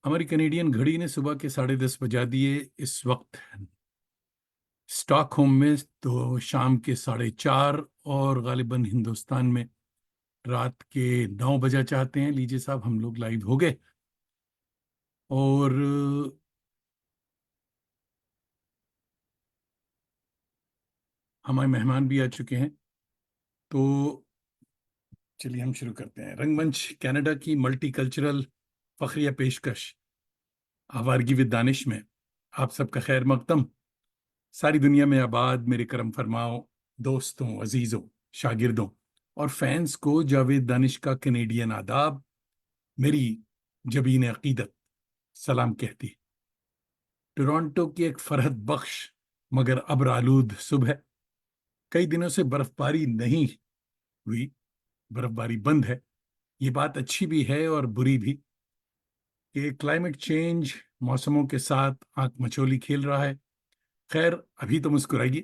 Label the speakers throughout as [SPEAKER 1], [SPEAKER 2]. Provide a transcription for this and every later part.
[SPEAKER 1] हमारी कनेडियन घड़ी ने सुबह के 10:30 बजा दिए। इस वक्त स्टॉकहोम में तो शाम के 4:30 और गालिबन हिंदुस्तान में रात के 9 बजा चाहते हैं। लीजिए साहब, हम लोग लाइव हो गए और हमारे मेहमान भी आ चुके हैं। तो चलिए हम शुरू करते हैं। रंगमंच कनाडा की मल्टीकल्चरल फखरिया पेशकश आवारगी विद दानिश में आप सबका खैर मकदम। सारी दुनिया में आबाद मेरे करम फरमाओ दोस्तों, अजीजों, शागिर्दों और फैंस को जावेद दानिश का कैनेडियन आदाब, मेरी जबीन अकीदत सलाम कहती है। टोरंटो की एक फरहत बख्श मगर अब्र आलूद सुबह। कई दिनों से बर्फबारी नहीं हुई, बर्फबारी बंद है। ये बात अच्छी भी है और बुरी भी कि क्लाइमेट चेंज मौसमों के साथ आंख मचोली खेल रहा है। खैर, अभी तो मुस्कुराइए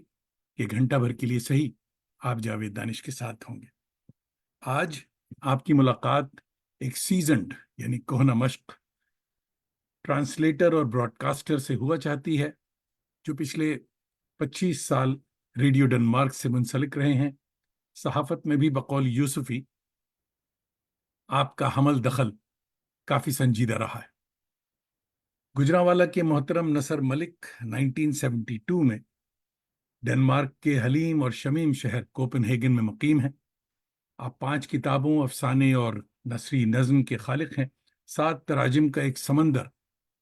[SPEAKER 1] कि घंटा भर के लिए सही आप जावेद दानिश के साथ होंगे। आज आपकी मुलाकात एक सीजन्ड यानी कोहना मश्क ट्रांसलेटर और ब्रॉडकास्टर से हुआ चाहती है, जो पिछले 25 साल रेडियो डेनमार्क से मुंसलिक रहे हैं। सहाफत में भी बकौल यूसुफी आपका हमल दखल काफी संजीदा रहा है। गुजरांवाला के मोहतरम नसर मलिक 1972 में डेनमार्क के हलीम और शमीम शहर कोपेनहेगन में मुकीम हैं। आप 5 किताबों, अफसाने और नसरी नज्म के खालिक हैं। 7 तराजिम का एक समंदर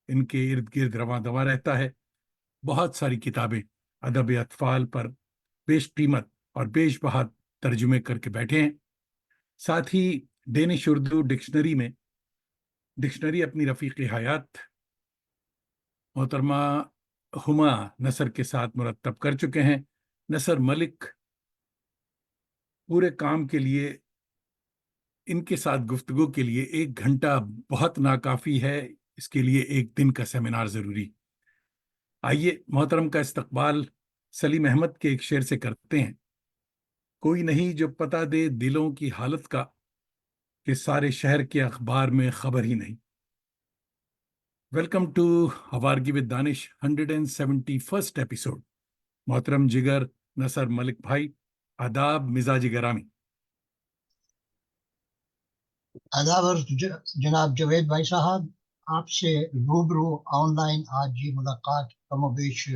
[SPEAKER 1] इनके इर्द गिर्द रवां दवा रहता है। बहुत सारी किताबें अदब अतफाल पर बेशकीमत और बेशबहा तर्जुमे करके बैठे हैं। साथ ही डेनिश उर्दू डिक्शनरी अपनी रफ़ीक हयात मोहतरमा हुमा नसर के साथ मुरतब कर चुके हैं। नसर मलिक पूरे काम के लिए, इनके साथ गुफ्तगू के लिए 1 घंटा बहुत नाकाफी है। इसके लिए एक दिन का सेमिनार जरूरी। आइए मोहतरम का इस्तकबाल सलीम अहमद के एक शेर से करते हैं। कोई नहीं जो पता दे दिलों की हालत का, कि सारे शहर के अखबार में खबर ही नहीं। वेलकम टू हवारगी विद दानिश 171st एपिसोड। मोहतरम जिगर नसर मलिक भाई, आदाब मिजाज गरामी।
[SPEAKER 2] आदाब और जनाब जवेद भाई साहब, आपसे रूबरू ऑनलाइन आज ये मुलाकात कमोबेश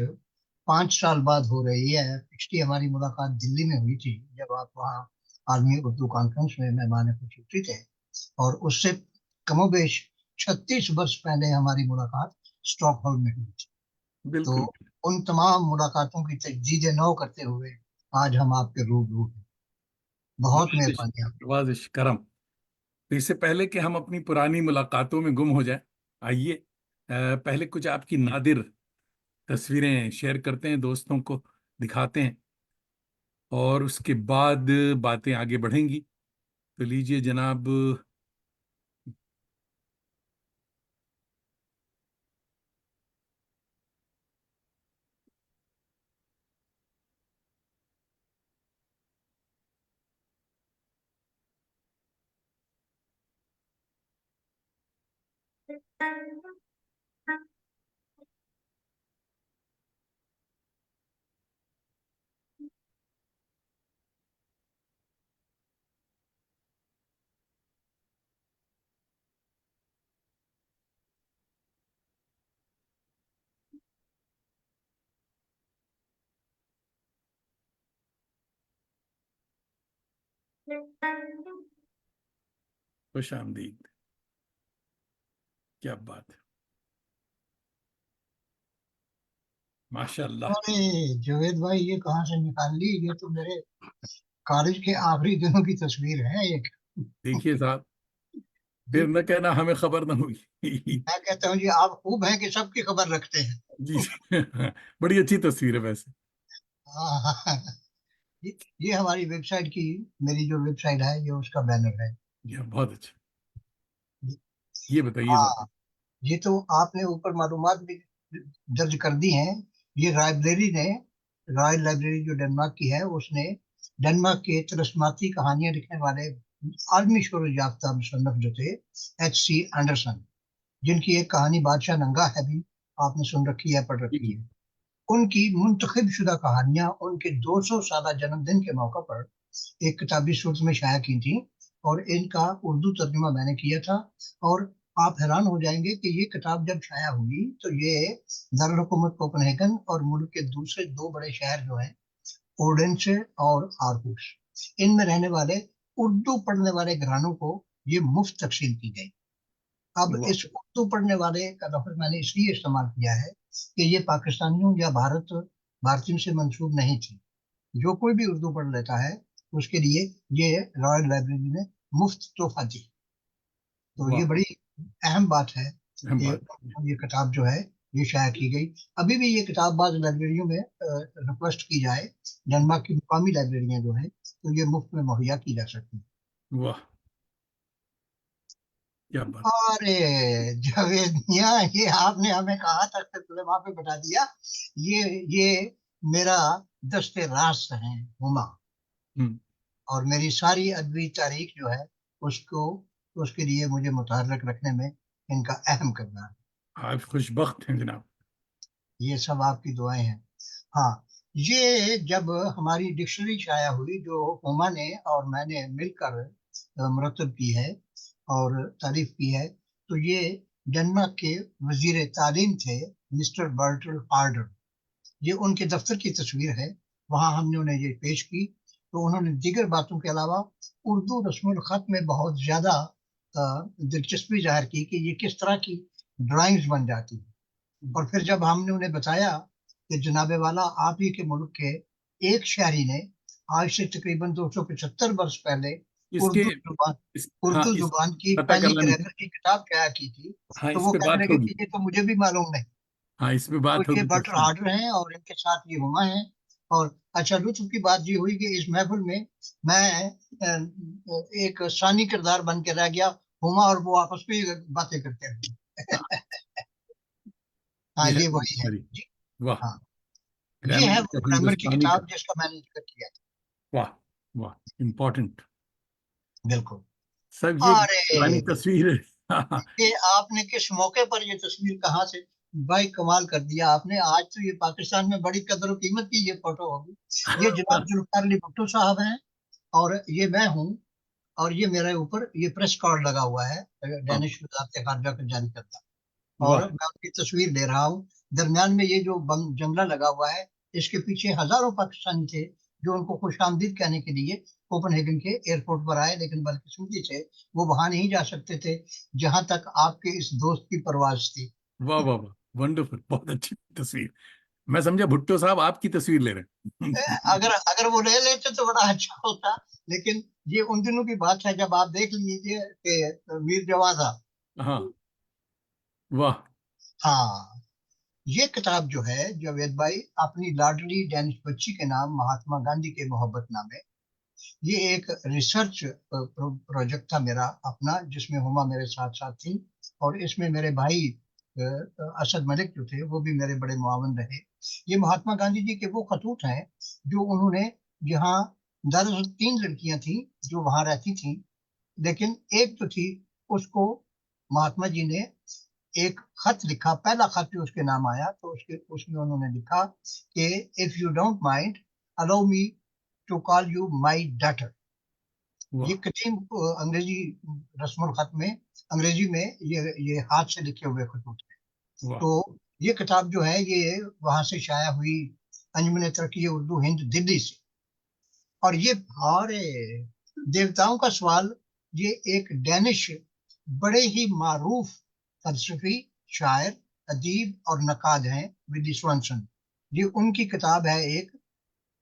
[SPEAKER 2] 5 साल बाद हो रही है। पिछली हमारी मुलाकात दिल्ली में हुई थी, जब आप वहाँ आर्मी उर्दू कॉन्फ्रेंस में मेहमान खुसूसी थे, और उससे कमोबेश 36 वर्ष पहले हमारी मुलाकात स्टॉकहोल्म में हुई थी। तो
[SPEAKER 1] बिल्कुल।
[SPEAKER 2] उन तमाम मुलाकातों की तजदीद नौ करते हुए आज हम आपके रूबरू हैं। बहुत
[SPEAKER 1] नवाजिश
[SPEAKER 2] मेहरबानी आप।
[SPEAKER 1] नवाजिश करम। तो इससे पहले कि हम अपनी पुरानी मुलाकातों में गुम हो जाएं, आइए पहले कुछ आपकी नादिर तस्वीरें शेयर करते हैं, दोस्तों को दिखाते हैं और उसके बाद बातें आगे बढ़ेंगी। तो लीजिए जनाब। खुश आमदीद। क्या बात है, माशाल्लाह।
[SPEAKER 2] अरे जावेद भाई, ये कहाँ से निकाल ली? ये तो मेरे कॉलेज के आखिरी दिनों की तस्वीर है एक।
[SPEAKER 1] देखिए साहब, फिर
[SPEAKER 2] जी,
[SPEAKER 1] न कहना हमें खबर न हुई।
[SPEAKER 2] मैं कहता हूँ जी, आप खूब हैं कि सबकी खबर रखते हैं।
[SPEAKER 1] जी। बड़ी अच्छी तस्वीर है वैसे।
[SPEAKER 2] हाँ, ये हमारी वेबसाइट की, मेरी जो वेबसाइट है, ये उसका बैनर है।
[SPEAKER 1] जी हाँ, बहुत अच्छा। ये बताइए
[SPEAKER 2] हाँ,
[SPEAKER 1] जरा।
[SPEAKER 2] ये तो आपने ऊपर मालूमात भी दर्ज कर दी हैं। ये लाइब्रेरी ने, रॉयल लाइब्रेरी जो डेनमार्क की है, उसने डेनमार्क के तिलस्माती कहानियां लिखने वाले आलमी शोहरत याफ्ता मुसन्निफ जो थे, H.C. एंडरसन, जिनकी एक कहानी बादशाह नंगा है भी आपने सुन रखी है, पढ़
[SPEAKER 1] जी
[SPEAKER 2] रखी
[SPEAKER 1] जी।
[SPEAKER 2] है। उनकी मुंतखब शुदा कहानियां उनके 200 साल जन्मदिन के मौके पर एक किताबी सूरत में शाया की थी, और इनका उर्दू तर्जुमा मैंने किया था। और आप हैरान हो जाएंगे कि ये किताब जब शाया हुई तो ये दारुल हुकूमत कोपेनहेगन और मुल्क के दूसरे दो बड़े शहर जो हैं, ओडेंसे और आरहूस, इनमें रहने वाले उर्दू पढ़ने वाले घरानों को ये मुफ्त तकसीम की गई। अब
[SPEAKER 1] वाह।
[SPEAKER 2] इस उर्दू पढ़ने वाले का लफ्ज मैंने इसलिए इस्तेमाल किया है कि ये पाकिस्तानियों या भारतीयों से मंसूब नहीं थी। जो कोई भी उर्दू पढ़ लेता है उसके लिए ये रॉयल लाइब्रेरी ने मुफ्त तोहफा दी। तो ये
[SPEAKER 1] वाह।
[SPEAKER 2] बड़ी अहम बात है
[SPEAKER 1] अहम
[SPEAKER 2] कि
[SPEAKER 1] बात।
[SPEAKER 2] ये किताब जो है ये शाया की गई। अभी भी ये किताब बाज़ लाइब्रेरियों में रिक्वेस्ट की जाए, डेनमार्क की मुकामी लाइब्रेरियां जो है, तो ये मुफ्त में मुहैया की जा सकती है।
[SPEAKER 1] वाह, क्या बात।
[SPEAKER 2] अरे जावेद मियां, ये आपने हमें कहा तक वहां पे बता दिया। ये मेरा दस्ते रास्त है हुमा,
[SPEAKER 1] हम्म।
[SPEAKER 2] और मेरी सारी अदबी तारीख जो है उसको, उसके लिए मुझे मुतहर्रिक रखने में इनका अहम किरदार है।
[SPEAKER 1] आप खुशबख्त हैं जनाब।
[SPEAKER 2] ये सब आपकी दुआएं हैं। हाँ, ये जब हमारी डिक्शनरी शाया हुई जो हुमा ने और मैंने मिलकर मुरतब की है और तारीफ की है, तो ये डेनमार्क के वजीर तालीम थे, मिस्टर बर्टल हार्डर। ये उनके दफ्तर की तस्वीर है, वहां हमने उन्हें ये पेश की। तो उन्होंने दीगर बातों के अलावा उर्दू रस्मुल खत में बहुत ज्यादा दिलचस्पी जाहिर की कि ये किस तरह की ड्राइंग्स बन जाती है। और फिर जब हमने उन्हें बताया कि जनाबे वाला आप ही के मुल्क के एक शहरी ने आज से तकरीबन 275 वर्ष पहले
[SPEAKER 1] इसके
[SPEAKER 2] उर्दू जुबान
[SPEAKER 1] हाँ,
[SPEAKER 2] उर्दू
[SPEAKER 1] इस
[SPEAKER 2] जुबान की
[SPEAKER 1] पता
[SPEAKER 2] पहली
[SPEAKER 1] कर लें।
[SPEAKER 2] ग्रामर की किताब शाया की थी,
[SPEAKER 1] हाँ,
[SPEAKER 2] तो
[SPEAKER 1] इस
[SPEAKER 2] वो
[SPEAKER 1] पे
[SPEAKER 2] कहने
[SPEAKER 1] बात
[SPEAKER 2] लगे
[SPEAKER 1] होगी।
[SPEAKER 2] कि ये तो मुझे भी मालूम नहीं।
[SPEAKER 1] हाँ, इस पे
[SPEAKER 2] तो
[SPEAKER 1] बात
[SPEAKER 2] ये
[SPEAKER 1] होगी
[SPEAKER 2] बटर
[SPEAKER 1] तफसील।
[SPEAKER 2] हार्डर हैं और इनके साथ ये हुमा है। और अच्छा, लुत्फ की बात ये हुई कि इस महफिल में मैं एक सानी किरदार बन के रह गया। हुमा और वो आपस में ही बातें करते हैं। हाँ, ये
[SPEAKER 1] बेहद
[SPEAKER 2] वही है
[SPEAKER 1] सही।
[SPEAKER 2] जी।
[SPEAKER 1] वाह।
[SPEAKER 2] हाँ, ये है
[SPEAKER 1] ग्रामर
[SPEAKER 2] वो
[SPEAKER 1] का
[SPEAKER 2] ग्रामर की
[SPEAKER 1] हिंदुस्तानी का।
[SPEAKER 2] किताब जिसका मैंने जिक्र किया था।
[SPEAKER 1] वाह। वाह, इम्पोर्टेंट।
[SPEAKER 2] बिल्कुल।
[SPEAKER 1] सब ये
[SPEAKER 2] अरे,
[SPEAKER 1] पुरानी तस्वीर है। हाँ।
[SPEAKER 2] ये आपने किस मौके पर ये तस्वीर कहाँ से, भाई कमाल कर दिया आपने। आज तो ये पाकिस्तान में बड़ी कदर कीमत की ये फोटो होगी। ये जनाब जुल्फकार अली भुट्टो साहब हैं, और ये मैं हूँ। और ये मेरे ऊपर ये प्रेस कार्ड लगा हुआ है,
[SPEAKER 1] हाँ,
[SPEAKER 2] डैनिश वजारत खारजा का जारी करता। और
[SPEAKER 1] वाह।
[SPEAKER 2] मैं उनकी तस्वीर ले रहा हूँ। दरमियान में ये जो जंगला लगा हुआ है, इसके पीछे हजारों पाकिस्तानी थे जो उनको खुशामदीद कहने के लिए कोपनहेगन के एयरपोर्ट पर आए, लेकिन बदकिस्मती से वो वहां नहीं जा सकते थे जहां तक आपके इस दोस्त की परवाज थी।
[SPEAKER 1] वाह वाह वाह, वंडरफुल, बहुत अच्छी तस्वीर। मैं समझा भुट्टो साहब आपकी तस्वीर ले रहे हैं।
[SPEAKER 2] अगर अगर वो ले लेते तो बड़ा अच्छा होता, लेकिन ये उन दिनों की बात है जब आप देख लीजिए कि वीर जवान था।
[SPEAKER 1] हाँ। वाह।
[SPEAKER 2] हाँ, ये किताब जो है जावेद भाई, अपनी लाडली डैनिश बच्ची के नाम महात्मा गांधी के मोहब्बतनामे, ये एक रिसर्च प्रोजेक्ट था मेरा अपना, जिसमें हुमा मेरे साथ साथ थी। और इसमें मेरे भाई असद मलिक जो थे वो भी मेरे बड़े मुआवन रहे। ये महात्मा गांधी जी के वो खतूत हैं जो उन्होंने, यहाँ दरअसल तीन लड़कियां थी जो वहां रहती थी, लेकिन एक जो थी उसको महात्मा जी ने एक खत लिखा, पहला खत जो उसके नाम आया, तो उसके उसमें उन्होंने लिखा कि if you don't mind allow me to call you my daughter. ये
[SPEAKER 1] वाह
[SPEAKER 2] कदीम अंग्रेजी रस्मुल खत में, अंग्रेजी में ये हाथ से लिखे हुए खतूत हैं।
[SPEAKER 1] वाह।
[SPEAKER 2] तो ये किताब जो है ये वहां से शाया हुई, अंजुमन तरक्की उर्दू हिंद दिल्ली से। और ये हमारे देवताओं का सवाल, ये एक डैनिश बड़े ही मारूफ फलसफी, शायर, अदीब और नकाद हैं, विली स्वंसन। ये उनकी किताब है एक,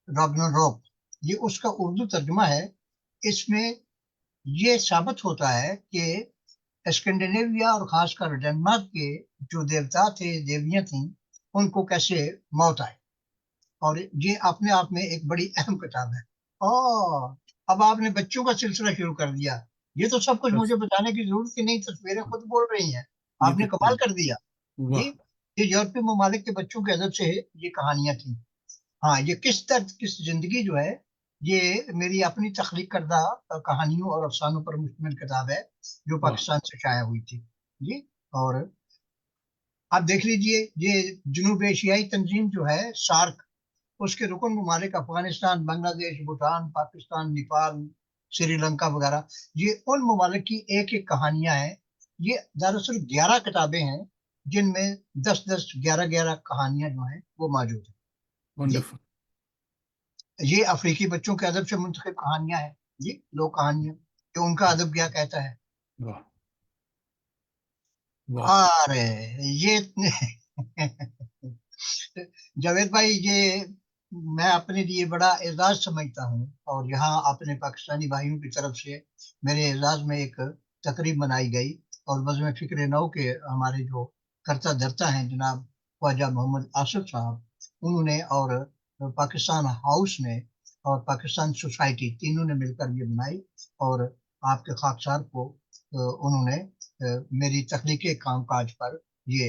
[SPEAKER 2] रॉग्नरोक। ये उसका उर्दू तर्जुमा है। इसमें ये साबित होता है कि स्कैंडिनेविया और खासकर डेनमार्क के जो देवता थे, देवियां थीं, उनको कैसे मौत आई। और ये अपने आप में एक बड़ी अहम किताब है। और अब आपने बच्चों का सिलसिला शुरू कर दिया। ये तो सब कुछ
[SPEAKER 1] बस,
[SPEAKER 2] मुझे बताने की जरूरत ही नहीं, तस्वीरें खुद बोल रही हैं।
[SPEAKER 1] ये तो
[SPEAKER 2] आपने कमाल
[SPEAKER 1] सही।
[SPEAKER 2] कर दिया जी।
[SPEAKER 1] वाह।
[SPEAKER 2] ये यूरोपीय ममालिक के बच्चों के अदब से ये कहानियां थी। हाँ, ये किस दर्द किस जिंदगी जो है, ये मेरी अपनी तख्लीक करदा कहानियों और अफसानों पर मुश्तमिल किताब है जो
[SPEAKER 1] वाह।
[SPEAKER 2] पाकिस्तान से शाया हुई थी जी। और आप देख लीजिए, ये जनूब एशियाई तंजीम जो है सार्क, उसके रुकन ममालिक अफगानिस्तान, बांग्लादेश, भूटान, पाकिस्तान, नेपाल, श्रीलंका वगैरह, ये उन ममालिक की एक एक कहानियां हैं। ये दरअसल 11 किताबें हैं, जिनमें 10-10, 11-11 कहानियां जो हैं वो मौजूद हैं जी।
[SPEAKER 1] वंडरफुल।
[SPEAKER 2] ये अफ्रीकी बच्चों के अदब से मुंतखब कहानियां हैं जी, लोक कहानियां, कि उनका अदब क्या कहता है।
[SPEAKER 1] वाह वाह।
[SPEAKER 2] अरे ये जावेद भाई, ये मैं अपने लिए बड़ा एजाज समझता हूँ, और यहाँ अपने पाकिस्तानी भाइयों की तरफ से मेरे एजाज में एक तकरीब मनाई गई, और बज़्म फिक्र नौ के हमारे जो करता धरता हैं जनाब ख्वाजा मोहम्मद आसिफ साहब, उन्होंने, और पाकिस्तान हाउस ने, और पाकिस्तान सोसाइटी, तीनों ने मिलकर ये बनाई, और आपके खाकसार को उन्होंने मेरी तख्लीकी कामकाज पर ये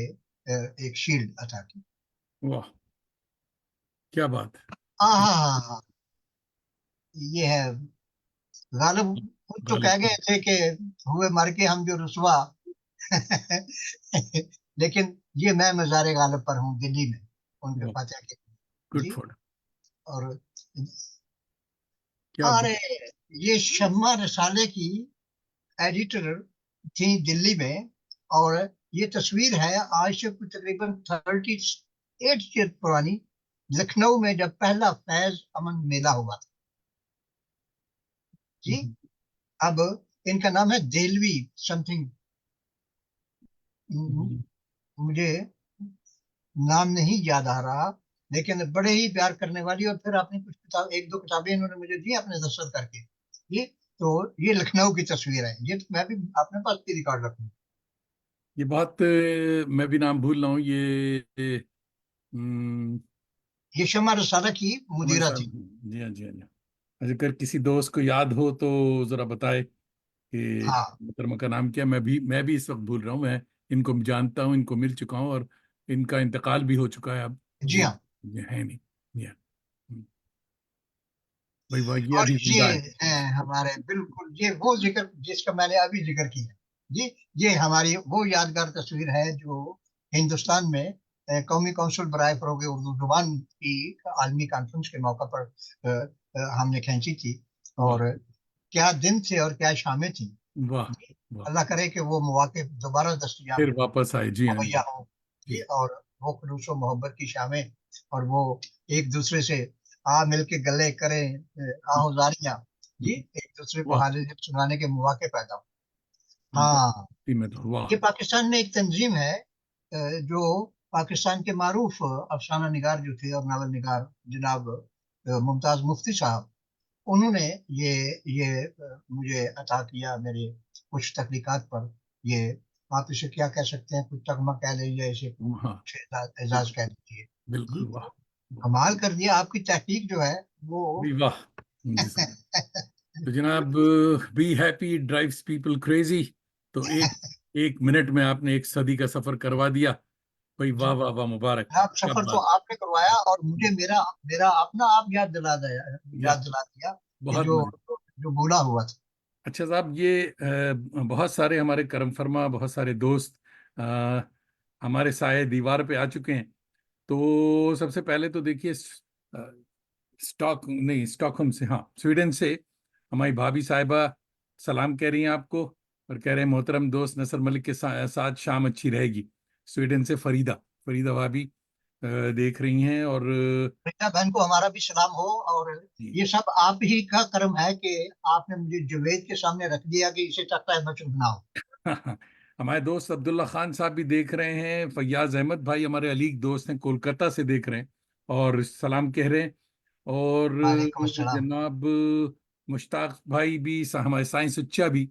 [SPEAKER 2] एक शील्ड अता की।
[SPEAKER 1] वाह क्या बात है।
[SPEAKER 2] हाँ, ये है गालिब। खुद तो कह
[SPEAKER 1] गालिब।
[SPEAKER 2] गए थे कि हुए मर के हम जो रुसवा। लेकिन ये मैं मज़ार गालिब पर हूँ दिल्ली में, उनके
[SPEAKER 1] वाह
[SPEAKER 2] फातह के
[SPEAKER 1] गुड
[SPEAKER 2] जी।
[SPEAKER 1] फॉर।
[SPEAKER 2] और
[SPEAKER 1] क्या
[SPEAKER 2] अरे, ये शम्मा रसाले की एडिटर थी दिल्ली में, और ये तस्वीर है आज से कुछ तकरीबन 38 ईयर पुरानी, लखनऊ में जब पहला फैज अमन मेला हुआ था जी। अब इनका नाम है देलवी समथिंग, मुझे नाम नहीं याद आ रहा, लेकिन बड़े ही प्यार करने वाली, और फिर आपने कुछ किताब, एक दो किताबें इन्होंने मुझे दी अपने दस्तखत करके ये। तो ये लखनऊ की तस्वीर है, ये तो मैं भी अपने पास भी रिकॉर्ड रखूंगा।
[SPEAKER 1] ये बहुत मैं भी नाम भूल रहा हूँ ये हम्म,
[SPEAKER 2] ये शमा रसाला की
[SPEAKER 1] हमारे
[SPEAKER 2] मुदीरा
[SPEAKER 1] साथ।
[SPEAKER 2] थी।
[SPEAKER 1] जी हाँ जी हाँ जी हाँ। अच्छा, अगर किसी दोस्त को याद हो तो जरा बताए कि
[SPEAKER 2] हाँ
[SPEAKER 1] मोहतरमा का नाम क्या। मैं भी इस वक्त भूल रहा हूँ। मैं इनको जानता हूँ, इनको मिल चुका हूँ, और इनका इंतकाल भी हो चुका है अब।
[SPEAKER 2] जी
[SPEAKER 1] ये
[SPEAKER 2] हाँ।
[SPEAKER 1] ये है नहीं। ये भाई वाह, ये
[SPEAKER 2] और
[SPEAKER 1] अभी
[SPEAKER 2] ये
[SPEAKER 1] जिंदा है।
[SPEAKER 2] है हमारे, बिल्कुल ये वो जिक्र जिसका मैंने अभी जिक्र किया जी। ये हमारी वो यादगार तस्वीर है जो हिंदुस्तान में कौमी कौंसिल बराए फरोग उर्दू जुबान की आलमी कॉन्फ्रेंस के मौके पर हमने खींची थी।
[SPEAKER 1] वाह
[SPEAKER 2] और क्या दिन थे और क्या शामें थी
[SPEAKER 1] वाह
[SPEAKER 2] जी।
[SPEAKER 1] वाह।
[SPEAKER 2] अल्लाह करे कि वो मौके दोबारा दस्तयाब
[SPEAKER 1] फिर वापस आए। जी हाँ जी।
[SPEAKER 2] मुहैया हो जी।
[SPEAKER 1] जी
[SPEAKER 2] और वो खलूस व मोहब्बत की शामें, और वो एक दूसरे से आ मिल के गले करें आहुजारियां जी, एक दूसरे को
[SPEAKER 1] वाह।
[SPEAKER 2] हाजिर सुनाने के मौके पैदा हो। हाँ,
[SPEAKER 1] बस्ती में तो वाह।
[SPEAKER 2] ये पाकिस्तान में एक तंजीम है, जो पाकिस्तान के मारूफ अफसाना निगार जो थे और नावल निगार जनाब मुमताज मुफ्ती साहब, उन्होंने ये मुझे अता किया मेरे कुछ तहकीकात पर। ये आप इसे क्या कह सकते हैं, कुछ तगमा कह लीजिए, इसे
[SPEAKER 1] हाँ
[SPEAKER 2] कुछ एजाज
[SPEAKER 1] बिल्कुल
[SPEAKER 2] कह दीजिए जी।
[SPEAKER 1] बिल्कुल। वाह
[SPEAKER 2] तो
[SPEAKER 1] वाह।
[SPEAKER 2] कमाल कर दिया आपकी तहकीक जो है वो।
[SPEAKER 1] जी वाह। जी सर। तो जनाब, be happy drives people crazy. तो एक एक मिनट में आपने एक सदी का सफर करवा दिया। भाई वाह
[SPEAKER 2] जी,
[SPEAKER 1] वाह वाह, मुबारक।
[SPEAKER 2] आप
[SPEAKER 1] क्या
[SPEAKER 2] सफर तो
[SPEAKER 1] बात।
[SPEAKER 2] आपने करवाया, और मुझे मेरा मेरा अपना आप
[SPEAKER 1] या
[SPEAKER 2] याद दिला दिया कि
[SPEAKER 1] बहुत
[SPEAKER 2] जो
[SPEAKER 1] मजे।
[SPEAKER 2] जो भूला हुआ था।
[SPEAKER 1] अच्छा साहब, ये बहुत सारे हमारे करम फरमा, बहुत सारे दोस्त अ, हमारे साए दीवार पे आ चुके हैं। तो सबसे पहले तो देखिए, स्टॉक नहीं, स्टॉकहोम से, हाँ स्वीडन से हमारी भाभी साहिबा सलाम कह रही हैं आपको, और कह रहे हैं मोहतरम दोस्त नसर मलिक के साथ शाम अच्छी रहेगी। स्वीडन से फरीदा, फरीदा भाभी देख रही हैं। और
[SPEAKER 2] बेटा बहन को हमारा भी सलाम हो। और ये सब आप ही का कर्म है कि आपने मुझे जुवेद के सामने रख दिया कि इसे तख्ता मचूद बनाओ।
[SPEAKER 1] हमारे दोस्त अब्दुल्ला खान साहब भी देख रहे हैं। फैयाज अहमद भाई हमारे अलीग दोस्त हैं, कोलकाता से देख रहे हैं और सलाम कह रहे हैं। और
[SPEAKER 2] वालेकुम अस्सलाम।
[SPEAKER 1] जनाब मुश्ताक भाई भी, हमारे साइंस उच्चा भी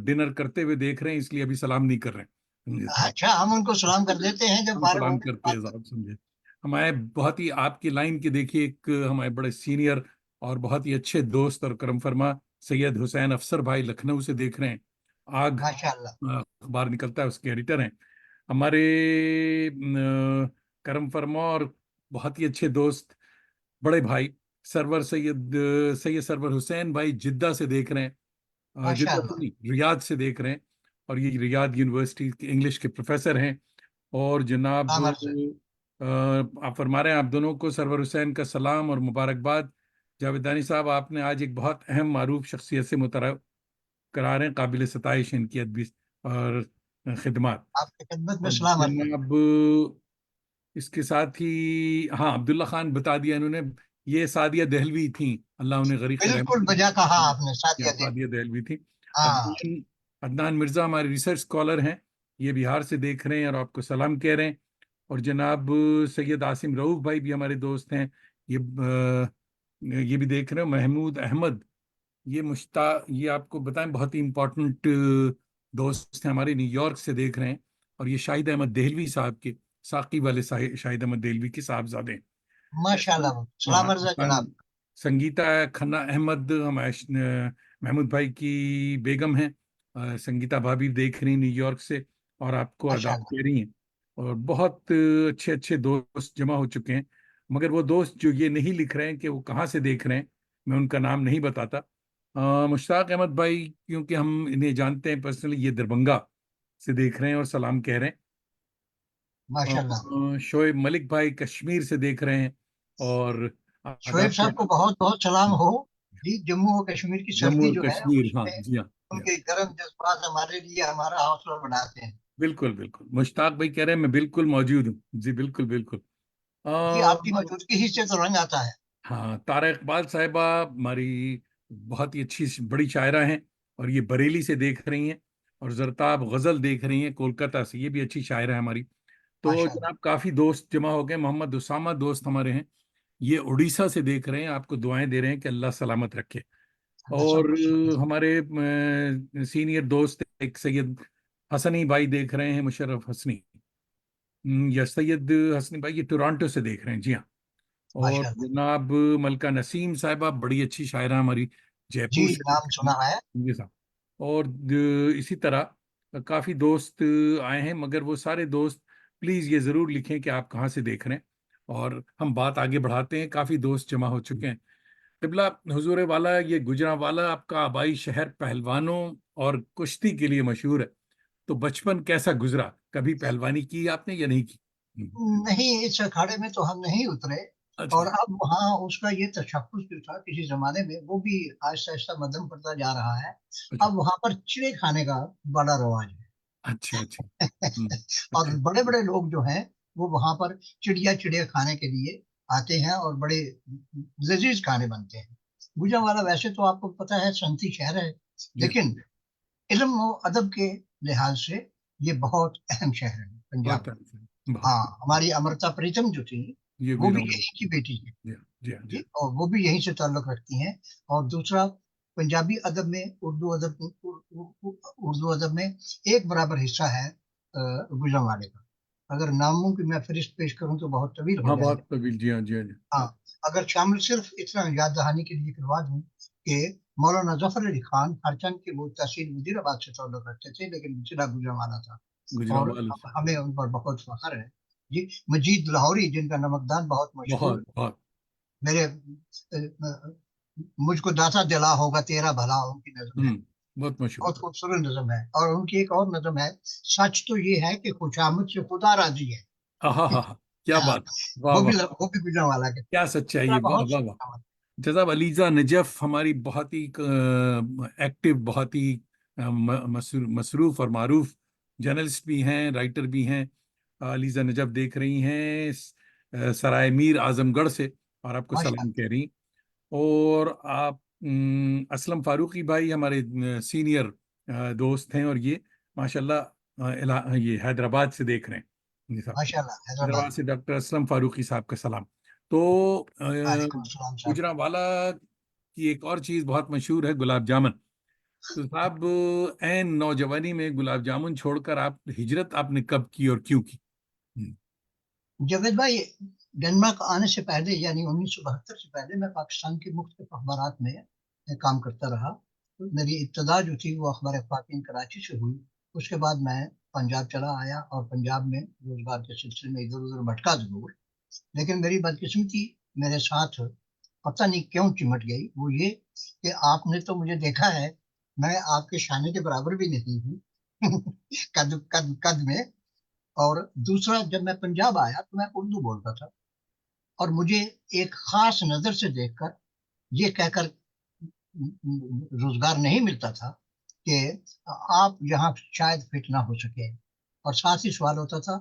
[SPEAKER 1] डिनर करते हुए देख रहे हैं, इसलिए अभी सलाम नहीं कर रहे हैं।
[SPEAKER 2] अच्छा, हम उनको सलाम कर देते हैं जब
[SPEAKER 1] हम
[SPEAKER 2] फारिग
[SPEAKER 1] सलाम
[SPEAKER 2] होंगे तो
[SPEAKER 1] करते
[SPEAKER 2] बात
[SPEAKER 1] हैं
[SPEAKER 2] करें।
[SPEAKER 1] साहब, समझे। हमारे बहुत ही आपकी लाइन के देखिए, एक हमारे बड़े सीनियर और बहुत ही अच्छे दोस्त और करम फरमा सैयद हुसैन अफसर भाई लखनऊ से देख रहे हैं। आग
[SPEAKER 2] माशाल्लाह।
[SPEAKER 1] अखबार निकलता है, उसके एडिटर हैं हमारे। करम फरमा और बहुत ही अच्छे दोस्त बड़े भाई सरवर सैयद सरवर हुसैन भाई जिद्दा से देख रहे हैं। जिद्दा तो
[SPEAKER 2] माशाल्लाह।
[SPEAKER 1] नहीं, रियाद से देख रहे हैं। और ये रियाद यूनिवर्सिटी के इंग्लिश के प्रोफेसर हैं। और जनाब
[SPEAKER 2] सलाम अर्ज़ है।
[SPEAKER 1] आप फरमा रहे हैं, आप दोनों को सरवर हुसैन का सलाम और मुबारकबाद। जावेदानी साहब, आपने आज एक बहुत अहम मारूफ शख्सियत से मुतरफ करार हैं, काबिल सताइश इनकी अदबी और खिदमत।
[SPEAKER 2] आपकी खिदमत में
[SPEAKER 1] और
[SPEAKER 2] सलाम अर्ज़ है।
[SPEAKER 1] जनाब इसके साथ ही, हाँ, अब्दुल्ला खान बता दिया इन्होंने, ये सादिया दहलवी थी, अल्लाह उन्हें गरीक रहमत
[SPEAKER 2] बिल्कुल बजा कहा
[SPEAKER 1] करे।
[SPEAKER 2] आपने, सादिया देवी।
[SPEAKER 1] सादिया दहलवी थी।
[SPEAKER 2] हाँ।
[SPEAKER 1] अदनान अदनान मिर्जा हमारे रिसर्च स्कॉलर हैं, ये बिहार से देख रहे हैं और आपको सलाम कह रहे हैं। और जनाब सैयद आसिम रऊफ भाई भी हमारे दोस्त हैं, ये भी देख रहे हैं। महमूद अहमद, ये आपको बताएं, बहुत ही इंपॉर्टेंट दोस्त हैं हमारे, न्यूयॉर्क से देख रहे हैं। और ये शाहिद अहमद देहलवी साहब के, साकी वाले शाहिद अहमद देहलवी के साहबजादे हैं।
[SPEAKER 2] माशाल्लाह,
[SPEAKER 1] हाँ,
[SPEAKER 2] सलाम अर्ज़ है जनाब।
[SPEAKER 1] संगीता खन्ना अहमद महमूद भाई की बेगम हैं। संगीता भाभी देख रही न्यूयॉर्क से और आपको आदाब
[SPEAKER 2] माशाल्लाह।
[SPEAKER 1] कह रही हैं। और बहुत अच्छे अच्छे दोस्त जमा हो चुके हैं। मगर वो दोस्त जो ये नहीं लिख रहे हैं कि वो कहाँ से देख रहे हैं, मैं उनका नाम नहीं बताता। मुश्ताक अहमद भाई, क्योंकि हम इन्हें जानते हैं पर्सनली, ये दरभंगा से देख रहे हैं और सलाम कह रहे हैं।
[SPEAKER 2] माशाल्लाह।
[SPEAKER 1] शोएब मलिक भाई कश्मीर से देख रहे हैं और
[SPEAKER 2] शोएब
[SPEAKER 1] आदाब कह
[SPEAKER 2] साहब को बहुत बहुत सलाम हो। जी, जम्मू और कश्मीर की
[SPEAKER 1] जम्मू
[SPEAKER 2] सर्दी
[SPEAKER 1] और
[SPEAKER 2] जो है
[SPEAKER 1] कश्मीर, हाँ
[SPEAKER 2] उसमें
[SPEAKER 1] जी, हाँ जी, हाँ।
[SPEAKER 2] उनके गर्म जज्बात हमारे लिए हमारा हौसला बढ़ाते हैं।
[SPEAKER 1] बिल्कुल बिल्कुल, मुश्ताक भाई कह रहे हैं मैं बिल्कुल मौजूद हूँ जी, बिल्कुल बिल्कुल।
[SPEAKER 2] जी,
[SPEAKER 1] आ,
[SPEAKER 2] आपकी मौजूदगी ही से तो रंग आता है।
[SPEAKER 1] हाँ, तारा इकबाल साहिबा हमारी बहुत ही अच्छी बड़ी शायरा हैं और ये बरेली से देख रही हैं। और जरताब गजल देख रही हैं कोलकाता से, ये भी अच्छी शायरा है हमारी। तो
[SPEAKER 2] माशाल्लाह।
[SPEAKER 1] जनाब काफी दोस्त जमा हो गए। मोहम्मद उसामा दोस्त हमारे हैं, ये उड़ीसा से देख रहे हैं, आपको दुआएं दे रहे हैं कि अल्लाह सलामत रखे।
[SPEAKER 2] अल्लाह
[SPEAKER 1] और
[SPEAKER 2] सबको सलामत रखे।
[SPEAKER 1] हमारे सीनियर दोस्त एक सैयद हसनी भाई देख रहे हैं, मुशर्रफ हसनी, या सैयद हसनी भाई, ये टोरंटो से देख रहे हैं, जी हाँ। और
[SPEAKER 2] माशाल्लाह।
[SPEAKER 1] जनाब मलका नसीम साहिबा, बड़ी अच्छी शायरा हमारी,
[SPEAKER 2] जी,
[SPEAKER 1] जयपुर से देख
[SPEAKER 2] नाम
[SPEAKER 1] रही
[SPEAKER 2] सुना है।
[SPEAKER 1] हैं जी साहब। और इसी तरह काफ़ी दोस्त आए हैं, मगर वो सारे दोस्त प्लीज़ ये ज़रूर लिखें कि आप कहाँ से देख रहे हैं और हम बात आगे बढ़ाते हैं। काफ़ी दोस्त जमा हो चुके हैं। तिबला हुजूर वाला, ये गुजरांवाला आपका आबाई शहर पहलवानों और कुश्ती के लिए मशहूर है। तो बचपन कैसा गुजरा, कभी पहलवानी की आपने या नहीं की?
[SPEAKER 2] नहीं, इस अखाड़े में तो हम नहीं उतरे। और
[SPEAKER 1] अच्छा
[SPEAKER 2] अब वहाँ उसका ये तशख्खुस जो था किसी जमाने में, वो भी आहिस्ता आहिस्ता मध्यम पड़ता जा रहा है।
[SPEAKER 1] अच्छा
[SPEAKER 2] अब वहाँ पर चिड़े खाने का बड़ा रवाज
[SPEAKER 1] अच्छा अच्छा।
[SPEAKER 2] है। और
[SPEAKER 1] अच्छा
[SPEAKER 2] बड़े बड़े लोग जो हैं वो वहाँ पर चिड़िया चिड़िया खाने के लिए आते हैं और बड़े लजीज खाने बनते हैं। गुजरांवाला वैसे तो आपको पता है सनती शहर है,
[SPEAKER 1] जी,
[SPEAKER 2] लेकिन इल्म और अदब के लिहाज से ये बहुत अहम शहर है
[SPEAKER 1] बहुत
[SPEAKER 2] पंजाब।
[SPEAKER 1] तारीफ है, बहुत।
[SPEAKER 2] हाँ, हमारी अमृता प्रीतम जो थी
[SPEAKER 1] ये
[SPEAKER 2] वो भी
[SPEAKER 1] गुजरांवाला,
[SPEAKER 2] यहीं की बेटी है।
[SPEAKER 1] जी हाँ, जी हाँ, जी
[SPEAKER 2] जी,
[SPEAKER 1] हाँ।
[SPEAKER 2] और वो भी यहीं से ताल्लुक रखती हैं। और दूसरा, पंजाबी अदब में, उर्दू अदब में एक बराबर हिस्सा है गुजरांवाले का। अगर नामों की मैं फहरिस्त पेश करूं तो बहुत तवील हो
[SPEAKER 1] हाँ,
[SPEAKER 2] जाएगा।
[SPEAKER 1] बहुत तवील, जी हाँ, जी हाँ, जी
[SPEAKER 2] हाँ,
[SPEAKER 1] हाँ।
[SPEAKER 2] अगर शामिल सिर्फ इतना याद दहानी के लिए करवा दूं कि मौलाना जफर अली खान हरचंद के वो तहसील वजीराबाद से ताल्लुक रखते थे, लेकिन जिला गुजरांवाला था। और
[SPEAKER 1] गुजरांवाला से
[SPEAKER 2] हमें उन पर बहुत फख्र है। जी, मजीद लाहौरी जिनका नमकदान बहुत मशहूर,
[SPEAKER 1] बहुत बहुत।
[SPEAKER 2] मेरे मुझको दाता दिला होगा तेरा भला उनकी नज्म है।
[SPEAKER 1] बहुत मशहूर।
[SPEAKER 2] बहुत खूबसूरत नज्म है। और उनकी एक और नज्म है, सच तो ये है कि खुशामद से खुदा राजी है।
[SPEAKER 1] हाँ हाँ हाँ हाँ, क्या
[SPEAKER 2] हाँ,
[SPEAKER 1] बात, वाह वाह,
[SPEAKER 2] वो भी गुजरांवाला के
[SPEAKER 1] क्या सच्चाई है, वाह
[SPEAKER 2] बहुत
[SPEAKER 1] वाह वाह। जनाब अलीजा नजफ हमारी बहुत ही एक्टिव, बहुत ही मसरूफ और मारूफ जर्नलिस्ट भी हैं, राइटर भी हैं। अलीजा नजफ देख रही हैं सराय मीर आजमगढ़ से और आपको सलाम
[SPEAKER 2] माशाल्लाह।
[SPEAKER 1] कह रही। और आप असलम फारूकी भाई हमारे सीनियर दोस्त हैं, और ये माशाल्लाह ये हैदराबाद से देख रहे हैं जी साहब।
[SPEAKER 2] माशाल्लाह,
[SPEAKER 1] हैदराबाद
[SPEAKER 2] हैदराबाद।
[SPEAKER 1] से डॉक्टर असलम फारूकी साहब का सलाम। तो
[SPEAKER 2] वालेकुम अस्सलाम साहब।
[SPEAKER 1] गुजरांवाला की एक और चीज़ बहुत मशहूर है, गुलाब जामुन। तो साहब ऐन नौजवानी में गुलाब जामुन छोड़कर आप हिजरत आपने कब की और क्यों की? हम्म,
[SPEAKER 2] जावेद भाई, डेनमार्क आने से पहले यानी 1972 से पहले मैं पाकिस्तान के मुख्तलिफ अखबारात में काम करता रहा। तो मेरी इब्तदा जो थी वो अखबार खातिन कराची से हुई। उसके बाद मैं पंजाब चला आया और पंजाब में रोजगार के सिलसिले में इधर उधर भटका जरूर, लेकिन मेरी बदकिस्मती मेरे साथ पता नहीं क्यों चिमट गई। वो ये कि आपने तो मुझे देखा है, मैं आपके शाने के बराबर भी नहीं हूँ। कद कद कद में। और दूसरा, जब मैं पंजाब आया तो मैं उर्दू बोलता था, और मुझे एक खास नजर से देखकर ये कहकर रोजगार नहीं मिलता था कि आप यहाँ शायद फिट ना हो सके। और साथ ही सवाल होता था,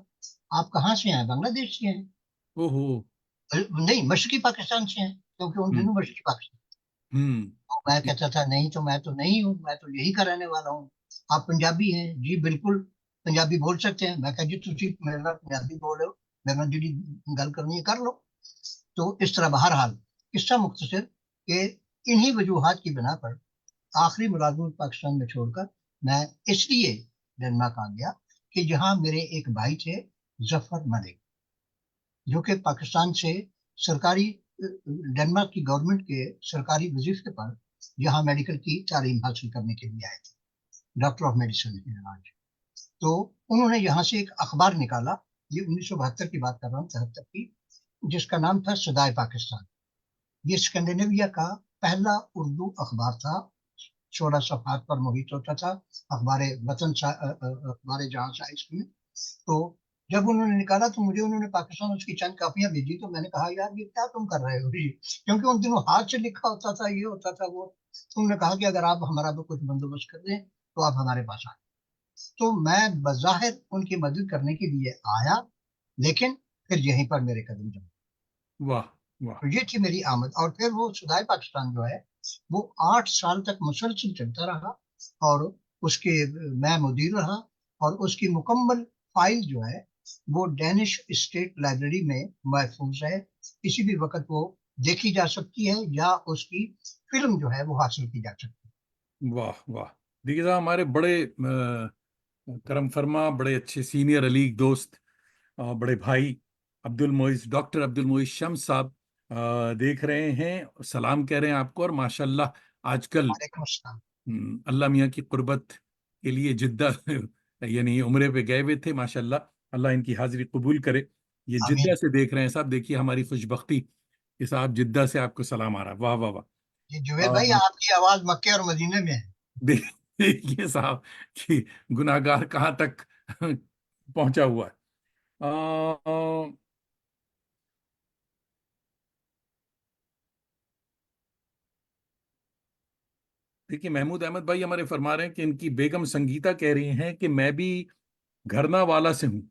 [SPEAKER 2] आप कहाँ से हैं? बांग्लादेश से हैं?
[SPEAKER 1] ओहो।
[SPEAKER 2] नहीं, मशरकी पाकिस्तान से हैं, क्योंकि उन
[SPEAKER 1] हम्म।
[SPEAKER 2] दिनों मशरकी पाकिस्तान।
[SPEAKER 1] हम्म।
[SPEAKER 2] तो मैं कहता था, नहीं तो मैं तो नहीं हूँ, मैं तो यही का रहने वाला हूँ। आप पंजाबी हैं? जी बिल्कुल, पंजाबी बोल सकते हैं। मैं कहा जी तुसी मेरे नाल पंजाबी बोल रहे हो, मेरे नाल जी गल करनी है कर लो। तो इस तरह बहरहाल किस्सा मुख्तसर के इन्हीं वजूहात की बिना पर आखिरी मुलाजमत पाकिस्तान में छोड़कर मैं इसलिए डेनमार्क आ गया कि जहां मेरे एक भाई थे, जफर मलिक, जो कि पाकिस्तान से सरकारी डेनमार्क की गवर्नमेंट के सरकारी वजीफे पर यहाँ मेडिकल की तालीम हासिल करने के लिए आए थे। डॉक्टर ऑफ मेडिसिन है आज। तो उन्होंने यहाँ से एक अखबार निकाला, ये 1972 की बात कर रहा हूँ, 73 की, जिसका नाम था सदाए पाकिस्तान। ये स्कैंडिनेविया का पहला उर्दू अखबार था। 16 सफ़ात पर मुहित होता था। अखबार जहां साइज में। तो जब उन्होंने निकाला तो मुझे उन्होंने पाकिस्तान उसकी चंद कापियां भेजी। तो मैंने कहा, यार ये क्या तुम कर रहे हो जी? क्योंकि उन दिनों हाथ से लिखा होता था, ये होता था वो। तो उन्होंने कहा कि अगर आप हमारा भी कुछ बंदोबस्त कर दें तो आप हमारे पास आए। तो मैं बजाहिर उनकी मदद करने के लिए आया, लेकिन फिर यहीं पर मेरे कदम जमे।
[SPEAKER 1] वाह वाह।
[SPEAKER 2] तो ये थी मेरी आमद। और फिर वो सुधार पाकिस्तान जो है, वो 8 साल तक मुसलसल चलता रहा। और उसके मैं मुदीर रहा। और उसकी मुकम्मल फाइल जो है वो डेनिश स्टेट लाइब्रेरी में महफूज है। किसी भी वक्त वो देखी जा सकती है, या उसकी फिल्म जो है वो हासिल की जा सकती
[SPEAKER 1] वाह वाह। देखिए साहब, हमारे बड़े करम फरमा, बड़े अच्छे सीनियर अलीग दोस्त, बड़े भाई अब्दुल मोइस, डॉक्टर अब्दुल मोइस शम्स साहब देख रहे हैं, सलाम कह रहे हैं आपको। और माशाल्लाह आजकल
[SPEAKER 2] है। वालेकुम अस्सलाम।
[SPEAKER 1] अल्लाह मियाँ की कुर्बत के लिए जिद्दा यानी उम्रे पे गए हुए थे माशाल्लाह। अल्लाह इनकी हाजिरी कबूल करे। ये जिद्दा
[SPEAKER 2] आमीन।
[SPEAKER 1] से देख रहे हैं साहब, देखिए हमारी खुशबख्ती कि साहब जिद्दा से आपको सलाम आ रहा है। वाह वाह
[SPEAKER 2] जी जुवेद भाई,
[SPEAKER 1] वाह।
[SPEAKER 2] आपकी आवाज मक्के और मदीने में है।
[SPEAKER 1] देखिए साहब कि गुनाहगार कहाँ तक पहुंचा हुआ है। देखिए महमूद अहमद भाई हमारे फरमा रहे हैं कि इनकी बेगम संगीता कह रही हैं कि मैं भी घरना वाला से हूँ,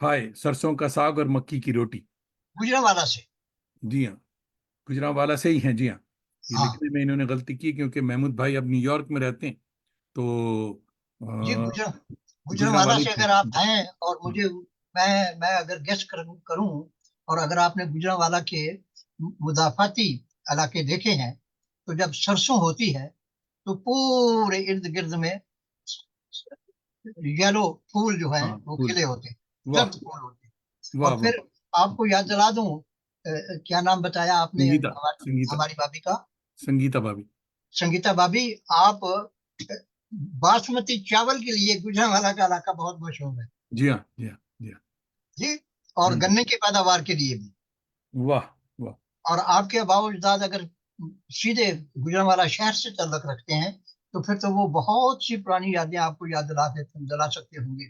[SPEAKER 1] हाय सरसों का साग और मक्की की रोटी।
[SPEAKER 2] गुजरांवाला से।
[SPEAKER 1] जी हाँ, गुजरांवाला से ही हैं। जी हाँ, ये
[SPEAKER 2] हाँ
[SPEAKER 1] लिखने में इन्होंने गलती की क्योंकि महमूद भाई अब न्यूयॉर्क में रहते हैं। तो
[SPEAKER 2] जी,
[SPEAKER 1] अ,
[SPEAKER 2] गुजरांवाला
[SPEAKER 1] गुजरांवाले
[SPEAKER 2] से
[SPEAKER 1] थे।
[SPEAKER 2] अगर आप हैं, और
[SPEAKER 1] हाँ।
[SPEAKER 2] मुझे, मैं अगर गेस करूं, और अगर आपने गुजरांवाला के मुदाफाती इलाके देखे हैं, तो जब सरसों होती है तो पूरे इर्द गिर्द में येलो फूल जो है
[SPEAKER 1] हाँ,
[SPEAKER 2] वो
[SPEAKER 1] फूल।
[SPEAKER 2] खिले होते हैं,
[SPEAKER 1] वाह
[SPEAKER 2] सर्द फूल होते हैं।
[SPEAKER 1] वाह
[SPEAKER 2] और
[SPEAKER 1] वाह।
[SPEAKER 2] फिर आपको याद दिला दूं, क्या नाम बताया आपने
[SPEAKER 1] संगीता।
[SPEAKER 2] हमारी
[SPEAKER 1] संगीता।
[SPEAKER 2] हमारी भाभी का?
[SPEAKER 1] संगीता भाभी।
[SPEAKER 2] संगीता भाभी। आप बासमती चावल के लिए गुजरांवाला का इलाका बहुत मशहूर है
[SPEAKER 1] जी हाँ जी हाँ जी हाँ।
[SPEAKER 2] जी। और
[SPEAKER 1] हम्म।
[SPEAKER 2] गन्ने की पैदावार के लिए भी।
[SPEAKER 1] वाह वाह।
[SPEAKER 2] और आपके आबाओ अजदाद अगर सीधे गुजरांवाला शहर से ताल्लुक रखते हैं, तो फिर तो वो बहुत सी पुरानी यादें आपको याद दिला सकते होंगे,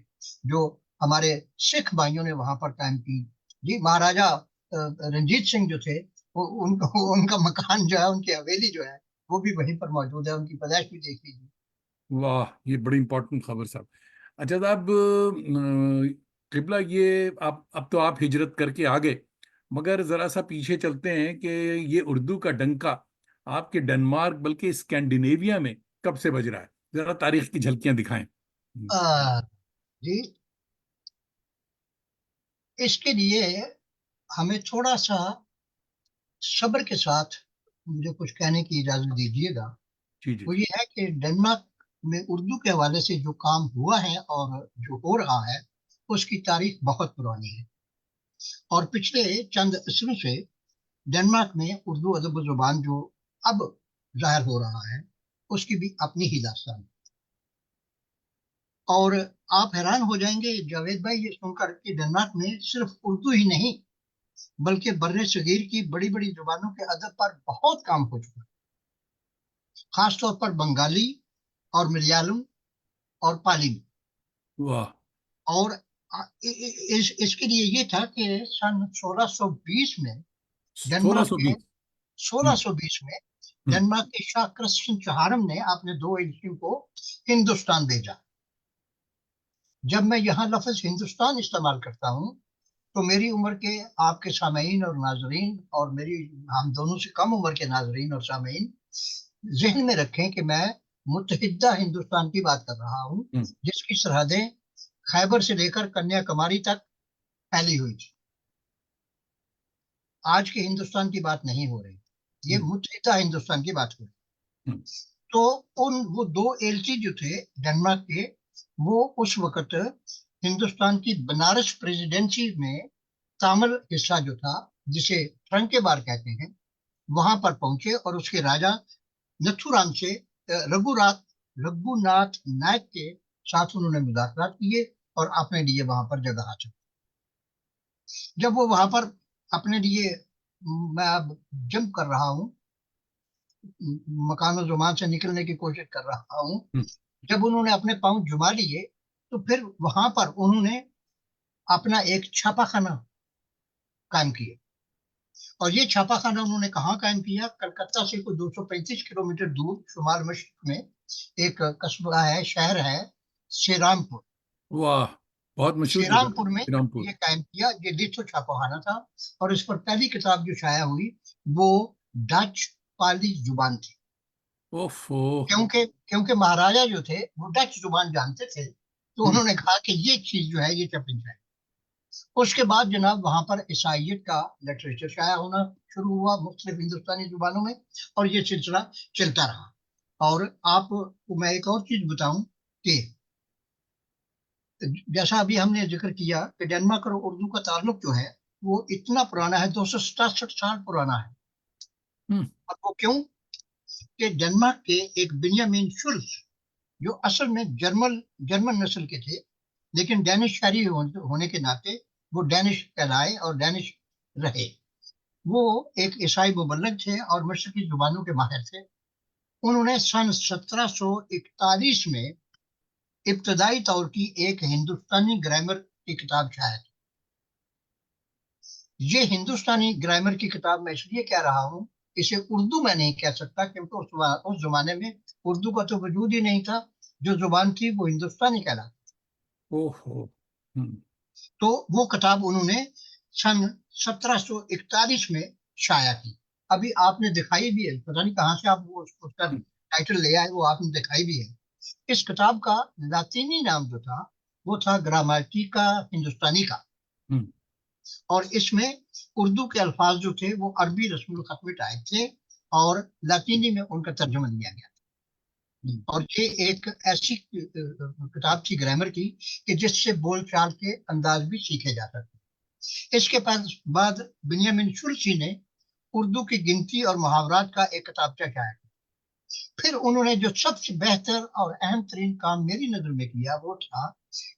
[SPEAKER 2] जो हमारे सिख भाइयों ने वहां पर कायम की। जी, महाराजा रंजीत सिंह जो थे, वो उनका मकान जो है, उनकी हवेली जो है, वो भी वहीं पर मौजूद है। उनकी पैदाइश भी देख लीजिए।
[SPEAKER 1] वाह, ये बड़ी इंपॉर्टेंट खबर साहब। अच्छा साहब, किबला ये आप अब तो आप हिजरत करके आ गए, मगर जरा सा पीछे चलते हैं कि ये उर्दू का डंका आपके डेनमार्क बल्कि स्कैंडिनेविया में कब से बज रहा है? जरा तारीख की झलकियां दिखाएं।
[SPEAKER 2] आ, जी, इसके लिए हमें थोड़ा सा सब्र के साथ मुझे कुछ कहने की इजाजत दीजिएगा।
[SPEAKER 1] जी जी
[SPEAKER 2] वो
[SPEAKER 1] जी।
[SPEAKER 2] ये है कि डेनमार्क में उर्दू के हवाले से जो काम हुआ है और जो हो रहा है, उसकी तारीख बहुत पुरानी है। और पिछले चंद असरों से डेनमार्क में उर्दू अदब जुबान जो अब जाहिर हो रहा है, उसकी भी अपनी ही दास्तान है। और आप हैरान हो जाएंगे जावेद भाई ये सुनकर कि डेनमार्क में सिर्फ उर्दू ही नहीं, बल्कि बर्रे सगीर की बड़ी बड़ी जुबानों के अदब पर बहुत काम हो चुका है। खासतौर पर बंगाली और मलयालम और पाली।
[SPEAKER 1] वाह।
[SPEAKER 2] और इसके लिए ये था कि सन 1620 में
[SPEAKER 1] सोलह
[SPEAKER 2] डेनमार्क
[SPEAKER 1] सौ
[SPEAKER 2] के
[SPEAKER 1] बीस
[SPEAKER 2] 1620 में
[SPEAKER 1] हम्म
[SPEAKER 2] डेनमार्क के शाह कृष्ण चहारम ने अपने दो एजेंसियों को हिंदुस्तान भेजा। जब मैं यहाँ लफ्ज हिंदुस्तान इस्तेमाल करता हूँ तो मेरी उम्र के आपके सामईन और नाजरीन और मेरी हम दोनों से कम उम्र के नाजरीन और सामईन जहन में रखें कि मैं मुत्तहिदा हिंदुस्तान की बात कर रहा हूँ,
[SPEAKER 1] हम्म
[SPEAKER 2] जिसकी सरहदें खैबर से लेकर कन्याकुमारी तक फैली हुई थी। आज के हिंदुस्तान की बात नहीं हो रही, ये
[SPEAKER 1] हम्म
[SPEAKER 2] मुत्तहिदा हिंदुस्तान की बात हो रही।
[SPEAKER 1] हम्म
[SPEAKER 2] तो वो दो एलची जो थे डेनमार्क के, वो उस वक्त हिंदुस्तान की बनारस प्रेसिडेंसी में तामिल हिस्सा जो था, जिसे ट्रंकेबार कहते हैं, वहां पर पहुंचे और उसके राजा नथुराम से रघुनाथ रघुनाथ नायक के साथ उन्होंने मुज़ाकरात किए और अपने लिए वहां पर जगह हासिल। जब वो वहां पर अपने लिए, मैं अब जंप कर रहा हूँ, मकानो जुमान से निकलने की कोशिश कर रहा हूँ,
[SPEAKER 1] हम्म,
[SPEAKER 2] जब उन्होंने अपने पांव जुमा लिए तो फिर वहां पर उन्होंने अपना एक छापाखाना कायम किया। और ये छापाखाना उन्होंने कहाँ कायम किया? कलकत्ता से कोई 235 किलोमीटर दूर शुमाल मशरक में एक कस्बा है, शहर है, श्रीरामपुर।
[SPEAKER 1] वाह, बहुत मशहूर जगह
[SPEAKER 2] श्रीरामपुर में
[SPEAKER 1] श्री रामपुर।
[SPEAKER 2] ये कायम किया। ये लिथो छापाखाना था और इस पर पहली किताब जो शाया हुई वो डच पाली जुबान थी।
[SPEAKER 1] ओफो।
[SPEAKER 2] क्योंकि क्योंकि महाराजा जो थे वो डच जुबान जानते थे, तो
[SPEAKER 1] हम्म
[SPEAKER 2] उन्होंने कहा कि ये चीज जो है ये छपनी चाहिए। उसके बाद जनाब वहां पर ईसाइयत का लिटरेचर शाया होना शुरू हुआ मुख्तलिफ हिंदुस्तानी जुबानों में, और ये सिलसिला चलता रहा। और आपको मैं एक और चीज बताऊं कि जैसा अभी हमने जिक्र किया कि डेनमार्क और उर्दू का ताल्लुक जो है वो इतना पुराना है, 267 साल पुराना है।
[SPEAKER 1] हम्म
[SPEAKER 2] और वो क्यों? कि डेनमार्क के एक बिन्यामिन शुल्स, जो असल में जर्मन जर्मन नस्ल के थे, लेकिन डैनिश शहरी होने के नाते वो डैनिश कहलाए और डैनिश रहे। वो एक ईसाई मुबल्लग थे और मशरकी जुबानों के माहिर थे। उन्होंने सन 1741 में इब्तदाई तौर की एक हिंदुस्तानी ग्रामर की किताब शाया की। ये हिंदुस्तानी ग्रामर की किताब मैं इसलिए कह रहा हूँ, इसे उर्दू में नहीं कह सकता क्योंकि उस जमाने में उर्दू का तो वजूद ही नहीं था। जो जुबान थी वो हिंदुस्तानी कहलाती।
[SPEAKER 1] ओहो। हम्म
[SPEAKER 2] तो वो किताब उन्होंने सन 1741 में शाया की। अभी आपने दिखाई भी है, पता नहीं कहाँ से आप वो उसका
[SPEAKER 1] हम्म
[SPEAKER 2] टाइटल ले आए, वो आपने दिखाई भी है। इस किताब का लातीनी नाम जो था वो था ग्रामाटिका हिंदुस्तानी का।
[SPEAKER 1] हम्म,
[SPEAKER 2] और इसमें उर्दू के अल्फाज जो थे वो अरबी रस्मुल खत में टाइप थे और लातीनी में उनका तर्जुमा दिया गया।
[SPEAKER 1] हम्म।
[SPEAKER 2] और ये एक ऐसी किताब थी ग्रामर की कि जिससे बोलचाल के अंदाज भी सीखे जा सकते। इसके बाद बिन्यामिन शुल्सी ने उर्दू की गिनती और मुहावरात का एक किताबचा शाया किया। फिर उन्होंने जो सबसे बेहतर और अहम तरीन काम मेरी नजर में किया वो था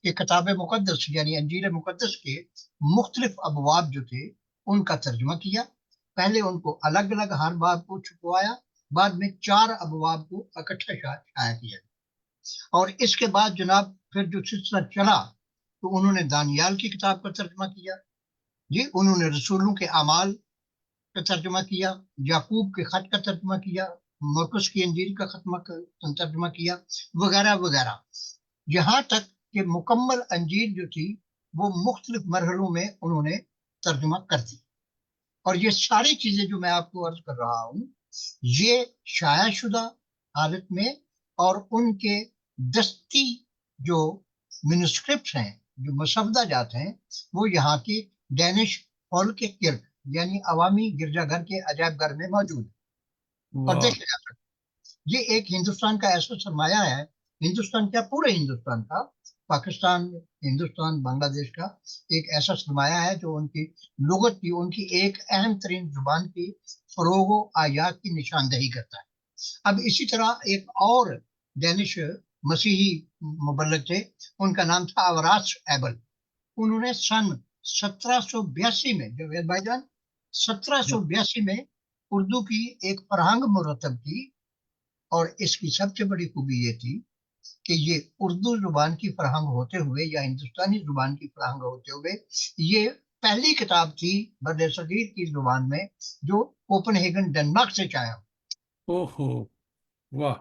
[SPEAKER 2] कि किताब मुकद्दस यानी अंजीर मुकद्दस के मुख्तलिफ अबवाब जो थे उनका तर्जुमा किया। पहले उनको अलग अलग हर बाब को छुपवाया, बाद में 4 अबवाब को इकट्ठा शाया किया। और इसके बाद जनाब फिर जो सिलसिला चला तो उन्होंने दानियाल की किताब का तर्जुमा किया जी, उन्होंने रसूलों के अमाल का तर्जुमा किया, याकूब के खत का तर्जुमा किया, मरकुस की अंजील का तर्जुमा किया, वगैरह वगैरह। यहाँ तक कि मुकम्मल अंजील जो थी वो मुख्तलिफ मरहलों में उन्होंने तर्जुमा कर दी। और ये सारी चीजें जो मैं आपको अर्ज कर रहा हूँ ये शायाशुदा हालत में, और उनके दस्ती जो मिनुस्क्रिप्ट हैं, जो मसवदा जात हैं, वो यहाँ की डैनिश हॉल के किर्क यानी अवामी गिरजाघर के अजायब घर में मौजूद है और
[SPEAKER 1] वाह।
[SPEAKER 2] देखे जा सकते। ये एक हिंदुस्तान का ऐसा सरमाया है, हिंदुस्तान क्या पूरे हिंदुस्तान का, पाकिस्तान, हिंदुस्तान, बांग्लादेश का एक ऐसा सरमाया है जो उनकी लुगत की, उनकी एक अहम तरीन जुबान की फरोगो आयात की निशानदेही करता है। अब इसी तरह एक और डेनिश मसीही मुबल्लिग थे, उनका नाम था अवरास एबल। उन्होंने सन 1782 में, जवेद भाईजान, 1782 में उर्दू की एक फरहंग मुरतब की। और इसकी सबसे बड़ी खूबी ये थी कि ये उर्दू जुबान की फराहम होते हुए या हिंदुस्तानी जुबान की फराहम होते हुए ये पहली किताब थी बर्र सगीर की जुबान में जो कोपनहेगन डेनमार्क से चाया।
[SPEAKER 1] ओहो, वाह,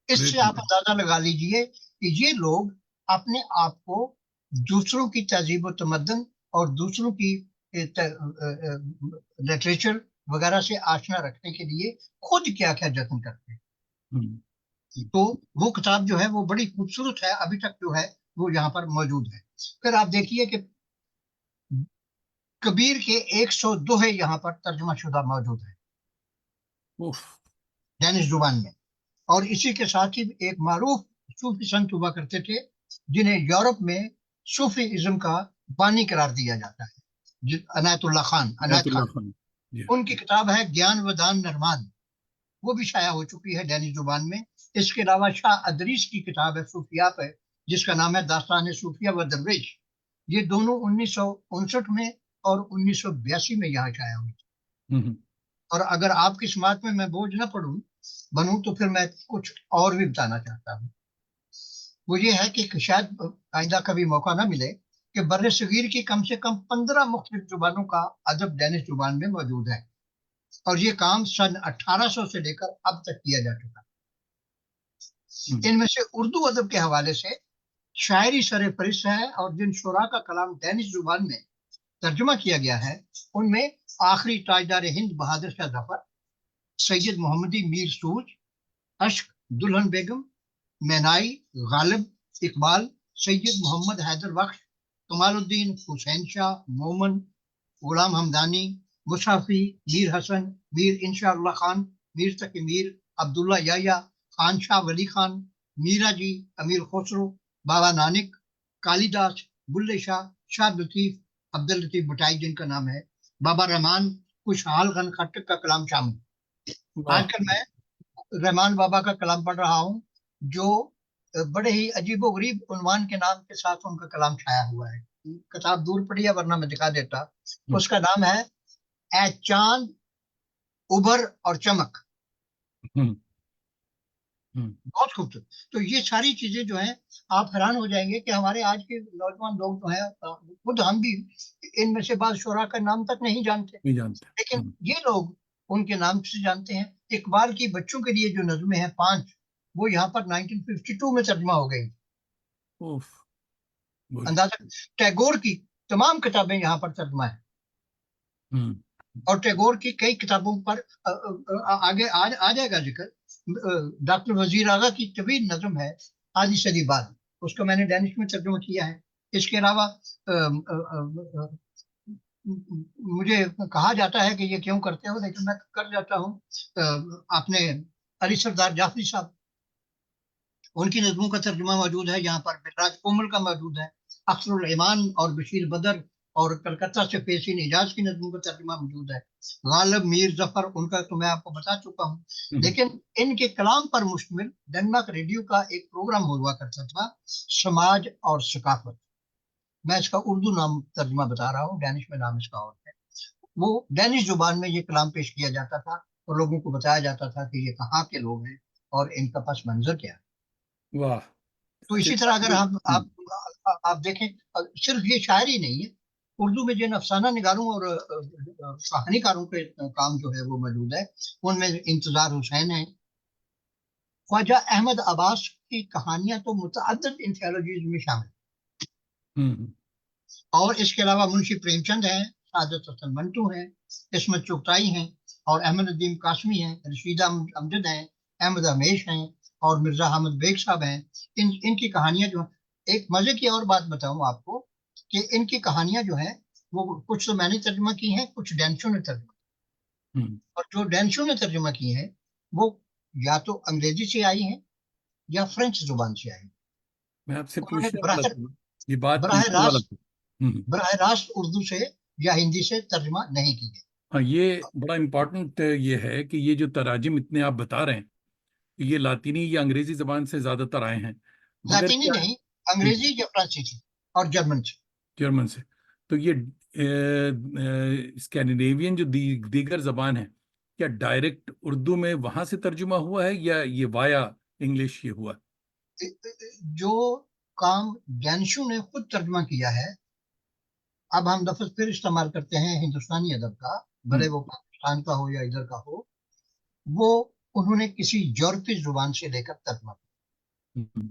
[SPEAKER 2] इससे
[SPEAKER 1] ग्रेट।
[SPEAKER 2] आप अंदाजा लगा लीजिए कि ये लोग अपने आप को दूसरों की तहजीब व तमद्दन और दूसरों की लिटरेचर वगैरह से आशना रखने के लिए खुद क्या क्या जतन करते हैं।
[SPEAKER 1] हम्म,
[SPEAKER 2] तो वो किताब जो है वो बड़ी खूबसूरत है, अभी तक जो है वो यहाँ पर मौजूद है। फिर आप देखिए कि कबीर के 100 दोहे यहाँ पर तर्जुमा शुदा मौजूद है
[SPEAKER 1] उफ,
[SPEAKER 2] डेनिश जुबान में। और इसी के साथ ही एक मारूफ सूफी संत हुआ करते थे जिन्हें यूरोप में सूफीइज्म का बानी करार दिया जाता है, अनायतुल्लाह खान, अनायत
[SPEAKER 1] अनायतुल्लाह
[SPEAKER 2] खान।
[SPEAKER 1] खान। जी।
[SPEAKER 2] उनकी किताब है ज्ञान व दान नरमान, वो भी शाया हो चुकी है डेनिश जुबान में। इसके अलावा शाह अदरीस की किताब है सूफिया पे, जिसका नाम है दास्तान सूफिया व दरवेश। ये दोनों 1959 में और 1982 में यहाँ शाया हुई।
[SPEAKER 1] हम्म,
[SPEAKER 2] और अगर आपकी समाज में मैं बोझ न पढ़ूं बनूं तो फिर मैं कुछ और भी बताना चाहता हूँ। वो ये है कि शायद आइंदा कभी मौका ना मिले कि बर्र सगीर की कम से कम 15 मुख्तलिफ जुबानों का अदब डेनिश जुबान में मौजूद है। और ये काम सन 1800 से लेकर अब तक किया जा चुका
[SPEAKER 1] हम्म,
[SPEAKER 2] है। इनमें से उर्दू अदब के हवाले से शायरी सर फहरिस्त है, और जिन शुरा का कलाम डेनिश जुबान में तर्जुमा किया गया है उनमें आखिरी ताजदार हिंद बहादुर शाह जफर, सैयद मोहम्मदी मीर सूज, अश्क, दुल्हन बेगम, मैनाई, गालिब, इकबाल, सैयद मोहम्मद हैदर बख्श, कमालुद्दीन हुसैन शाह, मोमन, गुलाम हमदानी, मुशाफी, मीर हसन, मीर इंशाअल्लाह खान, मीर तकी मीर, अब्दुल्ला याया, खान शाह वली खान, मीरा जी, अमीर खुसरो, बाबा नानक, कालिदास, बुल्ले शाह, शाह लतीफ, अब्दुल लतीफ भटाई जिनका नाम है, बाबा रहमान, खुशहाल खान खट्टक का कलाम शामिल।
[SPEAKER 1] वाह।
[SPEAKER 2] आजकल मैं रहमान बाबा का कलाम पढ़ रहा हूँ जो बड़े ही अजीबोगरीब उन्वान के नाम के साथ उनका कलाम छाया हुआ है। किताब दूर पड़ी है वरना मैं दिखा देता।
[SPEAKER 1] हम्म,
[SPEAKER 2] उसका नाम है ए चांद उबर और चमक।
[SPEAKER 1] हम्म, हम्म,
[SPEAKER 2] बहुत खूबसूरत। तो ये सारी चीजें जो हैं आप हैरान हो जाएंगे कि हमारे आज के नौजवान लोग जो हैं खुद हम भी इनमें से बाद शुरा का नाम तक नहीं जानते,
[SPEAKER 1] नहीं जानते।
[SPEAKER 2] लेकिन ये लोग उनके नाम से जानते हैं। इकबाल की बच्चों के लिए जो नज़्में हैं 5, वो यहाँ पर 1952 में तर्जमा हो गई।
[SPEAKER 1] उफ, गुड।
[SPEAKER 2] अंदाजा, टैगोर की तमाम किताबें यहाँ पर तर्जमा है।
[SPEAKER 1] हम्म,
[SPEAKER 2] और टैगोर की कई किताबों पर आगे आ जाएगा जिक्र। डॉक्टर वजीर आगा की तवील नज़म है आधी सदी बाद, उसका मैंने डेनिश में तर्जुमा किया है। इसके अलावा मुझे कहा जाता है कि ये क्यों करते हो, लेकिन मैं कर जाता हूँ। आपने अली सरदार जाफरी साहब, उनकी नज़मों का तर्जुमा मौजूद है यहाँ पर। बिलराज कोमल का मौजूद है। अख्तरुल ईमान और बशीर बदर और कलकत्ता से पेशीन इजाज की नज़मों का तर्जुमा मौजूद है। गालिब, मीर जफर, उनका तो मैं आपको बता चुका हूँ।
[SPEAKER 1] हम्म,
[SPEAKER 2] लेकिन इनके कलाम पर मुश्तमिल डेनमार्क रेडियो का एक प्रोग्राम हुआ करता था, समाज और सकाफत। मैं इसका उर्दू नाम तर्जुमा बता रहा हूँ, डेनिश में नाम इसका और है। वो डेनिश जुबान में ये कलाम पेश किया जाता था और लोगों को बताया जाता था कि ये कहाँ के लोग हैं और इनका पस मंजर क्या है।
[SPEAKER 1] वाह।
[SPEAKER 2] तो इसी तरह अगर
[SPEAKER 1] चलिए,
[SPEAKER 2] आप देखें, सिर्फ ये शायरी नहीं है, उर्दू में जिन अफसाना निगारों और कहानीकारों के काम जो है वो मौजूद है। उनमें इंतजार हुसैन है, ख्वाजा अहमद अब्बास की कहानियां तो मुतअद्दिद एंथोलॉजीज में शामिल।
[SPEAKER 1] हम्म,
[SPEAKER 2] और इसके अलावा मुंशी प्रेमचंद हैं, सादत हसन मंटू हैं, इस्मत चुगताई हैं, और अहमद नदीम कासमी हैं, रशीदा अमजद हैं, अहमद हमेश हैं, और मिर्जा अहमद बेग साहब हैं। इनकी कहानियां जो, एक मजे की और बात बताऊं आपको कि इनकी कहानियां जो हैं वो कुछ तो मैंने तर्जुमा की हैं, कुछ डेंशो ने तर्जुमा,
[SPEAKER 1] हम्म।
[SPEAKER 2] और जो डेंशो ने तर्जुमा की हैं वो या तो अंग्रेजी से आई हैं या फ्रेंच जुबान से आई हैं।
[SPEAKER 1] मैं आपसे
[SPEAKER 2] उन्होंने
[SPEAKER 1] पूछने वाला था, ये बात
[SPEAKER 2] बराह
[SPEAKER 1] पूछने वाला
[SPEAKER 2] रास्त
[SPEAKER 1] था।
[SPEAKER 2] बराह रास्त उर्दू से या हिंदी से तर्जुमा नहीं की गई।
[SPEAKER 1] हाँ, ये बड़ा इम्पोर्टेंट ये है कि ये जो तराजिम इतने आप बता रहे हैं, ये लातीनी या अंग्रेजी जबान से ज्यादातर आए हैं, मगर
[SPEAKER 2] लातीनी
[SPEAKER 1] क्या।
[SPEAKER 2] नहीं, अंग्रेजी या फ्रांसीसी और जर्मन से।
[SPEAKER 1] जर्मन से। तो ये स्कैंडिनेवियन जो दीगर जबान है, क्या डायरेक्ट उर्दू में वहां से तर्जुमा हुआ है या ये वाया इंग्लिश ये हुआ?
[SPEAKER 2] जो काम डैनिशों ने खुद तर्जमा किया है, अब हम लफ्ज फिर इस्तेमाल करते हैं हिंदुस्तानी अदब का, भले
[SPEAKER 1] हम्म,
[SPEAKER 2] वो पाकिस्तान का हो या इधर का हो, वो उन्होंने किसी यूरोपीय जुबान से लेकर तर्जमा किया।
[SPEAKER 1] हम्म,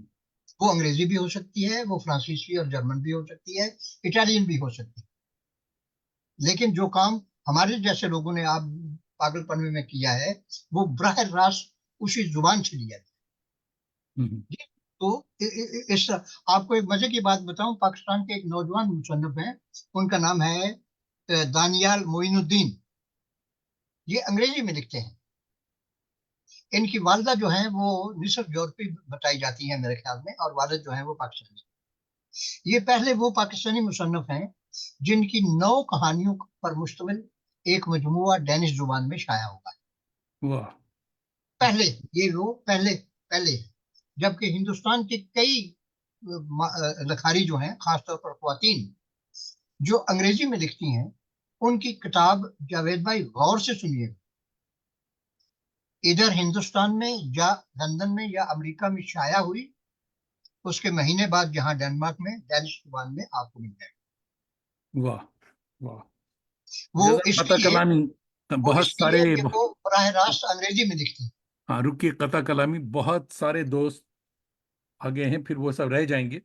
[SPEAKER 2] वो अंग्रेजी भी हो सकती है, वो फ्रांसीसी और जर्मन भी हो सकती है, इटालियन भी हो सकती है, लेकिन जो काम हमारे जैसे लोगों ने आप पागलपन में किया है, वो बराह रास्त उसी जुबान से लिया है।
[SPEAKER 1] हम्म,
[SPEAKER 2] तो इस आपको एक मजे की बात बताऊं, पाकिस्तान के एक नौजवान मुसन्निफ हैं, उनका नाम है दानियाल मोइनुद्दीन। ये अंग्रेजी में लिखते हैं। इनकी वालदा जो है वो निसब यूरोपी बताई जाती है मेरे ख्याल में, और वालिद जो है वो पाकिस्तानी। ये पहले वो पाकिस्तानी मुसन्निफ हैं जिनकी 9 कहानियों पर मुश्तमिल एक मजमुआ डेनिश जुबान में शाया हुआ है।
[SPEAKER 1] वाह।
[SPEAKER 2] पहले, ये वो पहले पहले है। जबकि हिंदुस्तान के कई लखारी जो हैं, खासतौर पर ख्वातीन जो अंग्रेजी में लिखती हैं, उनकी किताब जावेद भाई गौर से सुनिए, इधर हिंदुस्तान में या लंदन में या अमेरिका में शाया हुई, उसके महीने बाद यहाँ डेनमार्क में डेनिश जुबान में आपको मिल जाएगी।
[SPEAKER 1] वाह। वाह।
[SPEAKER 2] वो
[SPEAKER 1] जजा कता
[SPEAKER 2] इसलिए
[SPEAKER 1] कलामी।
[SPEAKER 2] वो
[SPEAKER 1] बहुत सारे।
[SPEAKER 2] इसलिए कि वो बराह रास्त अंग्रेजी में लिखते हैं।
[SPEAKER 1] हाँ, रुकिए, कता कलामी, बहुत सारे दोस्त आ गए हैं, फिर वो सब रह जाएंगे।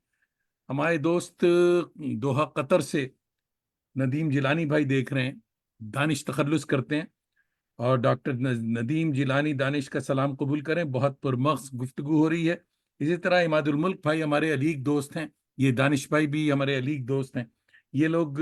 [SPEAKER 1] हमारे दोस्त दोहा कतर से नदीम जिलानी भाई देख रहे हैं, दानिश तखल्लुस करते हैं। और डॉक्टर नदीम जिलानी दानिश का सलाम कबूल करें, बहुत पुरमख्स गुफ्तगू हो रही है। इसी तरह इमादुल मुल्क भाई हमारे अलीग दोस्त हैं, ये दानिश भाई भी हमारे अलीग दोस्त हैं। ये लोग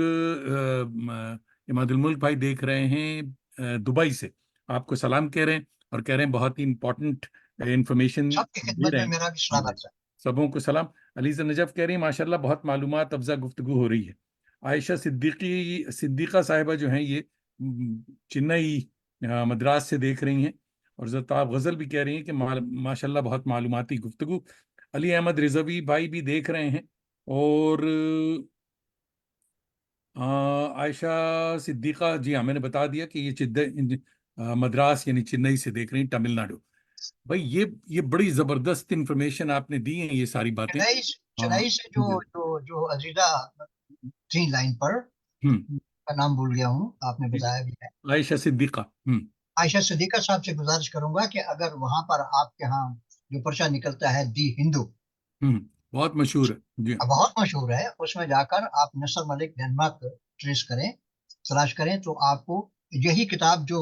[SPEAKER 1] इमादुल मुल्क भाई देख रहे हैं दुबई से, आपको सलाम कह रहे हैं, और कह रहे हैं बहुत ही इंपॉर्टेंट इंफॉर्मेशन
[SPEAKER 2] सबकी
[SPEAKER 1] दे
[SPEAKER 2] खिदमत
[SPEAKER 1] रहे
[SPEAKER 2] में
[SPEAKER 1] हैं
[SPEAKER 2] मेरा भी सलाम
[SPEAKER 1] हमारे
[SPEAKER 2] अर्ज है।
[SPEAKER 1] सबों को सलाम। अलीजा नजफ कह रही है माशाल्लाह बहुत मालूमात अफजा गुफ्तगू हो रही है। आयशा सिद्दीका साहिबा जो हैं ये चेन्नई मद्रास से देख रही हैं, और जताब गजल भी कह रही हैं कि माशाल्लाह बहुत मालूमाती गुफ्तगू। अली अहमद रिजवी भाई भी देख रहे हैं, और आयशा सिद्दीका, जी हाँ मैंने बता दिया कि ये मद्रास यानी चेन्नई से देख रही हैं, तमिलनाडु। भाई ये बड़ी जबरदस्त इंफॉर्मेशन आपने दी है, ये सारी बातें।
[SPEAKER 2] चेन्नई
[SPEAKER 1] हाँ
[SPEAKER 2] चेन्नई से जो जो जो अजीजा थी लाइन पर,
[SPEAKER 1] हम्म।
[SPEAKER 2] का नाम भूल गया हूँ, आपने
[SPEAKER 1] जी,
[SPEAKER 2] बताया भी है।
[SPEAKER 1] आयशा सिद्दीका।
[SPEAKER 2] आयशा सिद्दीका साहब से गुजारिश करूंगा कि अगर वहां पर आपके यहाँ जो पर्चा निकलता है दी हिंदू,
[SPEAKER 1] बहुत मशहूर है जी।
[SPEAKER 2] बहुत मशहूर है, उसमें जाकर आप नसर मलिक डेनमार्क ट्रेस करें, तलाश करें, तो आपको यही किताब जो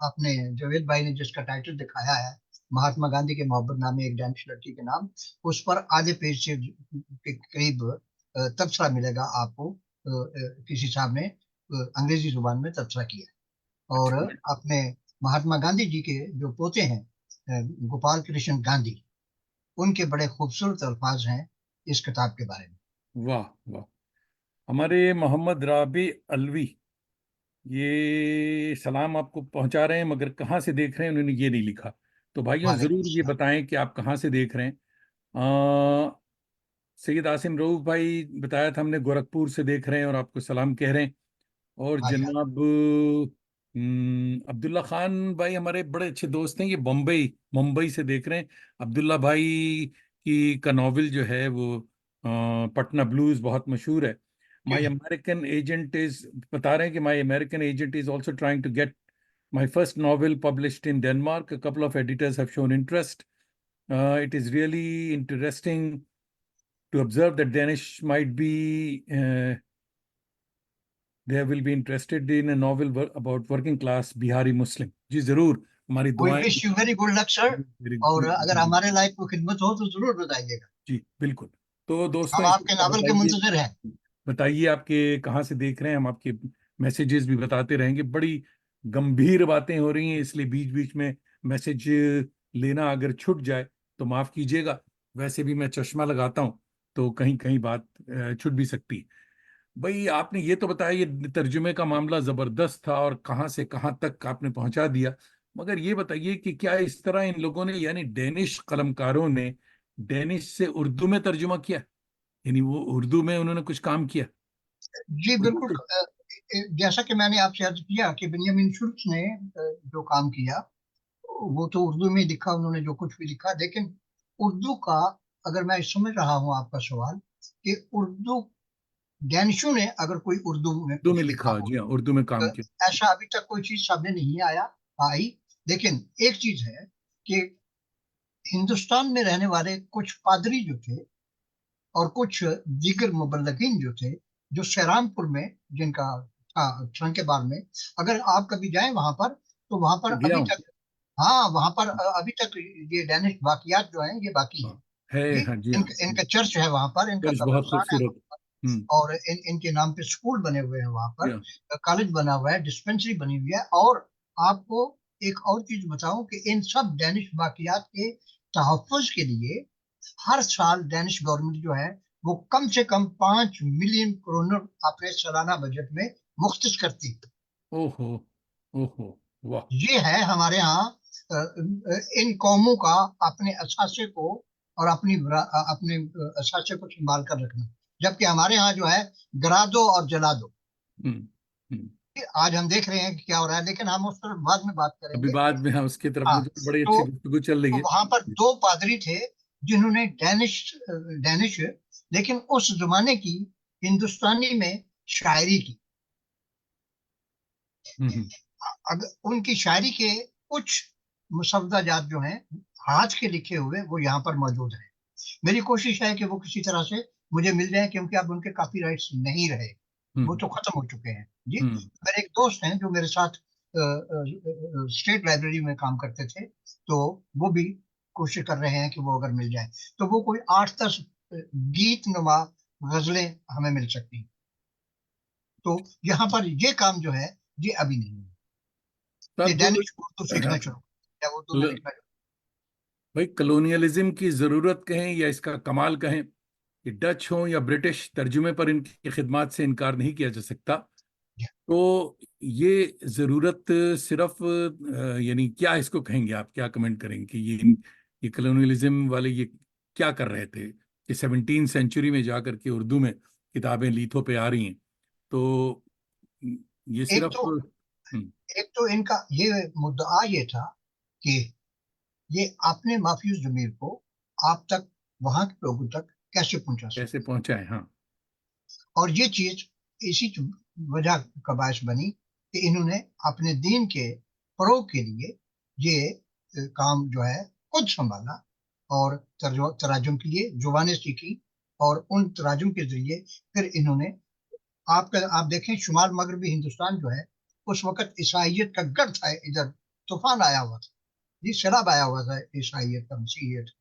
[SPEAKER 2] आपने जावेद भाई ने जिसका टाइटल दिखाया है, महात्मा गांधी के मोहब्बत नामे एक डैनिश लड़की के नाम, उस पर आधे पेज से के करीब तबसरा मिलेगा आपको। किसी साहब ने अंग्रेजी जुबान में तबसरा किया है। और
[SPEAKER 1] अच्छा।
[SPEAKER 2] अपने महात्मा गांधी जी के जो पोते हैं, गोपाल कृष्ण गांधी, उनके बड़े खूबसूरत अल्फाज हैं इस किताब के बारे में।
[SPEAKER 1] वाह वाह। हमारे मोहम्मद राबी अलवी ये सलाम आपको पहुंचा रहे हैं, मगर कहाँ से देख रहे हैं उन्होंने ये नहीं लिखा। तो भाइयों
[SPEAKER 2] वालेकुम
[SPEAKER 1] जरूर ये
[SPEAKER 2] सलाम।
[SPEAKER 1] बताएं कि आप कहाँ से देख रहे हैं। सैयद आसिम रऊफ भाई बताया था हमने, गोरखपुर से देख रहे हैं और आपको सलाम कह रहे हैं। और
[SPEAKER 2] माशा।
[SPEAKER 1] जनाब अब्दुल्ला खान भाई हमारे बड़े अच्छे दोस्त हैं, ये मुंबई मुंबई से देख रहे हैं। अब्दुल्ला भाई की का नॉवेल जो है वो पटना ब्लूज बहुत मशहूर है। माई अमेरिकन एजेंट इज बता रहे हैं कि my American agent is also trying to get my first novel published in Denmark, a couple of editors have shown interest. It is really interesting to observe that Danish might be they will be interested in a novel about working class Bihari Muslim. जी जरूर, हमारी
[SPEAKER 2] we
[SPEAKER 1] दुआएं।
[SPEAKER 2] Wish you very good luck sir.
[SPEAKER 1] मेरी
[SPEAKER 2] और अगर
[SPEAKER 1] मेरी-
[SPEAKER 2] हमारे लायक कोई खिदमत हो तो जरूर बताइएगा।
[SPEAKER 1] जी बिल्कुल। तो दोस्तों
[SPEAKER 2] हम
[SPEAKER 1] इसी
[SPEAKER 2] आपके
[SPEAKER 1] तरह
[SPEAKER 2] नावल के
[SPEAKER 1] बताइए,
[SPEAKER 2] मुंतजर हैं।
[SPEAKER 1] बताइए आपके कहाँ से देख रहे हैं, हम आपके मैसेजेस भी बताते रहेंगे। बड़ी गंभीर बातें हो रही हैं, इसलिए बीच बीच में मैसेज लेना अगर छूट जाए तो माफ कीजिएगा। वैसे भी मैं चश्मा लगाता हूँ, तो कहीं कहीं बात छूट भी सकती है। भाई आपने ये तो बताया, ये तर्जुमे का मामला जबरदस्त था और कहाँ से कहाँ तक आपने पहुंचा दिया। मगर ये बताइए कि क्या इस तरह इन लोगों ने, यानी डेनिश कलमकारों ने डेनिश से उर्दू में तर्जुमा किया, यानी वो उर्दू में उन्होंने कुछ काम किया
[SPEAKER 2] जी
[SPEAKER 1] उर्दू
[SPEAKER 2] बिल्कुल।
[SPEAKER 1] से?
[SPEAKER 2] जैसा कि मैंने आपसे अर्ज किया कि बेंयामिन शुल्क ने जो काम किया, वो तो उर्दू में लिखा, उन्होंने जो कुछ भी लिखा, लेकिन उर्दू का अगर मैं समझ रहा हूँ आपका सवाल, कि उर्दू डैनिशों ने अगर कोई उर्दू में
[SPEAKER 1] उर्दू में
[SPEAKER 2] कुछ लिखा
[SPEAKER 1] लिखा,
[SPEAKER 2] हो,
[SPEAKER 1] जी हाँ, उर्दू में
[SPEAKER 2] तो
[SPEAKER 1] काम किया।
[SPEAKER 2] ऐसा अभी तक कोई चीज सामने नहीं आई। लेकिन एक चीज है कि हिंदुस्तान में रहने वाले कुछ पादरी जो थे और कुछ दीगर मुबल्लिगीन जो थे, जो सैरामपुर में जिनका ट्रंकेबार में, अगर आप कभी जाएं वहां पर, तो वहां पर
[SPEAKER 1] गया
[SPEAKER 2] अभी
[SPEAKER 1] हूँ।
[SPEAKER 2] तक, हाँ वहां पर अभी तक ये डैनिश बाकियात जो हैं ये बाकी हैं
[SPEAKER 1] हाँ, है,
[SPEAKER 2] जी।
[SPEAKER 1] हाँ जी हाँ।
[SPEAKER 2] इनका चर्च है वहां पर, इनका
[SPEAKER 1] चर्च बहुत
[SPEAKER 2] कब्रिस्तान है
[SPEAKER 1] खूबसूरत।
[SPEAKER 2] वहां पर,
[SPEAKER 1] हम्म।
[SPEAKER 2] और इनके नाम पे स्कूल बने हुए हैं वहां
[SPEAKER 1] जी
[SPEAKER 2] पर,
[SPEAKER 1] हाँ।
[SPEAKER 2] कॉलेज बना हुआ है, डिस्पेंसरी बनी हुई है। और आपको एक और चीज बताऊं कि इन सब डैनिश बाकियात के तहफ़्फ़ुज़ के लिए हर साल डैनिश गवर्नमेंट जो है वो कम से कम 5 मिलियन क्रोनर अपने सालाना बजट में मुख्तस करती है।
[SPEAKER 1] ओहो, ओहो, वाह।
[SPEAKER 2] ये है हमारे यहाँ इन कौमों का अपने असासे को और अपने असासे को संभाल कर रखना। जबकि हमारे यहाँ जो है, गिरा दो और जला दो।
[SPEAKER 1] हम्म। हम्म।
[SPEAKER 2] आज हम देख रहे हैं कि क्या हो रहा है, लेकिन हम उस पर बाद में बात
[SPEAKER 1] अभी
[SPEAKER 2] करेंगे।
[SPEAKER 1] बाद में, हाँ, उसकी तरफ
[SPEAKER 2] हाँ,
[SPEAKER 1] मुझे बड़ी अच्छी
[SPEAKER 2] तो
[SPEAKER 1] गुफ्तगू चल रही है।
[SPEAKER 2] वहां पर दो पादरी थे जिन्होंने डैनिश, लेकिन उस जमाने की हिंदुस्तानी में शायरी की।
[SPEAKER 1] हम्म।
[SPEAKER 2] अगर उनकी शायरी के कुछ मुसव्वदा जात जो हैं, हाथ के लिखे हुए, वो यहाँ पर मौजूद हैं। मेरी कोशिश है कि वो किसी तरह से मुझे मिल जाए, क्योंकि अब उनके कॉपीराइट्स नहीं रहे, वो
[SPEAKER 1] हम्म।
[SPEAKER 2] तो खत्म हो चुके हैं जी।
[SPEAKER 1] हम्म।
[SPEAKER 2] मेरे एक दोस्त हैं जो मेरे साथ स्टेट लाइब्रेरी में काम करते थे, तो वो भी कोशिश कर रहे हैं कि वो अगर मिल जाए, तो वो कोई 8-10 गीत नुमा गजलें हमें मिल सकती हैं। तो यहाँ पर ये काम जो है, ये अभी नहीं है कि
[SPEAKER 1] तब
[SPEAKER 2] डैनिश उर्दू सीखना शुरू या उर्दू में
[SPEAKER 1] ल-
[SPEAKER 2] लिखना शुरू।
[SPEAKER 1] भाई, कलोनियलिज्म की जरूरत कहें या इसका कमाल कहें, कि डच हो या ब्रिटिश, तर्जुमे पर इनकी खिदमत से इनकार नहीं किया जा सकता। तो ये जरूरत सिर्फ यानी क्या इसको कहेंगे आप, क्या कमेंट करेंगे कि ये कलोनियलिज्म वाले ये क्या कर रहे थे कि 17वीं सेंचुरी में जाकर के उर्दू में किताबें लीथों पे आ रही हैं। तो ये
[SPEAKER 2] एक
[SPEAKER 1] सिर्फ
[SPEAKER 2] तो एक तो इनका ये मुद्दा ये था कि ये अपने माफियूज जमीर को आप तक, वहां के लोगों तक कैसे पहुंचा
[SPEAKER 1] कैसे
[SPEAKER 2] सकते।
[SPEAKER 1] पहुंचा है, हाँ।
[SPEAKER 2] और ये चीज इसी वजह का बायस बनी कि इन्होंने अपने दीन के फरोग के लिए ये काम जो है खुद संभाला, और तराजुम के लिए जुबानें सीखी, और उन तराजुम के जरिए फिर इन्होंने, आप देखें शुमाल मगरबी हिंदुस्तान जो है, उस वक्त ईसाइयत का गढ़ था इधर, तूफान आया हुआ था जी, सैलाब आया हुआ था ईसाइयत का, मसीहियत का,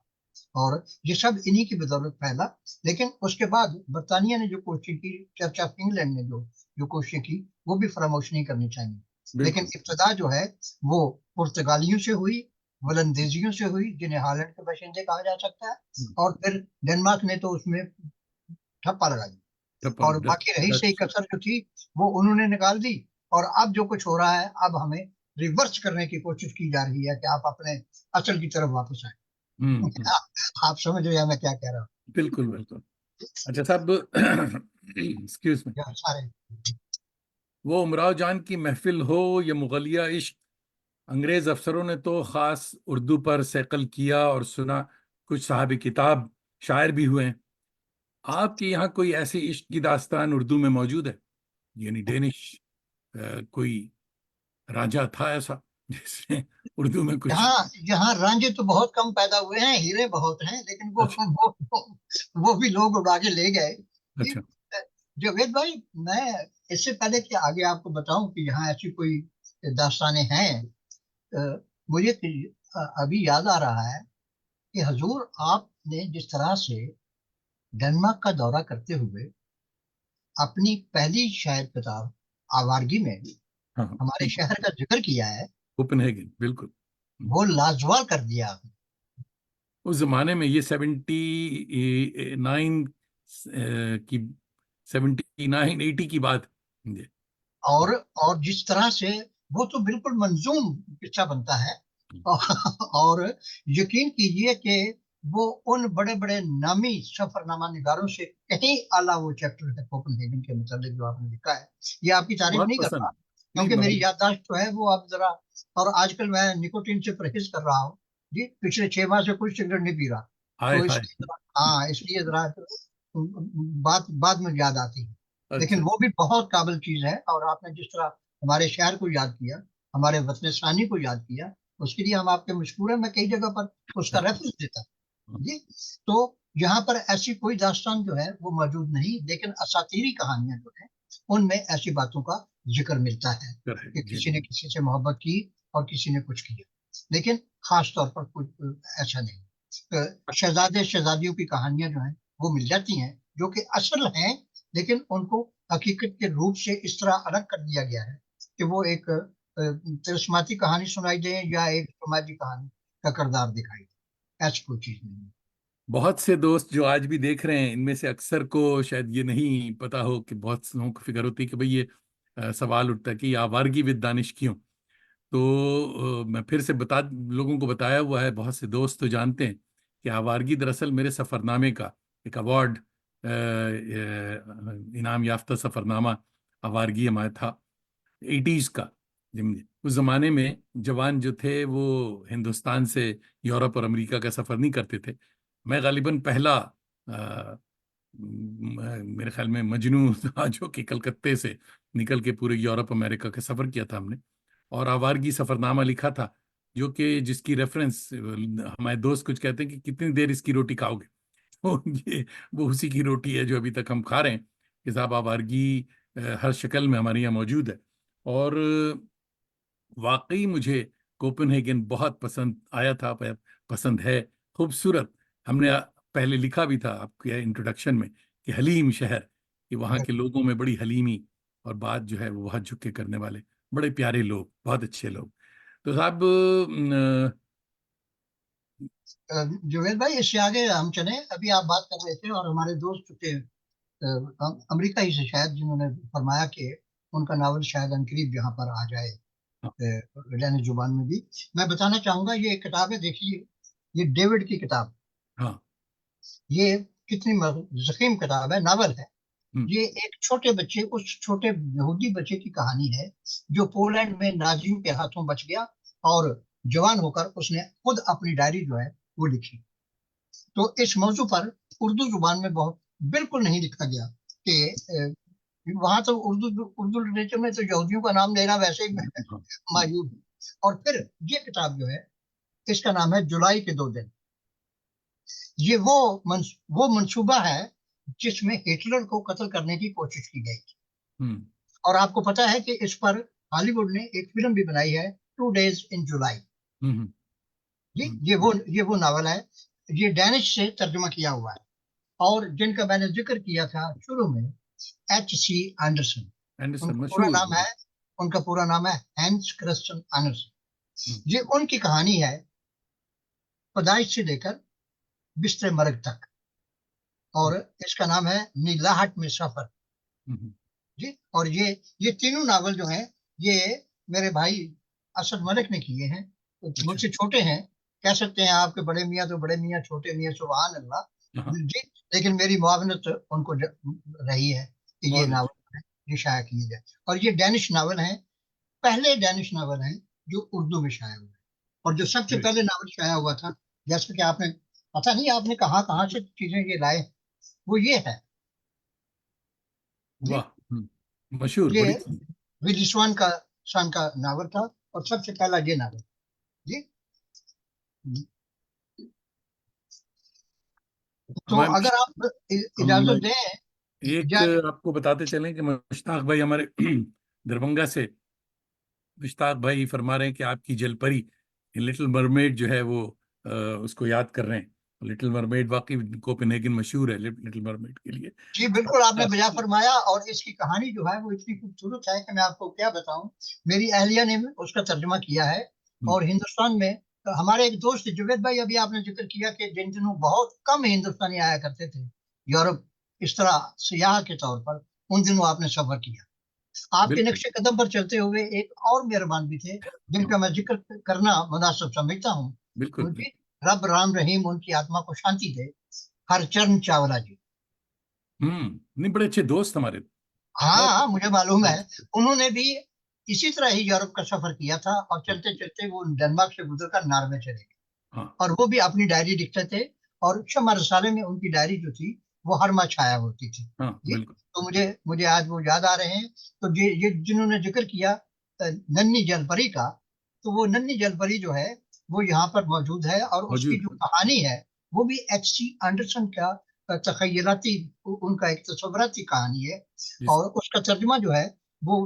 [SPEAKER 2] और ये सब इन्हीं की बदौलत फैला। लेकिन उसके बाद बरतानिया ने जो कोशिश की, चर्च ऑफ इंग्लैंड ने जो जो कोशिश की, वो भी फरामोश नहीं करनी चाहिए। लेकिन
[SPEAKER 1] बिल्कुल।
[SPEAKER 2] इब्तदा जो है वो पुर्तगालियों से हुई, वलंदेजियों से हुई, जिन्हें हालैंड के बाशिंदे कहा जा सकता है, और फिर डेनमार्क ने तो उसमें ठप्पा लगा दिया,
[SPEAKER 1] टप्पा
[SPEAKER 2] और बाकी रही सही
[SPEAKER 1] डच।
[SPEAKER 2] कसर जो थी वो उन्होंने निकाल दी। और अब जो कुछ हो रहा है, अब हमें रिवर्स करने की कोशिश की जा रही है कि आप अपने असल की तरफ वापस आए।
[SPEAKER 1] हम्म।
[SPEAKER 2] आप समझ रहे हैं मैं क्या कह रहा हूँ।
[SPEAKER 1] बिल्कुल, बिल्कुल। अच्छा साहब, एक्सक्यूज मी।
[SPEAKER 2] सारे
[SPEAKER 1] वो उमराव जान की महफिल हो या मुगलिया इश्क, अंग्रेज अफसरों ने तो खास उर्दू पर सैकल किया और सुना। कुछ साहब किताब शायर भी हुए हैं। आपके यहाँ कोई ऐसी इश्क की दास्तान उर्दू में मौजूद है? यानी डेनिश कोई राजा था ऐसा जिसने उर्दू में कुछ?
[SPEAKER 2] यहाँ यहाँ रांझे तो बहुत कम पैदा हुए हैं, हीरे बहुत हैं, लेकिन
[SPEAKER 1] अच्छा।
[SPEAKER 2] वो भी लोग उड़ा के ले गए जी।
[SPEAKER 1] अच्छा।
[SPEAKER 2] जावेद भाई, मैं इससे पहले कि आगे आपको बताऊं कि यहाँ ऐसी कोई दास्तानें हैं, मुझे अभी याद आ रहा है कि हजूर आपने जिस तरह से डेनमार्क का दौरा करते हुए अपनी पहली शायर किताब आवारगी में
[SPEAKER 1] हाँ, हाँ,
[SPEAKER 2] हमारे शहर का जिक्र किया है,
[SPEAKER 1] कोपेनहेगन, बिल्कुल।
[SPEAKER 2] वो लाजवाब कर दिया आपने।
[SPEAKER 1] उस जमाने में ये 79 की, 79-80 की बात। जी।
[SPEAKER 2] और और जिस तरह से वो तो बिल्कुल मंजूम किस्सा बनता है। और यकीन कीजिए कि वो उन बड़े बड़े नामी सफरनामा निगारों से कहीं आला वो चैप्टर है कोपेनहेगन के मतलब जो आपने लिखा है। ये आपकी तारीफ
[SPEAKER 1] बहुत
[SPEAKER 2] नहीं कर रहा,
[SPEAKER 1] पसंद। नहीं,
[SPEAKER 2] क्योंकि मेरी
[SPEAKER 1] बहुत।
[SPEAKER 2] याददाश्त जो है वो अब जरा, और आजकल मैं निकोटीन से परहेज कर रहा हूँ जी, पिछले 6 माह से कुछ सिगरेट नहीं पी रहा।
[SPEAKER 1] हाय
[SPEAKER 2] तो
[SPEAKER 1] हाय।
[SPEAKER 2] इसलिए हाँ, इसलिए जरा बात बाद में याद आती है।
[SPEAKER 1] अच्छा
[SPEAKER 2] लेकिन वो
[SPEAKER 1] अच्छा।
[SPEAKER 2] भी बहुत काबिल चीज है, और आपने जिस तरह हमारे शहर को याद किया, हमारे वतन सानी को याद किया, उसके लिए हम आपके मशहूर हैं। मैं कई जगह पर उसका रेफरेंस देता हूँ जी। तो यहाँ पर ऐसी कोई दास्तान जो है वो मौजूद नहीं, लेकिन असातीरी कहानियां जो है उनमें ऐसी बातों का जिक्र मिलता है
[SPEAKER 1] है
[SPEAKER 2] कि
[SPEAKER 1] जी।
[SPEAKER 2] किसी ने किसी से मोहब्बत की और किसी ने कुछ किया, लेकिन खास तौर पर कुछ ऐसा नहीं। शहजादे शहजादियों की कहानियां जो हैं वो मिल जाती हैं, जो कि असल हैं, लेकिन उनको हकीकत के रूप से इस तरह अलग कर दिया गया है कि वो एक तिरस्माती कहानी सुनाई दे या एक समाजी कहानी का किरदार दिखाई दे। ऐसी कोई चीज नहीं है।
[SPEAKER 1] बहुत से दोस्त जो आज भी देख रहे हैं, इनमें से अक्सर को शायद ये नहीं पता हो कि बहुत लोगों को फिक्र होती है कि भाई ये सवाल उठता है कि आवारगी विद दानिश क्यों। तो मैं फिर से लोगों को बताया हुआ है, बहुत से दोस्त तो जानते हैं कि आवारगी दरअसल मेरे सफ़रनामे का एक अवार्ड, इनाम याफ्ता सफ़रनामा आवारगी हमारा था, 80s का। उस जमाने में जवान जो थे वो हिंदुस्तान से यूरोप और अमेरिका का सफर नहीं करते थे। मैं गालिबन पहला मेरे ख्याल में मजनू था जो कि कलकत्ते से निकल के पूरे यूरोप अमेरिका का सफर किया था हमने, और आवारगी सफरनामा लिखा था, जो कि जिसकी रेफरेंस हमारे दोस्त कुछ कहते हैं कि कितनी देर इसकी रोटी खाओगे। तो ये वो उसी की रोटी है जो अभी तक हम खा रहे हैं कि साहब आवारगी हर शक्ल में हमारे यहाँ मौजूद है। और वाकई मुझे कोपेनहेगन बहुत पसंद आया था, पसंद है, खूबसूरत। हमने पहले लिखा भी था आपके इंट्रोडक्शन में कि हलीम शहर, कि वहाँ के लोगों में बड़ी हलीमी, और बात जो है वो बहुत झुक के करने वाले, बड़े प्यारे लोग, बहुत अच्छे लोग। तो साहब
[SPEAKER 2] जुवेल भाई, इससे आगे हम चले। अभी आप बात कर रहे थे और हमारे दोस्त थे अमेरिका ही से शायद, जिन्होंने फरमाया कि उनका नावल शायद अनकरीब यहाँ पर आ जाए
[SPEAKER 1] हाँ
[SPEAKER 2] लैनिक जुबान में भी। मैं बताना चाहूंगा, ये एक किताब है, देखिए, ये डेविड की किताब।
[SPEAKER 1] हाँ।
[SPEAKER 2] ये कितनी जखीम किताब है, नावल है।
[SPEAKER 1] हम्म
[SPEAKER 2] ये एक छोटे बच्चे, उस छोटे यहूदी बच्चे की कहानी है जो पोलैंड में नाजियों के हाथों बच गया, और जवान होकर उसने खुद अपनी डायरी जो है वो लिखी। तो इस मौजू पर उर्दू जुबान में बहुत बिल्कुल नहीं लिखा गया कि वहां तो उर्दू उर्दू लिटरेचर में तो यहूदियों का नाम लेना वैसे ही
[SPEAKER 1] हाँ।
[SPEAKER 2] मायूब है। और फिर ये किताब जो है, इसका नाम है जुलाई के 2 दिन। ये वो मंसूबा है जिसमें हिटलर को कत्ल करने की कोशिश की गई थी।
[SPEAKER 1] हम्म
[SPEAKER 2] और आपको पता है कि इस पर हॉलीवुड ने एक फिल्म भी बनाई है, 2 डेज इन जुलाई।
[SPEAKER 1] हम्म
[SPEAKER 2] जी,
[SPEAKER 1] हम्म।
[SPEAKER 2] ये वो नावल है। ये डैनिश से तर्जुमा किया हुआ है। और जिनका मैंने जिक्र किया था शुरू में, H.C. एंडरसन,
[SPEAKER 1] एंडरसन
[SPEAKER 2] उनका पूरा
[SPEAKER 1] मशहूर।
[SPEAKER 2] नाम है, उनका पूरा नाम है हैंस क्रिस्टियन
[SPEAKER 1] हम्म
[SPEAKER 2] एंडरसन। ये उनकी कहानी है, पैदाइश से लेकर बिस्तर मरग तक। और इसका नाम है नीलाहट में सफर।
[SPEAKER 1] हम्म
[SPEAKER 2] जी, और ये तीनों नावल जो हैं, ये मेरे भाई असद मलिक ने किए हैं। तो
[SPEAKER 1] अच्छा।
[SPEAKER 2] मुझसे छोटे हैं, कह सकते हैं आपके बड़े मियाँ तो बड़े मियाँ, छोटे मियाँ सुभान अल्लाह
[SPEAKER 1] हाँ।
[SPEAKER 2] जी। लेकिन मेरी मुआवनत उनको रही है कि ये
[SPEAKER 1] बहुत अच्छा।
[SPEAKER 2] नावल है, ये शाया किए जाए। और ये डैनिश नावल हैं, पहले डैनिश नावल हैं जो उर्दू में शाया हुए हैं। और जो सबसे
[SPEAKER 1] Great।
[SPEAKER 2] पहले नावल शाया हुआ था, जैसे कि आपने, पता नहीं आपने कहाँ कहाँ से चीजें ये लाए, वो ये है जी।
[SPEAKER 1] वाह। मशहूर,
[SPEAKER 2] ये
[SPEAKER 1] बड़ी चीज।
[SPEAKER 2] विली स्वान का शान का नावल था, और सबसे पहला ये नावल जी। तो
[SPEAKER 1] हमारे
[SPEAKER 2] अगर आप
[SPEAKER 1] हम
[SPEAKER 2] इजाजत दें,
[SPEAKER 1] एक
[SPEAKER 2] जाए।
[SPEAKER 1] आपको बताते चलें कि मुश्ताक भाई हमारे दरभंगा से, मुश्ताक भाई फरमा रहे हैं कि आपकी जलपरी लिटिल मरमेड जो है वो उसको याद कर रहे हैं। लिटिल मरमेड वाकई कोपेनहेगन मशहूर है लिटिल मरमेड के लिए।
[SPEAKER 2] जी बिल्कुल, आपने बजा फरमाया। और इसकी कहानी जो है वो इतनी खूबसूरत है कि मैं आपको क्या बताऊं। मेरी अहलिया ने उसका तर्जुमा किया है।
[SPEAKER 1] हम्म
[SPEAKER 2] और हिंदुस्तान में हमारे एक दोस्त जुवेद भाई, अभी आपने जिक्र किया कि जिन दिनों बहुत कम हिंदुस्तानी आया करते थे यूरोप, इस तरह सियाह के तौर पर, उन दिनों आपने सफर किया। आपके
[SPEAKER 1] बिल्कुल।
[SPEAKER 2] नक्शे कदम पर चलते हुए एक और मेहरबान भी थे, जिनका मैं जिक्र करना मुनासिब समझता हूँ।
[SPEAKER 1] बिल्कुल
[SPEAKER 2] मुझे
[SPEAKER 1] बिल्कुल।
[SPEAKER 2] रब राम रहीम उनकी आत्मा को शांति दे, हरचरण चावला जी।
[SPEAKER 1] नहीं, बड़े अच्छे दोस्त हमारे,
[SPEAKER 2] हाँ
[SPEAKER 1] बहुत
[SPEAKER 2] हाँ, मुझे मालूम है।
[SPEAKER 1] अच्छे।
[SPEAKER 2] उन्होंने भी इसी तरह ही यूरोप का सफर किया था, और
[SPEAKER 1] हाँ
[SPEAKER 2] चलते चलते वो डेनमार्क से गुजरकर नॉर्वे चले गए।
[SPEAKER 1] हाँ।
[SPEAKER 2] और वो भी अपनी डायरी लिखते थे। और शम्मा रसाले में उनकी डायरी जो थी वो हर माह छाया होती थी।
[SPEAKER 1] हाँ
[SPEAKER 2] जी,
[SPEAKER 1] बिल्कुल।
[SPEAKER 2] तो मुझे मुझे आज वो याद आ रहे हैं। तो ये जिन्होंने जिक्र किया नन्ही जलपरी का, तो वो नन्ही जलपरी जो है वो यहाँ पर मौजूद है, और उसकी
[SPEAKER 1] मौजूद
[SPEAKER 2] जो
[SPEAKER 1] है।
[SPEAKER 2] कहानी है वो भी H.C. एंडरसन का तखयलाती, उनका एक तस्वुराती कहानी है।
[SPEAKER 1] जिस
[SPEAKER 2] और उसका तर्जुमा जो है वो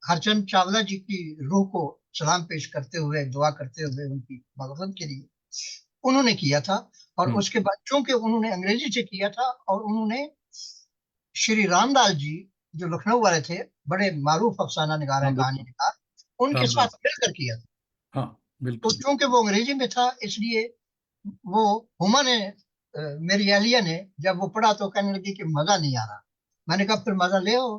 [SPEAKER 2] हरचंद चावला जी की रूह को सलाम पेश करते हुए, दुआ करते हुए उनकी मग़फ़िरत के लिए उन्होंने किया था। और
[SPEAKER 1] हम्म।
[SPEAKER 2] उसके बाद चूंकि उन्होंने अंग्रेजी से किया था, और उन्होंने श्री रामलाल जी जो लखनऊ वाले थे, बड़े मारूफ अफसाना निगार है,
[SPEAKER 1] हाँ
[SPEAKER 2] कहानी
[SPEAKER 1] बिल्कुल।
[SPEAKER 2] निगार, उनके
[SPEAKER 1] रामलाल।
[SPEAKER 2] साथ मिलकर किया था।
[SPEAKER 1] हाँ
[SPEAKER 2] तो
[SPEAKER 1] बिल्कुल।
[SPEAKER 2] चूंकि वो अंग्रेजी में था, इसलिए वो हुमा ने मेरी अहलिया ने जब वो पढ़ा तो कहने लगी कि मजा नहीं आ रहा। मैंने कहा फिर मजा ले आओ,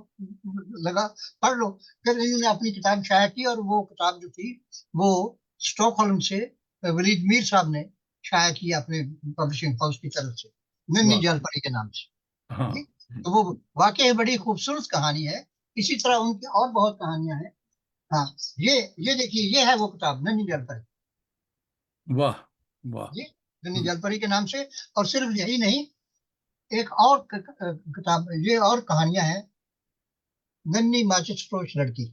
[SPEAKER 2] लगा पढ़ लो। फिर इन्होंने अपनी किताब शाया की, और वो किताब जो थी वो स्टॉकहोल्म से वलीद मीर साहब ने शाया की अपने पब्लिशिंग हाउस की तरफ से, नन्ही
[SPEAKER 1] वाह।
[SPEAKER 2] जलपरी के नाम से।
[SPEAKER 1] हाँ।
[SPEAKER 2] जी, तो वो वाकई बड़ी खूबसूरत कहानी है। इसी तरह उनकी और बहुत कहानियां हैं। हाँ, ये देखिए, ये है वो किताब नन्ही जलपरी।
[SPEAKER 1] वाह। वाह।
[SPEAKER 2] जी, नन्ही
[SPEAKER 1] हम्म।
[SPEAKER 2] जलपरी के नाम से। और सिर्फ यही नहीं, एक और किताब, ये और कहानियां हैं, नन्ही माचिस लड़की।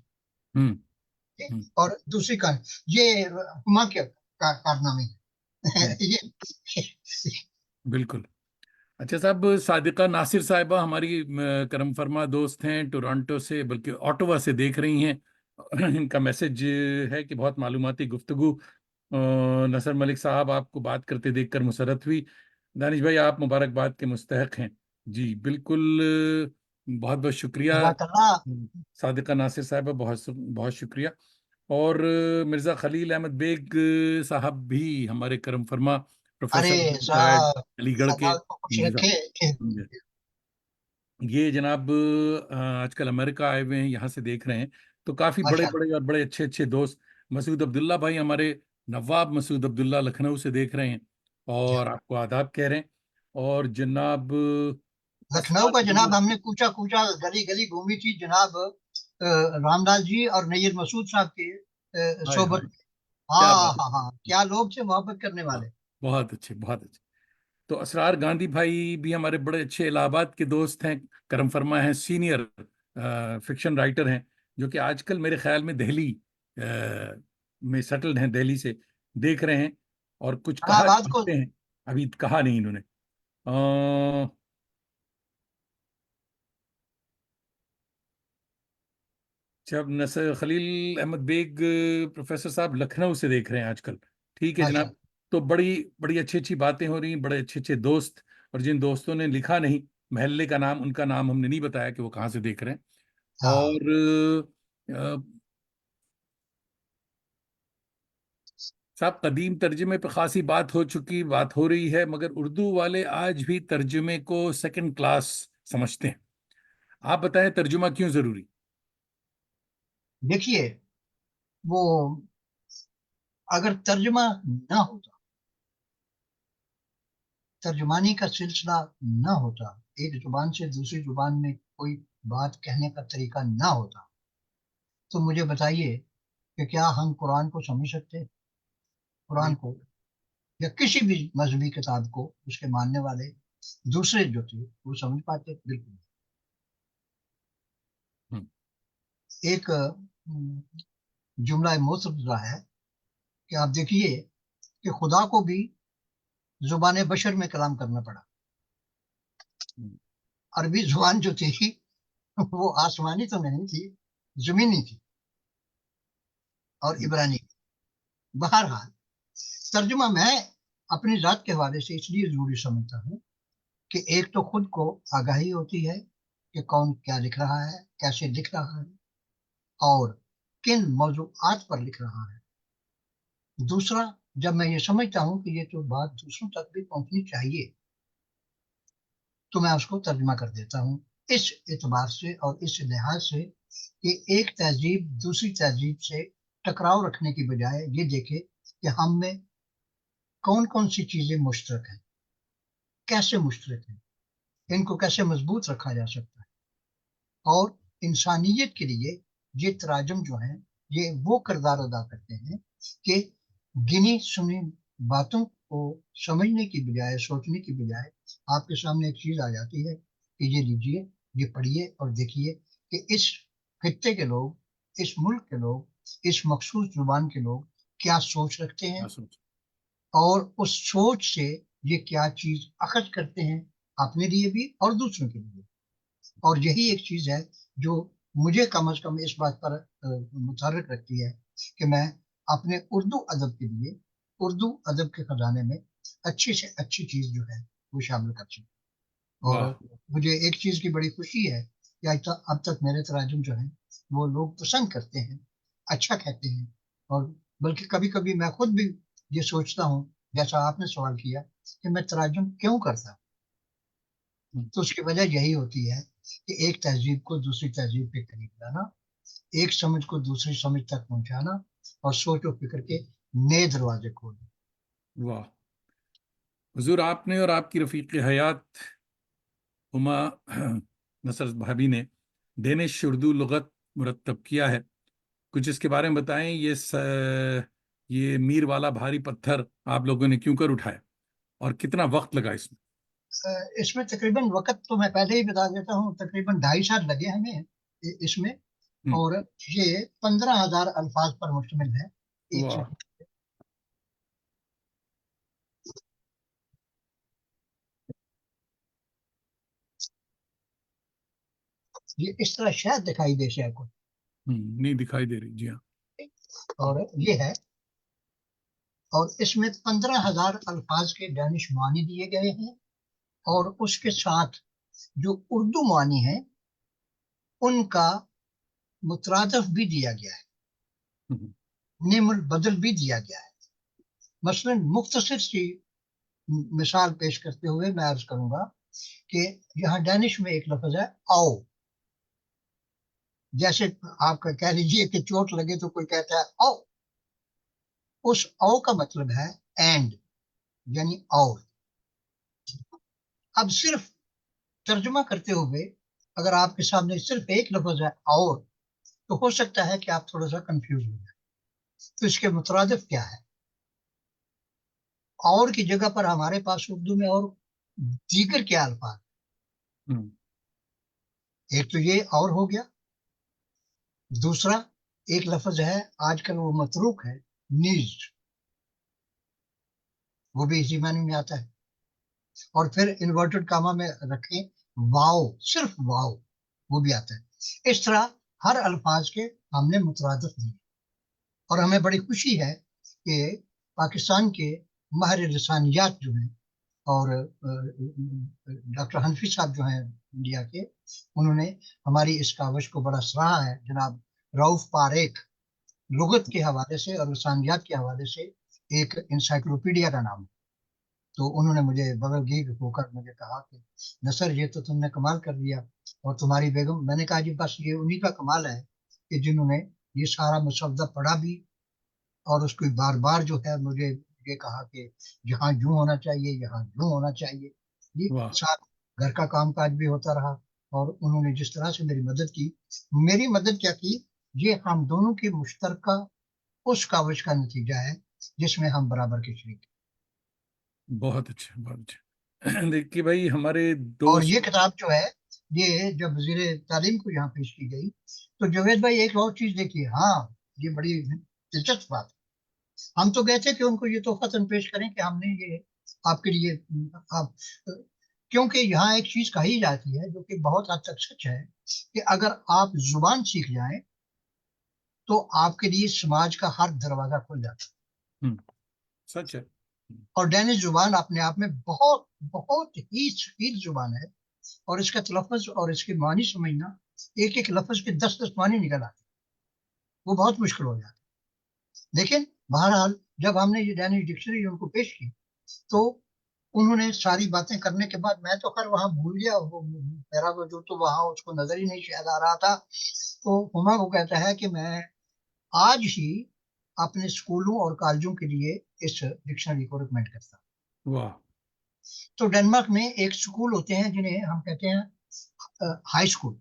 [SPEAKER 1] हम्म।
[SPEAKER 2] जी,
[SPEAKER 1] हम्म।
[SPEAKER 2] और दूसरी कहानी ये हुमा के कारनामे हैं।
[SPEAKER 1] हम्म।
[SPEAKER 2] ये
[SPEAKER 1] बिल्कुल। अच्छा साहब, सादिका नासिर साहिबा हमारी करम फरमा दोस्त हैं, टोरंटो से, बल्कि ऑटोवा से देख रही हैं। इनका मैसेज है कि बहुत मालूमाती गुफ्तगू। नसर मलिक साहब, आपको बात करते देखकर मुसरत हुई। दानिश भाई, आप मुबारकबाद के मुस्तहक हैं। जी बिल्कुल। बहुत बहुत शुक्रिया।
[SPEAKER 2] जज़ाकल्लाह।
[SPEAKER 1] सादिका नासिर साहिबा, बहुत बहुत शुक्रिया। और मिर्ज़ा खलील अहमद बेग साहब भी हमारे करम फरमा
[SPEAKER 2] अरे
[SPEAKER 1] प्रोफेसर रिटायर्ड
[SPEAKER 2] साहब,
[SPEAKER 1] अलीगढ़ के।
[SPEAKER 2] अल्लाह को खुश रखे।
[SPEAKER 1] ये जनाब आजकल अमेरिका आए हुए हैं, यहाँ से देख रहे हैं। तो काफ़ी बड़े
[SPEAKER 2] माशा
[SPEAKER 1] बड़े और बड़े अच्छे अच्छे दोस्त, मसूद अब्दुल्ला भाई हमारे, नवाब मसूद अब्दुल्ला लखनऊ से देख रहे हैं और आपको आदाब कह रहे हैं। और जनाब
[SPEAKER 2] लखनऊ
[SPEAKER 1] असरार
[SPEAKER 2] का जनाब,
[SPEAKER 1] गंदी।
[SPEAKER 2] हमने कूचा कूचा गली गली घूमी थी जनाब, रामलाल जी और नैयर मसूद साहब के
[SPEAKER 1] हाय
[SPEAKER 2] सोबत
[SPEAKER 1] हाय,
[SPEAKER 2] में।
[SPEAKER 1] क्या
[SPEAKER 2] हाँ
[SPEAKER 1] बात
[SPEAKER 2] हाँ हाँ, क्या लोग थे मोहब्बत करने
[SPEAKER 1] है।
[SPEAKER 2] वाले।
[SPEAKER 1] बहुत अच्छे, बहुत अच्छे। तो असरार गांधी भाई भी हमारे बड़े अच्छे इलाहाबाद के दोस्त हैं, करम फरमा हैं, सीनियर फिक्शन राइटर हैं, जो कि आजकल मेरे ख्याल में दिल्ली में सेटल्ड हैं, दिल्ली से देख रहे हैं और कुछ कहा
[SPEAKER 2] इलाहाबाद को।
[SPEAKER 1] चाहते हैं। अभी कहा नहीं इन्होंने। अ, जब नसर खलील अहमद बेग प्रोफेसर साहब लखनऊ से देख रहे हैं आजकल। ठीक है
[SPEAKER 2] माशा
[SPEAKER 1] जनाब। तो बड़ी बड़ी अच्छी अच्छी बातें हो रही हैं, बड़े अच्छे अच्छे दोस्त। और जिन दोस्तों ने लिखा नहीं महल्ले का नाम, उनका नाम हमने नहीं बताया कि वो कहाँ से देख रहे हैं।
[SPEAKER 2] हाँ।
[SPEAKER 1] और साहब, कदीम तर्जुमे पे खासी बात हो चुकी, बात हो रही है, मगर उर्दू वाले आज भी तर्जुमे को सेकंड क्लास समझते हैं। आप बताएं, तर्जुमा क्यों जरूरी?
[SPEAKER 2] देखिए, वो अगर तर्जुमा ना होता, तर्जुमानी का सिलसिला ना होता, एक जुबान से दूसरी जुबान में कोई बात कहने का तरीका ना होता, तो मुझे बताइए कि क्या हम कुरान को समझ सकते हैं? कुरान को,
[SPEAKER 1] बिल्कुल।
[SPEAKER 2] या किसी भी मजहबी किताब को उसके मानने वाले दूसरे जो थे वो समझ पाते? बिल्कुल।
[SPEAKER 1] हम्म।
[SPEAKER 2] एक जुमला मोतज़ा है कि आप देखिए कि खुदा को भी जुबान बशर में कलाम करना पड़ा।
[SPEAKER 1] हम्म।
[SPEAKER 2] अरबी जुबान जो थी वो आसमानी तो नहीं थी, जमीनी थी, और
[SPEAKER 1] हम्म।
[SPEAKER 2] इब्रानी। बहरहाल, तर्जुमा मैं अपनी जात के हवाले से इसलिए जरूरी समझता हूँ कि एक तो खुद को आगाही होती है कि कौन क्या लिख रहा है, कैसे लिख रहा है, और किन मौजूआत पर लिख रहा है। दूसरा, जब मैं ये समझता हूँ कि ये तो बात दूसरों तक भी पहुंचनी चाहिए, तो मैं उसको तर्जुमा कर देता हूँ, इस एतबार से और इस लिहाज से कि एक तहजीब दूसरी तहजीब से टकराव रखने की बजाय ये देखे कि हम में कौन कौन सी चीजें मुश्तरक हैं, कैसे मुश्तरक हैं, इनको कैसे मजबूत रखा जा सकता है। और इंसानियत के लिए ये तराजम जो है, ये वो किरदार अदा करते हैं कि गिनी सुनी बातों को समझने की बजाय, सोचने की बजाय आपके सामने एक चीज आ जाती है कि ये लीजिए, ये पढ़िए और देखिए कि इस खित्ते के लोग, इस मुल्क के लोग, इस मखसूस जुबान के लोग क्या सोच रखते हैं,
[SPEAKER 1] क्या सोच।
[SPEAKER 2] और उस सोच से ये क्या चीज अखज करते हैं, अपने लिए भी और दूसरों के लिए। और यही एक चीज है जो मुझे कम से कम इस बात पर मुतहर्रिक रखती है कि मैं अपने उर्दू अदब के लिए, उर्दू अदब के खजाने में अच्छी से अच्छी चीज जो है वो शामिल कर सकूं। और
[SPEAKER 1] वाह।
[SPEAKER 2] मुझे एक चीज की बड़ी खुशी है कि अब तक मेरे तराजुम जो है वो लोग पसंद करते हैं, अच्छा कहते हैं। और बल्कि कभी कभी मैं खुद भी ये सोचता हूँ, जैसा आपने सवाल किया कि मैं तराजुम क्यों करता हूँ,
[SPEAKER 1] हम्म,
[SPEAKER 2] तो उसकी वजह यही होती है कि एक तहजीब को दूसरी तहजीब के करीब लाना, एक समझ को दूसरी समझ तक पहुंचाना, और सोच और फिक्र के नए दरवाजे खोलना।
[SPEAKER 1] वाह। हुजूर, आपने और आपकी रफीक हयात हुमा नसर भाभी ने डेनिश उर्दू लुगत मुरतब किया है। कुछ इसके बारे में बताएं। ये मीर वाला भारी पत्थर आप लोगों ने क्यों कर उठाया और कितना वक्त लगा इसमें?
[SPEAKER 2] इसमें तकरीबन, वक्त तो मैं पहले ही बता देता हूँ, तकरीबन 2.5 साल लगे हमें इसमें।
[SPEAKER 1] हम्म,
[SPEAKER 2] और ये 15,000 अल्फाज पर मुश्तमिल है, एक
[SPEAKER 1] वाह।
[SPEAKER 2] सफा। ये इस तरह शायद दिखाई दे शायद को।
[SPEAKER 1] नहीं दिखाई दे रही, जी हाँ।
[SPEAKER 2] और ये है, और इसमें 15,000 अल्फाज के दानिश मानी दिए गए हैं, और उसके साथ जो उर्दू मानी है उनका मुतरादफ भी दिया गया है,
[SPEAKER 1] हम्म,
[SPEAKER 2] नेमुल बदल भी दिया गया है। मसलन मुख्तसर सी मिसाल पेश करते हुए मैं अर्ज करूंगा कि यहाँ डैनिश में एक लफ्ज है आओ। जैसे आप कह लीजिए कि चोट लगे तो कोई कहता है आओ, उस आओ का मतलब है एंड, यानी और। अब सिर्फ तर्जुमा करते हुए अगर आपके सामने सिर्फ एक लफ्ज है और, तो हो सकता है कि आप थोड़ा सा कंफ्यूज हो जाए। तो इसके मुतरादिफ क्या है? और की जगह पर हमारे पास उर्दू में और दीगर क्या अल्फाज?
[SPEAKER 1] हम्म,
[SPEAKER 2] एक तो ये और हो गया, दूसरा एक लफ्ज है आजकल वो मतरूक है, नीज, वो भी इसी मानी में आता है। और फिर इन्वर्टेड कामा में रखें वाओ, सिर्फ वाओ, वो भी आता है। इस तरह हर अल्फाज के हमने मुतरादिफ दिए। और हमें बड़ी खुशी है कि पाकिस्तान के माहिर लिसानियात जो हैं, और डॉक्टर हनफी साहब जो हैं इंडिया के, उन्होंने हमारी इस कावश को बड़ा सराहा है। जनाब रऊफ पारेख, लुगत के हवाले से और लिसानियात के हवाले से एक इंसाइक्लोपीडिया का नाम है। तो उन्होंने मुझे बगल गिर होकर मुझे कहा कि नसर ये तो तुमने कमाल कर दिया, और तुम्हारी बेगम। मैंने कहा जी बस ये उन्हीं का कमाल है कि जिन्होंने ये सारा मुसव्वदा पढ़ा भी, और उसको बार बार जो है मुझे ये कहा कि यहाँ यूं होना चाहिए, यहाँ यूं होना चाहिए। ये
[SPEAKER 1] वाह।
[SPEAKER 2] साथ घर का काम काज भी होता रहा। और उन्होंने जिस तरह से मेरी मदद की, मेरी मदद क्या की, ये हम दोनों की मुश्तरका उस काविश का नतीजा है जिसमें हम बराबर के शरीक
[SPEAKER 1] बहुत अच्छा, बहुत अच्छा। देखिए भाई, हमारे
[SPEAKER 2] हैं। और
[SPEAKER 1] दोस्त।
[SPEAKER 2] ये किताब जो है, ये जब वजीर तालीम को यहाँ पेश की गई, तो जावेद भाई एक और चीज देखिए, हाँ, ये बड़ी दिलचस्प बात है। हम तो गए थे कि उनको ये तोहफतन पेश करें कि हमने ये आपके लिए, आप, क्योंकि यहाँ एक चीज कही जाती है जो कि बहुत हद तक सच है, कि अगर आप जुबान सीख जाएं तो आपके लिए समाज का हर दरवाजा खुल जाता है।
[SPEAKER 1] हम्म, सच है।
[SPEAKER 2] और डेनिश जुबान अपने आप में बहुत बहुत ही शकील जुबान है। और इसका तलफ़्फ़ुज़ और इसके मानी समझना, एक एक लफ्ज के 10-10 मानी निकल आते हैं, वो बहुत मुश्किल हो जाता है। लेकिन बहरहाल जब हमने ये डेनिश डिक्शनरी उनको पेश की, तो उन्होंने सारी बातें करने के बाद, मैं तो खैर वहां भूल गया, वो मेरा वो जो तो वहां उसको नजर ही नहीं शायद आ रहा था। तो हुमा को कहता है कि मैं आज ही अपने स्कूलों और कॉलेजों के लिए इस डिक्शनरी को रिकमेंड करता हूँ।
[SPEAKER 1] वाह।
[SPEAKER 2] तो डेनमार्क में एक स्कूल होते हैं जिन्हें हम कहते हैं हाई स्कूल,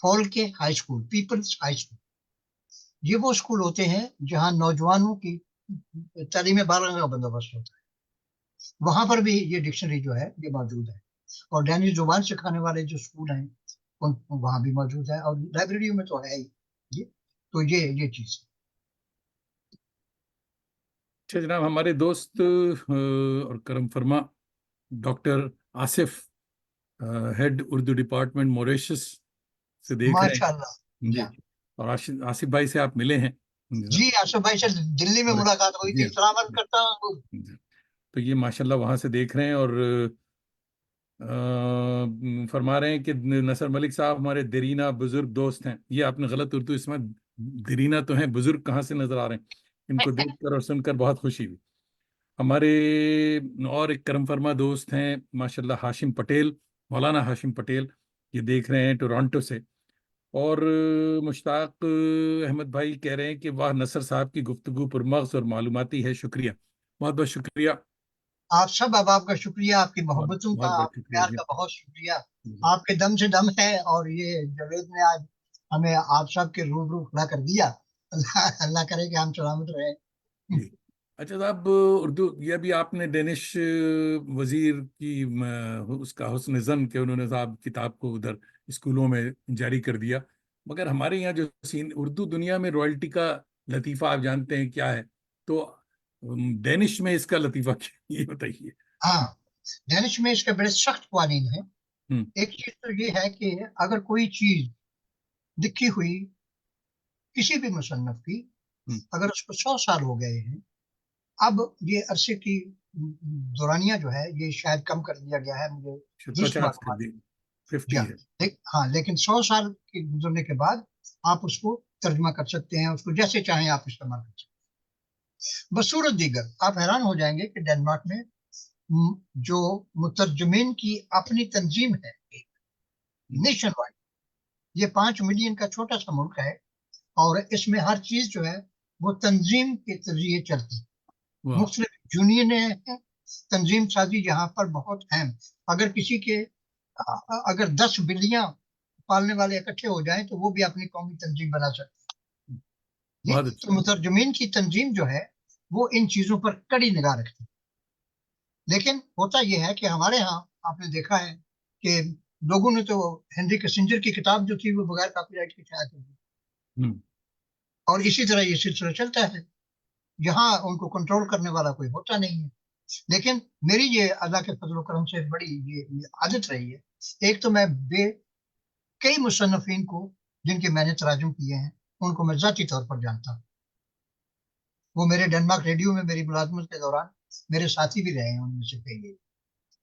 [SPEAKER 2] फॉल के high school, people's high school. ये वो स्कूल होते हैं जहाँ नौजवानों की तालीम बारह का बंदोबस्त होता है, वहां पर भी ये डिक्शनरी जो है ये मौजूद है। और डैनिश जुबान सिखाने वाले जो स्कूल हैं उन वहां भी मौजूद है, और लाइब्रेरियों में तो है ही ये। तो ये चीज
[SPEAKER 1] अच्छा जनाब, हमारे दोस्त और करम फरमा doctor Asif, head Urdu department Mauritius से देख रहे
[SPEAKER 2] माशाल्लाह।
[SPEAKER 1] हैं जी।
[SPEAKER 2] या
[SPEAKER 1] और आसिफ भाई से आप मिले हैं
[SPEAKER 2] जी, आसफ भाई से दिल्ली में
[SPEAKER 1] और
[SPEAKER 2] मुलाकात हुई
[SPEAKER 1] जी
[SPEAKER 2] थी, सलाम अर्ज करता हूँ।
[SPEAKER 1] जी। तो ये माशाल्लाह वहां से देख रहे हैं और फरमा रहे हैं कि नसर मलिक साहब हमारे देरीना बुजुर्ग दोस्त हैं। ये आपने गलत उर्दू, इसमें देरीना तो हैं, बुजुर्ग कहाँ से नजर आ रहे हैं। इनको देखकर और सुनकर बहुत खुशी हुई। हमारे और एक करम फरमा दोस्त हैं माशाल्लाह, हाशिम पटेल, मौलाना हाशिम पटेल, ये देख रहे हैं टोरंटो से। और मुश्ताक अहमद भाई कह रहे हैं कि वाह नसर साहब की गुफ्तगू पुरमग़ज़ और मालूमाती है, शुक्रिया, बहुत बहुत शुक्रिया।
[SPEAKER 2] आप सब अहबाब का शुक्रिया, आपकी
[SPEAKER 1] बहुत
[SPEAKER 2] मोहब्बतों का,
[SPEAKER 1] बहुत बहुत
[SPEAKER 2] आपके
[SPEAKER 1] शुक्रिया
[SPEAKER 2] प्यार
[SPEAKER 1] जी
[SPEAKER 2] का बहुत शुक्रिया।
[SPEAKER 1] जी
[SPEAKER 2] आपके दम से दम है, और ये जावेद ने आज हमें आप सब के रूबरू खड़ा कर दिया। अल्लाह अल्लाह करे कि हम सलामत रहे।
[SPEAKER 1] जी। अच्छा साहब, उर्दू ये भी आपने डेनिश वजीर की उसका हुस्न ज़न के उन्होंने साहब किताब को उधर स्कूलों में जारी कर दिया। मगर हमारे यहाँ जो सीन उर्दू दुनिया में रॉयल्टी का लतीफ़ा आप जानते हैं क्या है? तो डेनिश में इसका लतीफ़ा क्या, ये बताइए।
[SPEAKER 2] हाँ, डेनिश में इसके बड़े सख्त कानून हैं।
[SPEAKER 1] हम्म
[SPEAKER 2] एक चीज तो ये है कि अगर कोई चीज लिखी हुई किसी भी मुसन्नफ की,
[SPEAKER 1] हम्म
[SPEAKER 2] अगर उसको 100 साल हो गए हैं, अब ये अरसे की दौरानिया जो है ये शायद कम कर दिया गया है, मुझे दुरुस्त
[SPEAKER 1] 50 कर
[SPEAKER 2] मालूम
[SPEAKER 1] दी,
[SPEAKER 2] जी
[SPEAKER 1] 50
[SPEAKER 2] हाँ।
[SPEAKER 1] है।
[SPEAKER 2] हाँ, लेकिन 100 साल के गुजरने के बाद आप उसको तर्जमा कर सकते हैं, उसको जैसे चाहें आप इस्तेमाल कर सकते हैं। बसूरत दीगर आप हैरान हो जाएंगे कि डेनमार्क में जो मुतरजमीन की अपनी तंजीम है,
[SPEAKER 1] हम्म,
[SPEAKER 2] नेशन वाइड, ये 5 मिलियन का छोटा सा मुल्क है, और इसमें हर चीज जो है वो तंजीम के जरिए चलती है।
[SPEAKER 1] वाह।
[SPEAKER 2] मुख्तलिफ यूनियन है, तंजीम साजी यहाँ पर बहुत अहम। अगर किसी के अगर 10 बिल्लियां पालने वाले इकट्ठे हो जाएं तो वो भी अपनी कौमी तंजीम बना सकते हैं।
[SPEAKER 1] बहुत
[SPEAKER 2] तो
[SPEAKER 1] अच्छा।
[SPEAKER 2] मुतरजमीन की तंजीम जो है वो इन चीजों पर कड़ी निगाह रखती है। लेकिन होता यह है कि हमारे यहाँ आपने देखा है कि लोगों ने तो हेनरी किसिंजर की किताब जो थी वो बगैर कॉपीराइट के छाया कर दी,
[SPEAKER 1] हम्म
[SPEAKER 2] और इसी तरह ये सिलसिला चलता है। यहाँ उनको कंट्रोल करने वाला कोई होता नहीं है। लेकिन मेरी ये अल्लाह के फजल करम से बड़ी ये आदत रही है। एक तो मैं कई मुसन्निफीन को जिनके मैंने तराजुम किए हैं उनको मैं जाती तौर पर जानता हूँ। वो मेरे डेनमार्क रेडियो में मेरी मुलाजमत के दौरान मेरे साथी भी रहे हैं, उनमें से कई लोग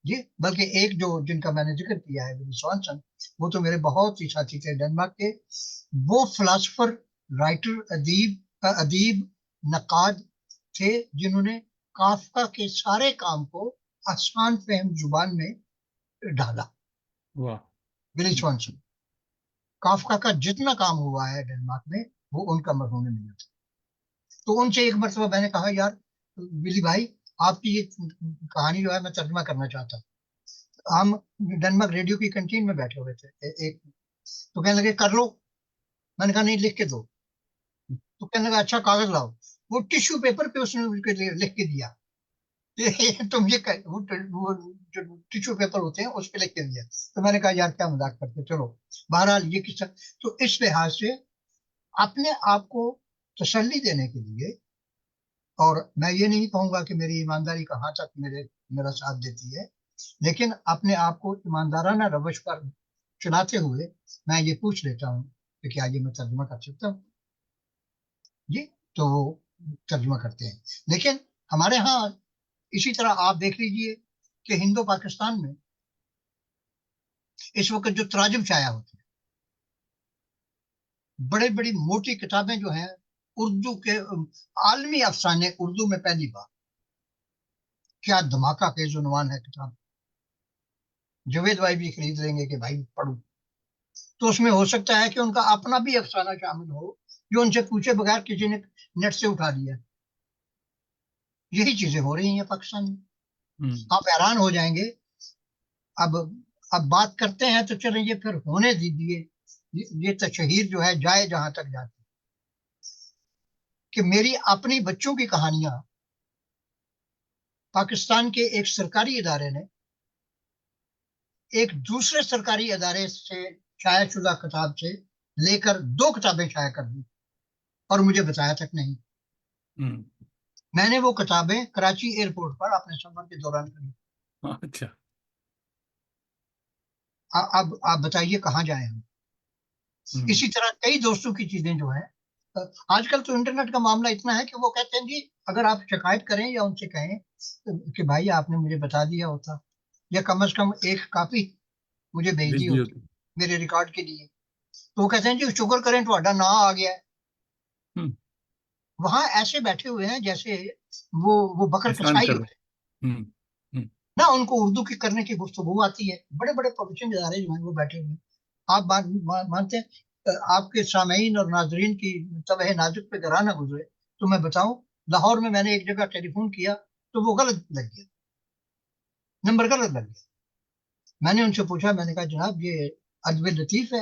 [SPEAKER 2] जी। बल्कि एक जो जिनका मैंने जिक्र किया है विली स्वॉनसन, वो तो मेरे बहुत ही साथी थे डेनमार्क के। वो फिलोसफर, राइटर, अदीब, नकाद थे जिन्होंने काफका के सारे काम को आसान फहम जुबान में ढाला।
[SPEAKER 1] वाह।
[SPEAKER 2] विली स्वॉनसन, काफका का जितना काम हुआ है डेनमार्क में वो उनका मरहूम नहीं था। तो उनसे एक मरतबा मैंने कहा, यार विली भाई, आपकी ये कहानी जो है मैं तर्जुमा करना चाहता हूँ। हम डेनमार्क रेडियो की कैंटीन में बैठे हुए थे एक, तो कहने लगे कर लो। मैंने कहा नहीं, लिख के दो। तो कहने लगा अच्छा कागज लाओ। वो टिश्यू पेपर पे उसने लिख के दिया। तुम ये वो जो टिश्यू पेपर होते हैं उस पे लिख के दिया। तो मैंने कहा यार क्या मजाक करते, चलो। बहरहाल ये किस्सा, तो इस लिहाज से अपने आप को तसल्ली देने के लिए, और मैं ये नहीं कहूंगा कि मेरी ईमानदारी कहाँ तक मेरा साथ देती है, लेकिन अपने आप को ईमानदाराना रवश पर चलाते हुए मैं ये पूछ लेता हूँ कि क्या ये मैं तर्जुमा कर सकता हूँ जी। तो वो तर्जुमा करते हैं। लेकिन हमारे यहाँ इसी तरह आप देख लीजिए कि हिंदो पाकिस्तान में इस वक्त जो तराजुम शाया होते हैं, बड़ी बड़ी मोटी किताबें जो हैं उर्दू के, आलमी अफसाने उर्दू में पहली बार, क्या धमाका के जुनवान है किताब। जावेद भाई भी खरीद लेंगे कि भाई पढ़ो। तो उसमें हो सकता है कि उनका अपना भी अफसाना शामिल हो जो उनसे पूछे बगैर किसी ने नेट से उठा लिया। यही चीजें हो रही हैं पाकिस्तान में।
[SPEAKER 1] हम्म
[SPEAKER 2] आप हैरान हो जाएंगे। अब अब बात करते हैं तो चलें, ये फिर होने दीजिए। ये तशहीर जो है जाए जहां तक जाती, कि मेरी अपनी बच्चों की कहानियां पाकिस्तान के एक सरकारी इदारे ने एक दूसरे सरकारी इदारे से शायाशुदा किताब से लेकर 2 किताबें शाया कर दी और मुझे बताया तक नहीं।
[SPEAKER 1] हम्म।
[SPEAKER 2] मैंने वो किताबें कराची एयरपोर्ट पर अपने सफर के दौरान पढ़ी।
[SPEAKER 1] अच्छा।
[SPEAKER 2] अब आप बताइए कहाँ जाए हम।
[SPEAKER 1] हम्म।
[SPEAKER 2] इसी तरह कई दोस्तों की चीजें जो है, आजकल तो इंटरनेट का मामला इतना है कि वो कहते हैं जी अगर आप शिकायत करें या उनसे कहें कि भाई आपने मुझे बता दिया होता या कम से कम एक कॉपी मुझे भेज दी
[SPEAKER 1] भेज दियो
[SPEAKER 2] होती
[SPEAKER 1] तो।
[SPEAKER 2] मेरे रिकॉर्ड के लिए, तो वो कहते हैं जी शुक्र करें ਤੁਹਾਡਾ ना आ गया है।
[SPEAKER 1] हम्म।
[SPEAKER 2] वहां ऐसे बैठे हुए हैं जैसे वो बकर
[SPEAKER 1] एहसान
[SPEAKER 2] कसाई
[SPEAKER 1] कर
[SPEAKER 2] हो।
[SPEAKER 1] रहे। हम्म। हम्म।
[SPEAKER 2] ना उनको उर्दू की करने की गुफ्तगू आती है। बड़े बड़े प्रोफेशनल इदारे जो हैं वो बैठे हुए हैं। आप मानते हैं, आपके सामईन और नाजरीन की तबह नाजुक पे गरा ना गुजरे तो मैं बताऊं, लाहौर में मैंने एक जगह टेलीफोन किया तो वो गलत लग गया, नंबर गलत लग गया। मैंने उनसे पूछा, मैंने कहा जनाब ये अदब लतीफ है।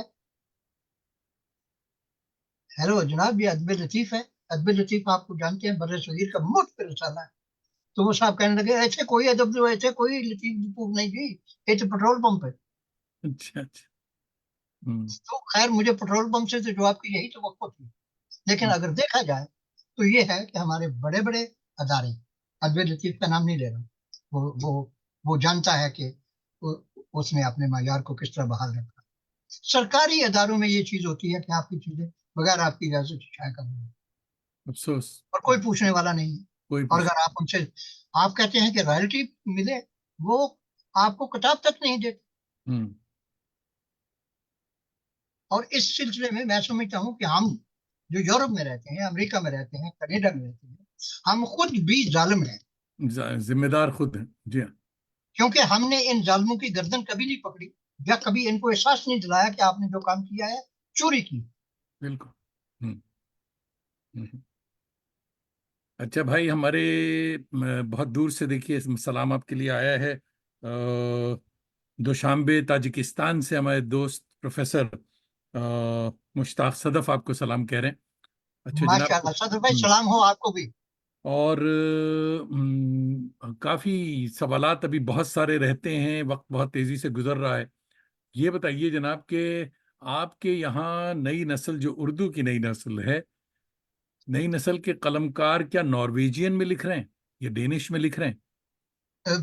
[SPEAKER 2] हेलो जनाब ये अदब लतीफ है। अदब लतीफ आपको जानते हैं बर्रे सगीर का मुफ्त रिसाला है। तो वो साहब कहने लगे ऐसे कोई अदब जो ऐसे कोई लतीफ लतूफ नहीं जी, ये तो पेट्रोल पंप है।
[SPEAKER 1] अच्छा अच्छा। हम्म।
[SPEAKER 2] तो खैर मुझे पेट्रोल पंप से तो जवाब की यही तो थी। लेकिन
[SPEAKER 1] हम्म।
[SPEAKER 2] अगर देखा जाए तो ये है कि हमारे बड़े बड़े अदारे, अदब लतीफ का नाम नहीं ले रहा, वो वो वो जानता है कि उसने अपने मायार को किस तरह बहाल रखा। सरकारी अदारों में ये चीज होती है कि आपकी चीजें बगैर आपकी इजाजत के शाया कर रहे हैं
[SPEAKER 1] अफसोस।
[SPEAKER 2] और कोई पूछने वाला नहीं है।
[SPEAKER 1] कोई
[SPEAKER 2] और
[SPEAKER 1] पूछ।
[SPEAKER 2] अगर आप उनसे आप कहते हैं कि रॉयल्टी मिले, वो आपको किताब तक नहीं देते।
[SPEAKER 1] हम्म।
[SPEAKER 2] और इस सिलसिले में मैं समझता हूँ कि हम जो यूरोप में रहते हैं, अमेरिका में रहते हैं, कनाडा में रहते हैं, हम खुद भी जालिम हैं।
[SPEAKER 1] जिम्मेदार खुद हैं, जी हाँ।
[SPEAKER 2] क्योंकि हमने इन जालिमों की गर्दन कभी नहीं पकड़ी या कभी इनको एहसास नहीं दिलाया कि आपने जो काम किया है चोरी की।
[SPEAKER 1] बिल्कुल। हम्म। हम्म। अच्छा भाई, हमारे बहुत दूर से देखिए सलाम आपके लिए आया है, दुशांबे ताजिकिस्तान से हमारे दोस्त प्रोफेसर मुश्ताक सदफ आपको सलाम कह रहे हैं। अच्छा जनाब।
[SPEAKER 2] माशाल्लाह सदर भाई, सलाम हो आपको भी।
[SPEAKER 1] और काफी सवालात अभी बहुत सारे रहते हैं, वक्त बहुत तेजी से गुजर रहा है। ये बताइए जनाब के आपके यहाँ नई नस्ल, जो उर्दू की नई नस्ल है, नई नस्ल के कलमकार क्या नॉर्वेजियन में लिख रहे हैं या डेनिश में लिख रहे हैं?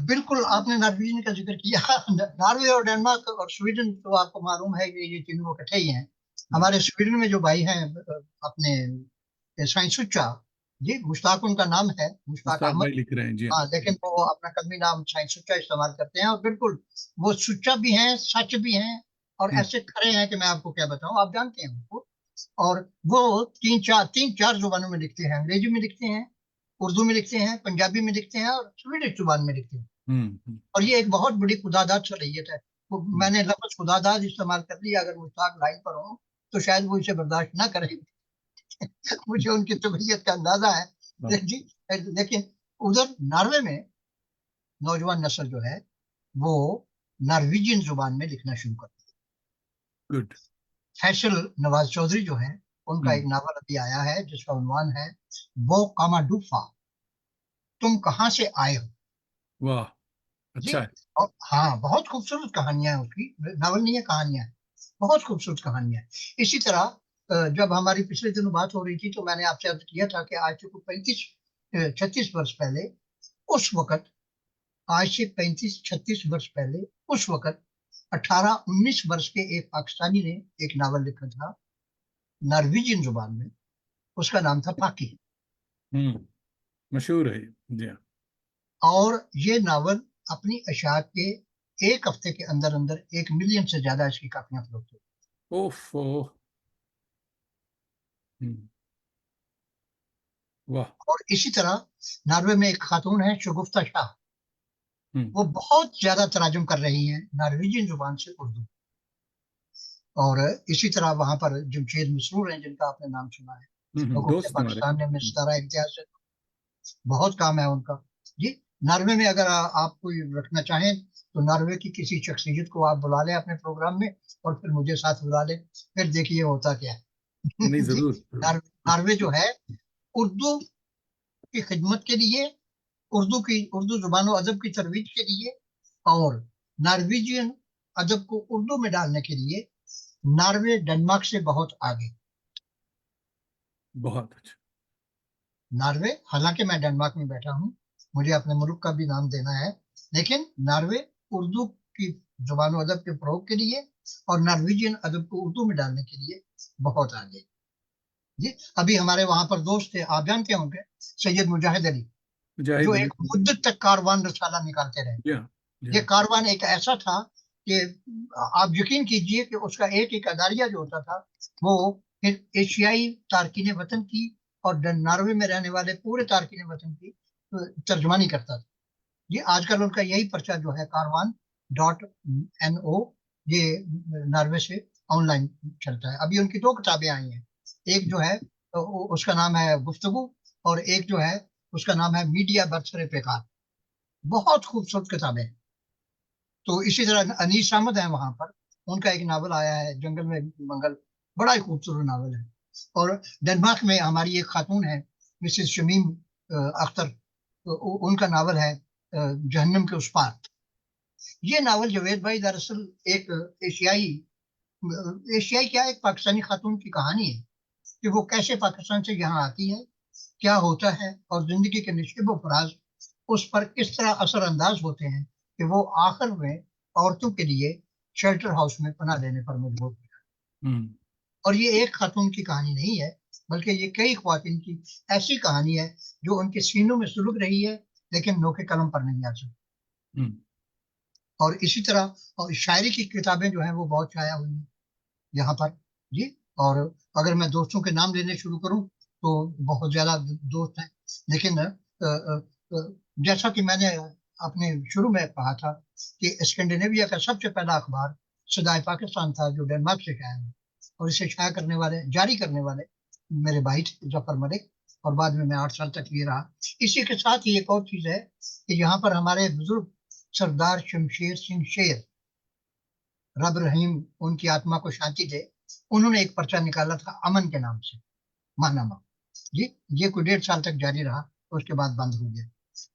[SPEAKER 2] बिल्कुल आपने नॉर्वेजियन का जिक्र किया। नॉर्वे और डेनमार्क और स्वीडन तो आपको मालूम है कि ये तीनों इकट्ठे ही हैं।
[SPEAKER 1] हम्म।
[SPEAKER 2] हमारे स्वीडन में जो भाई हैं अपने साइंस सुच्चा, जी मुश्ताक उनका नाम है, मुश्ताक
[SPEAKER 1] मुश्ताक
[SPEAKER 2] अहमद।
[SPEAKER 1] भाई लिख रहे हैं, जी हाँ।
[SPEAKER 2] हाँ लेकिन वो अपना कलमी नाम साइंस सुच्चा इस्तेमाल करते हैं और बिल्कुल वो सुच्चा भी हैं, सच भी हैं और
[SPEAKER 1] हम्म।
[SPEAKER 2] ऐसे खड़े हैं कि मैं आपको क्या बताऊं, आप जानते हैं उनको। और वो तीन चार जुबानों में लिखते हैं, अंग्रेजी में लिखते हैं, उर्दू में लिखते हैं, पंजाबी में लिखते हैं और स्वीडिश जुबान में लिखते हैं।
[SPEAKER 1] हम्म।
[SPEAKER 2] और ये एक बहुत बड़ी खुदादाद सलीयत है। वो
[SPEAKER 1] हम्म।
[SPEAKER 2] मैंने लफ्ज खुदादाद इस्तेमाल कर लिया, अगर मुश्ताक लाइन पर हो तो शायद वो इसे बर्दाश्त ना करें। मुझे उनकी तबीयत का अंदाजा है।
[SPEAKER 1] हाँ।
[SPEAKER 2] जी लेकिन उधर नॉर्वे में नौजवान नस्ल जो है वो नॉर्वेजियन जुबान में लिखना शुरू कर दिया।
[SPEAKER 1] गुड।
[SPEAKER 2] फैसल नवाज चौधरी जो है, उनका
[SPEAKER 1] हम्म।
[SPEAKER 2] एक नावल अभी आया है जिसका उन्वान है वो कामाडूफा, तुम कहाँ से आए हो।
[SPEAKER 1] वाह।
[SPEAKER 2] जी
[SPEAKER 1] अच्छा है।
[SPEAKER 2] और हाँ बहुत खूबसूरत कहानियां हैं उसकी, नावल नहीं है कहानियां हैं, बहुत खूबसूरत कहानियां हैं। इसी तरह जब हमारी पिछले दिनों बात हो रही थी तो मैंने आपसे अर्ज किया था कि आज से कुछ 35 36 वर्ष पहले, उस वक्त, आज से 35 36 वर्ष पहले, उस वक्त 18 19 वर्ष के एक पाकिस्तानी ने एक नावल लिखा था नॉर्वेजियन जुबान में। उसका नाम था पाकी।
[SPEAKER 1] हम्म। मशहूर है ये, जी हाँ।
[SPEAKER 2] और ये नावल अपनी अशात के 1 हफ्ते के अंदर अंदर 1 मिलियन से ज्यादा इसकी कापियां फरोख्त हुई।
[SPEAKER 1] ओफ ओह। हम्म। वाह।
[SPEAKER 2] और इसी तरह नॉर्वे में एक खातून है शगुफ्ता शाह,
[SPEAKER 1] हम्म।
[SPEAKER 2] वो बहुत ज्यादा तराजुम कर रही हैं नॉर्वेजियन जुबान से उर्दू। और इसी तरह वहां पर जमशेद मसरूर हैं जिनका आपने नाम सुना है, हुकूमत
[SPEAKER 1] दोस्त हमारे।
[SPEAKER 2] पाकिस्तान ने में सितारा इम्तियाज से बहुत काम है उनका। जी नॉर्वे में अगर आप कोई रखना चाहें तो नॉर्वे की किसी शख्सियत को आप बुला लें अपने प्रोग्राम में और फिर मुझे साथ बुला लें, फिर देखिए होता क्या है।
[SPEAKER 1] नहीं,
[SPEAKER 2] जी
[SPEAKER 1] जरूर जरूर।
[SPEAKER 2] नॉर्वे जो है उर्दू की खिदमत के लिए, उर्दू जुबान और अदब की तरवीज के लिए, और नॉर्वेजियन अदब को उर्दू में डालने के लिए नॉर्वे डेनमार्क से बहुत आगे।
[SPEAKER 1] बहुत अच्छा।
[SPEAKER 2] नॉर्वे, हालांकि मैं डेनमार्क में बैठा हूँ, मुझे अपने मुल्क का भी नाम देना है, लेकिन नॉर्वे उर्दू की जुबान अदब के फरोग के लिए और नॉर्वेजियन अदब को उर्दू में डालने के लिए बहुत आगे। जी, अभी हमारे वहां पर दोस्त थे, आप जानते होंगे, सैयद मुजाहिद अली, जो
[SPEAKER 1] मुजाहिद अली।
[SPEAKER 2] एक मुद्दत तक कारवान रसाला निकालते रहे।
[SPEAKER 1] या
[SPEAKER 2] ये
[SPEAKER 1] या
[SPEAKER 2] कारवान एक ऐसा था कि आप यकीन कीजिए कि उसका एक एक अदारिया जो होता था, वो फिर एशियाई तारकीन वतन की और नॉर्वे में रहने वाले पूरे तारकीन वतन की तर्जमानी करता था। ये आजकल उनका यही पर्चा जो है, कारवान.no, ये नॉर्वे से ऑनलाइन चलता है। अभी उनकी दो किताबें आई हैं, एक जो है उसका नाम है गुफ्तगू, और एक जो है उसका नाम है मीडिया बरसरे पेकार। बहुत खूबसूरत किताबें हैं। तो इसी तरह अनीस अहमद है वहां पर, उनका एक नावल आया है जंगल में मंगल, बड़ा ही खूबसूरत नावल है। और डेनमार्क में हमारी एक खातून है, मिसेस शमीम अख्तर, तो उनका नावल है जहन्नम के उस पार। ये नावल जवेद भाई दरअसल एक एशियाई, एशियाई क्या, एक पाकिस्तानी खातून की कहानी है कि वो कैसे पाकिस्तान से यहाँ आती है, क्या होता है, और जिंदगी के निश्चित फराज उस पर किस तरह असरअंदाज होते हैं कि वो आखिर में औरतों के लिए शेल्टर हाउस में पनाह लेने पर मजबूर हो जाती
[SPEAKER 1] हम्म।
[SPEAKER 2] है। और ये एक खातून की कहानी नहीं है, बल्कि ये कई ख्वातीन की ऐसी कहानी है जो उनके सीनों में सुलग रही है, लेकिन नोके कलम पर नहीं आ सकती।
[SPEAKER 1] हम्म।
[SPEAKER 2] और इसी तरह और शायरी की किताबें जो हैं वो बहुत छाया हुई हैं यहाँ पर। जी, और अगर मैं दोस्तों के नाम लेने शुरू करूं तो बहुत ज्यादा दोस्त हैं, लेकिन जैसा कि मैंने अपने शुरू में कहा था कि स्कैंडिनेविया का सबसे पहला अखबार सदाए पाकिस्तान था, जो डेनमार्क से कायम है, और इसे शाया करने वाले, जारी करने वाले मेरे भाई थे जफर मलिक, और बाद में मैं 8 साल तक ये रहा। इसी के साथ ही एक और चीज है कि यहाँ पर हमारे बुजुर्ग सरदार शमशेर सिंह शेर, रब रहीम उनकी आत्मा को शांति दे, उन्होंने एक पर्चा निकाला था अमन के नाम से, माहनामा। जी, ये कोई 1.5 साल तक जारी रहा, उसके बाद बंद हो गया।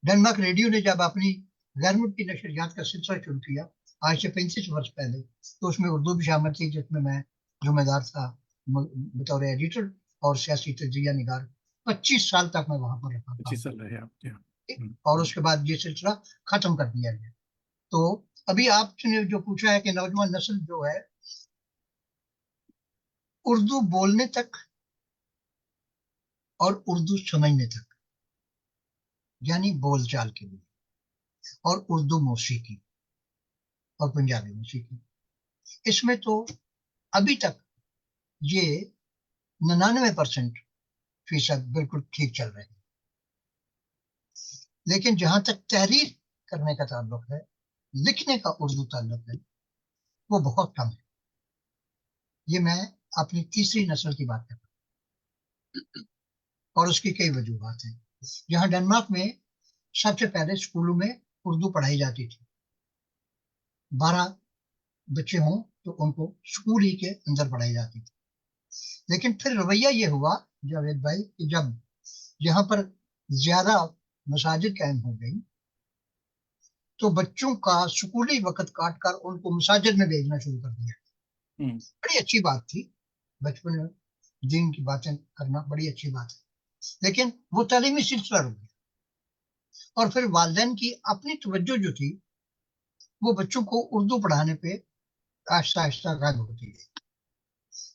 [SPEAKER 2] डेनमार्क रेडियो ने जब अपनी गैर मुल्की नशरियात का सिलसिला शुरू किया, आज से 35 वर्ष पहले, तो उसमें उर्दू भी शामिल थी, जिसमें मैं जुम्मेदार था बतौर एडिटर और सियासी तजिया निगार। 25 साल तक मैं वहां पर रहा
[SPEAKER 1] अच्छी
[SPEAKER 2] था।
[SPEAKER 1] सल रहे हैं आप। या
[SPEAKER 2] और उसके बाद ये सिलसिला खत्म कर दिया गया। तो अभी आपने जो पूछा है कि नौजवान नस्ल जो है उर्दू बोलने तक और उर्दू समझने तक, यानी बोलचाल के लिए, और उर्दू मौसीकी और पंजाबी मौसीकी, इसमें तो अभी तक ये 99% फीसद बिल्कुल ठीक चल रहे हैं। लेकिन जहां तक तहरीर करने का ताल्लुक है, लिखने का उर्दू ताल्लुक है, वो बहुत कम है। ये मैं अपनी तीसरी नस्ल की बात कर रहा हूँ, और उसकी कई वजूहत हैं। यहाँ डेनमार्क में सबसे पहले स्कूलों में उर्दू पढ़ाई जाती थी। 12 बच्चे हों तो उनको स्कूल ही के अंदर पढ़ाई जाती थी। लेकिन फिर रवैया ये हुआ जावेद भाई कि जब यहाँ पर ज्यादा मसाजिद कायम हो गई, तो बच्चों का स्कूली वक्त काट कर उनको मसाजिद में भेजना शुरू कर दिया।
[SPEAKER 1] हम्म।
[SPEAKER 2] बड़ी अच्छी बात थी, बचपन में दीन की बातें करना बड़ी अच्छी बात है, लेकिन वो तालीमी सिलसिला रुक गया। और फिर वालिदैन की अपनी तवज्जो जो थी, वो बच्चों को उर्दू पढ़ाने पे आहिस्ता आहिस्ता गायब होती गई।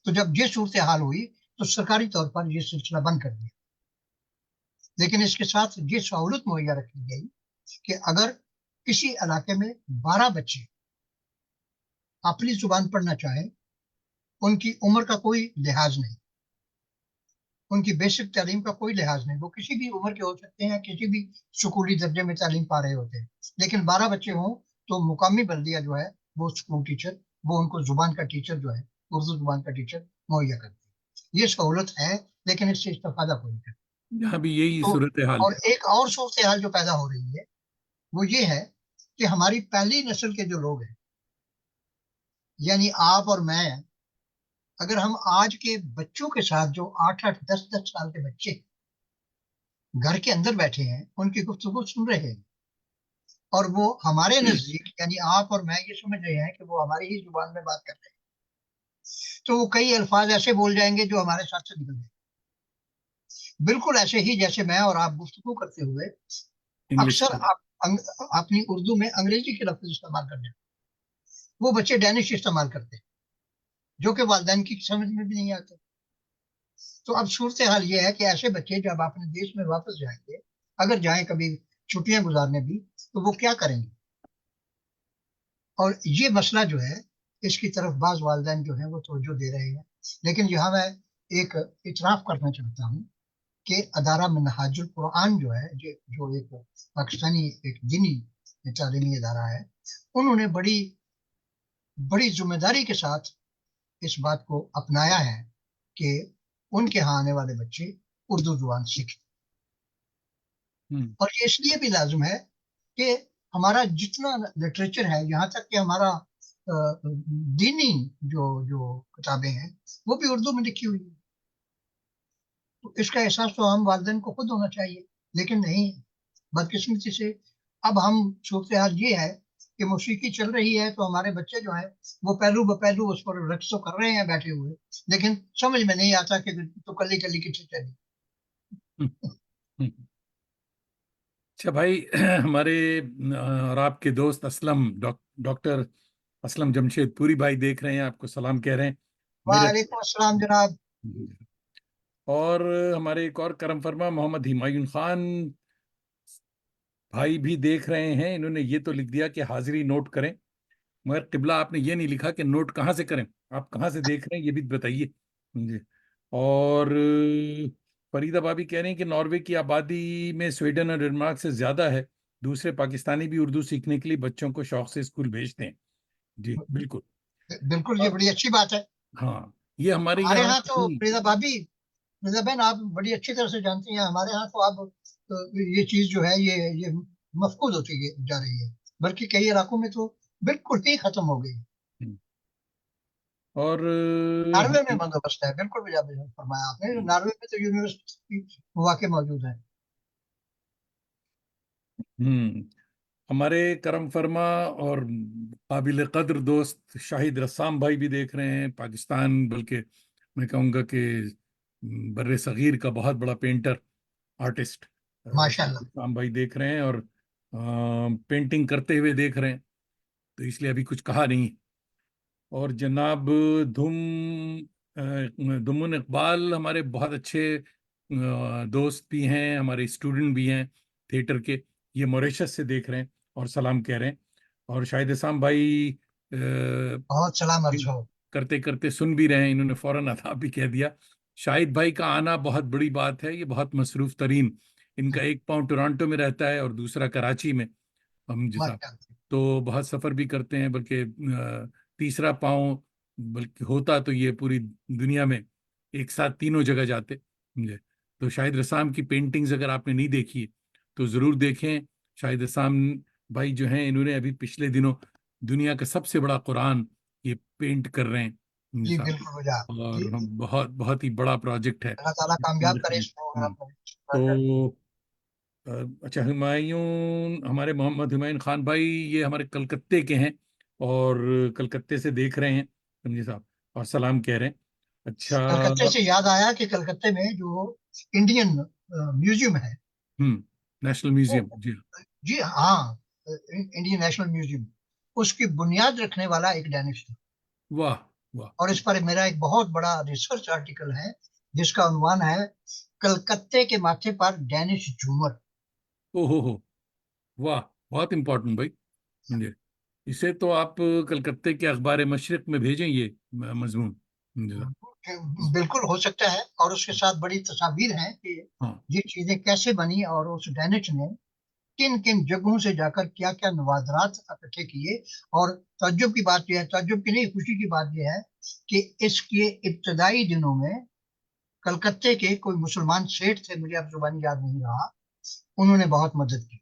[SPEAKER 2] तो जब ये सूरत हाल हुई, तो सरकारी तौर पर यह सिलसिला बंद कर दिया। लेकिन इसके साथ ये सहूलत मुहैया रखी गई कि अगर किसी इलाके में 12 बच्चे अपनी जुबान पढ़ना चाहे, उनकी उम्र का कोई लिहाज नहीं, उनकी बेसिक तालीम का कोई लिहाज नहीं, वो किसी भी उम्र के हो सकते हैं, किसी भी स्कूली दर्जे में तालीम पा रहे होते हैं, लेकिन 12 बच्चे हों तो मुकामी बल्दिया जो है, वो स्कूल टीचर, वो उनको जुबान का टीचर जो है, उर्दू जुबान का टीचर मुहैया करते हैं। ये सहूलत है, लेकिन इससे इस्तेफादा कोई नहीं।
[SPEAKER 1] यहाँ भी यही
[SPEAKER 2] तो
[SPEAKER 1] सूरत हाल
[SPEAKER 2] और
[SPEAKER 1] है।
[SPEAKER 2] एक और सूरत हाल जो पैदा हो रही है, वो ये है कि हमारी पहली नस्ल के जो लोग हैं, यानी आप और मैं, अगर हम आज के बच्चों के साथ, जो 8-8 10-10 साल के बच्चे, घर के अंदर बैठे हैं, उनकी गुफ्तगू सुन रहे हैं, और वो हमारे नजदीक यानी आप और मैं ये समझ रहे हैं कि वो हमारी ही जुबान में बात कर रहे हैं। तो वो कई अल्फाज ऐसे बोल जाएंगे जो हमारे साथ से निकल जाएंगे, बिल्कुल ऐसे ही जैसे मैं और आप गुफ्तगू करते हुए
[SPEAKER 1] इंग्लिश
[SPEAKER 2] अक्सर
[SPEAKER 1] में।
[SPEAKER 2] अपनी उर्दू में अंग्रेजी के लफ्ज इस्तेमाल करते हैं। वो बच्चे डेनिश इस्तेमाल करते हैं, जो कि वालिदैन की समझ में भी नहीं आते। तो अब सूरत हाल ये है कि ऐसे बच्चे जब अपने देश में वापस जाएंगे, अगर जाएं कभी छुट्टियां गुजारने भी, तो वो क्या करेंगे? और ये मसला जो है, इसकी तरफ बाज वालिदैन जो है वो तवज्जो दे रहे हैं। लेकिन यहाँ मैं एक इतराफ करना चाहता हूँ कि अदारा मिनहाजुल कुरान जो है, जो एक पाकिस्तानी एक दीनी तालीमी अदारा है, उन्होंने बड़ी बड़ी जिम्मेदारी के साथ इस बात को अपनाया है कि उनके यहाँ आने वाले बच्चे उर्दू जुबान सीखें।
[SPEAKER 1] हम्म।
[SPEAKER 2] और ये इसलिए भी लाजिम है कि हमारा जितना लिटरेचर है, यहाँ तक कि हमारा दीनी जो जो किताबें हैं, वो भी उर्दू में लिखी हुई है। तो इसका एहसास तो हम वालिदैन को खुद होना चाहिए, लेकिन नहीं। बदकिस्मती से अब हम सूरत हाल ये है कि मौसीकी चल रही है, तो हमारे बच्चे जो है वो पहलू ब पहलू उस पर रक्स तो कर रहे हैं बैठे हुए, लेकिन समझ में नहीं आता कि तो कली कली किसे चली।
[SPEAKER 1] हम्म। हम्म। अच्छा भाई, हमारे और आपके दोस्त असलम डॉक्टर असलम जमशेदपुरी भाई देख रहे हैं, आपको सलाम कह रहे हैं मेरे।
[SPEAKER 2] वालेकुम अस्सलाम जनाब।
[SPEAKER 1] और हमारे एक और करम फरमा मोहम्मद हिमायूं खान भाई भी देख रहे हैं। इन्होंने ये तो लिख दिया कि हाजिरी नोट करें, मगर किबला आपने ये नहीं लिखा कि नोट कहाँ से करें, आप कहाँ से देख रहे हैं ये भी बताइए जी। और फरीदा भाभी कह रहे हैं कि नॉर्वे की आबादी में स्वीडन और डेनमार्क से ज्यादा है, दूसरे पाकिस्तानी भी उर्दू सीखने के लिए बच्चों को शौक से स्कूल भेजते हैं। जी बिल्कुल।
[SPEAKER 2] बिल्कुल, ये
[SPEAKER 1] और
[SPEAKER 2] बड़ी अच्छी बात है।
[SPEAKER 1] हाँ, ये हमारे
[SPEAKER 2] हमारे
[SPEAKER 1] यहाँ
[SPEAKER 2] यहाँ तो
[SPEAKER 1] नहीं।
[SPEAKER 2] फरीदा भाभी, फरीदा बहन, आप बड़ी अच्छी तरह से जानती हैं, हमारे यहाँ तो आप ये चीज जो है ये मफकूद होती जा रही है, बल्कि कई इलाकों में तो बिल्कुल ही खत्म हो गई।
[SPEAKER 1] और
[SPEAKER 2] नॉर्वे में
[SPEAKER 1] हम
[SPEAKER 2] बंदोबस्त है, बिल्कुल भी आपने फरमाया आपने, नॉर्वे में तो यूनिवर्सिटी वाकई मौजूद है।
[SPEAKER 1] हमारे करम फरमा और काबिल कद्र दोस्त शाहिद रस्साम भाई भी देख रहे हैं, पाकिस्तान बल्कि मैं कहूँगा कि बर्रे सगीर का बहुत बड़ा पेंटर आर्टिस्ट
[SPEAKER 2] माशाल्लाह।
[SPEAKER 1] शाहिद रस्साम भाई देख रहे हैं, और पेंटिंग करते हुए देख रहे हैं, तो इसलिए अभी कुछ कहा नहीं। और जनाब धुम दुमुन इकबाल हमारे बहुत अच्छे दोस्त भी हैं, हमारे स्टूडेंट भी हैं थिएटर के, ये मॉरिशस से देख रहे हैं और सलाम कह रहे हैं। और शाहिद इस्लाम भाई
[SPEAKER 2] बहुत सलाम अर्ज हो।
[SPEAKER 1] करते करते सुन भी रहे हैं, इन्होंने फौरन अता भी कह दिया। शाहिद भाई का आना बहुत बड़ी बात है, ये बहुत मसरूफ तरीन, इनका एक पाँव टोरंटो में रहता है और दूसरा कराची में, हम जैसा,
[SPEAKER 2] माशाल्लाह।
[SPEAKER 1] तो बहुत सफर भी करते हैं, बल्कि तीसरा पाँव बल्कि होता तो ये पूरी दुनिया में एक साथ तीनों जगह जाते समझे। तो शाहिद रसाम की पेंटिंग्स अगर आपने नहीं देखी तो जरूर देखें। शाहिद रसाम भाई जो हैं, इन्होंने अभी पिछले दिनों दुनिया का सबसे बड़ा कुरान ये पेंट कर रहे हैं
[SPEAKER 2] जी
[SPEAKER 1] साहब।
[SPEAKER 2] बिल्कुल हो जाए जी।
[SPEAKER 1] और हम बहुत बहुत ही बड़ा प्रोजेक्ट है।
[SPEAKER 2] अल्लाह ताला कामयाब करे इस प्रोग्राम को।
[SPEAKER 1] तो अ, अच्छा, हुमायूं हमारे मोहम्मद हुमायूं खान भाई ये हमारे कलकत्ते के हैं, और कलकत्ते से देख रहे हैं समझे साहब, और सलाम कह रहे हैं। अच्छा।
[SPEAKER 2] कलकत्ते से याद आया कि कलकत्ते में जो इंडियन म्यूजियम है,
[SPEAKER 1] नेशनल
[SPEAKER 2] वो,
[SPEAKER 1] म्यूजियम जी।
[SPEAKER 2] जी हाँ, इंडियन नेशनल म्यूजियम, उसकी बुनियाद रखने वाला एक डेनिश था।
[SPEAKER 1] वाह वाह।
[SPEAKER 2] और इस पर मेरा एक बहुत बड़ा रिसर्च आर्टिकल है, जिसका उन्वान है कलकत्ते के माथे पर डेनिश झूमर।
[SPEAKER 1] हो, वाह, बहुत इंपॉर्टेंट भाई जी। इसे तो आप कलकत्ते के अखबार मशरिक में भेजें ये मजमून जी।
[SPEAKER 2] बिल्कुल हो सकता है, और उसके साथ बड़ी तस्वीर है कि
[SPEAKER 1] हाँ।
[SPEAKER 2] ये चीजें कैसे बनी, और उस डेनिश ने किन किन जगहों से जाकर क्या क्या नवाजरात इकट्ठे किए। और ताज्जुब की बात यह है, ताज्जुब की नहीं, खुशी की बात यह है कि इसके इब्तदाई दिनों में कलकत्ते के कोई मुसलमान सेठ थे, मुझे अब जुबानी याद नहीं रहा, उन्होंने बहुत मदद की।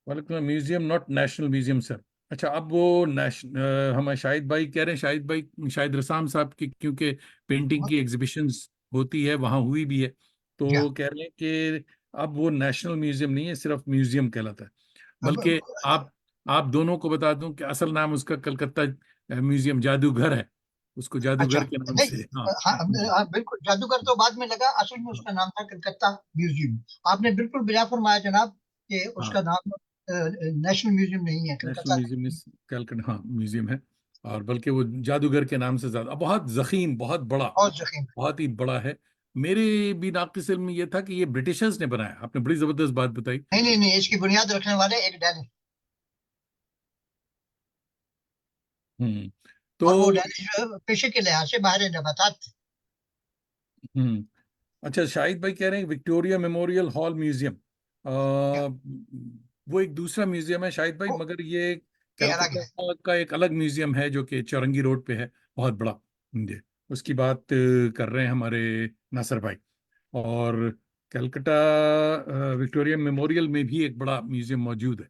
[SPEAKER 1] वालेकुम museum not national museum sir. अच्छा, अब वो हम शाहिद भाई कह रहे हैं, शाहिद भाई शाहिद रसाम साहब की क्योंकि पेंटिंग की एग्जीबिशंस होती है, वहां हुई भी है।
[SPEAKER 2] या
[SPEAKER 1] तो कह रहे हैं कि अब वो नेशनल म्यूजियम नहीं है, सिर्फ म्यूजियम कहलाता है।
[SPEAKER 2] अब
[SPEAKER 1] बल्कि आप दोनों को बता दूं कि असल नाम उसका कलकत्ता म्यूजियम जादूघर है, उसको
[SPEAKER 2] अच्छा,
[SPEAKER 1] जादूगर के नाम
[SPEAKER 2] नहीं,
[SPEAKER 1] से, हाँ।
[SPEAKER 2] हाँ, हाँ, बिल्कुल जादूगर तो बाद में लगा, असल में उसका नाम था कलकत्ता म्यूजियम। आपने बिल्कुल बिला फरमाया जनाब कि
[SPEAKER 1] हाँ,
[SPEAKER 2] उसका नाम नेशनल म्यूजियम नहीं है,
[SPEAKER 1] नेशनल
[SPEAKER 2] कलकत्ता का।
[SPEAKER 1] म्यूजियम इस कैलकट, हाँ, म्यूजियम है। और बल्कि वो जादूगर के नाम से ज्यादा बहुत जखीम, बहुत बड़ा,
[SPEAKER 2] बहुत जखीम।
[SPEAKER 1] बहुत ही बड़ा है। मेरे भी नाक़िस इल्म में ये था कि ये ब्रिटिशर्स ने बनाया। आपने बड़ी जबरदस्त बात बताई।
[SPEAKER 2] नहीं, नहीं, नहीं, इसकी बुनियाद रखने वाले एक डैनिश,
[SPEAKER 1] हम्म।
[SPEAKER 2] और वो
[SPEAKER 1] तो
[SPEAKER 2] डैनिश पेशे के लिहाज से माहिर नबातात थे।
[SPEAKER 1] हम्म। अच्छा, शाहिद भाई कह रहे हैं विक्टोरिया मेमोरियल हॉल म्यूजियम,
[SPEAKER 2] क्या?
[SPEAKER 1] वो एक दूसरा म्यूजियम है शाहिद भाई,
[SPEAKER 2] वो
[SPEAKER 1] मगर ये
[SPEAKER 2] ये अलग है।
[SPEAKER 1] कलकत्ता का एक अलग म्यूजियम है जो कि चौरंगी रोड पे है, बहुत बड़ा। जी, उसकी बात कर रहे हैं हमारे नासर भाई। और कलकत्ता विक्टोरिया मेमोरियल में भी एक बड़ा म्यूजियम मौजूद है।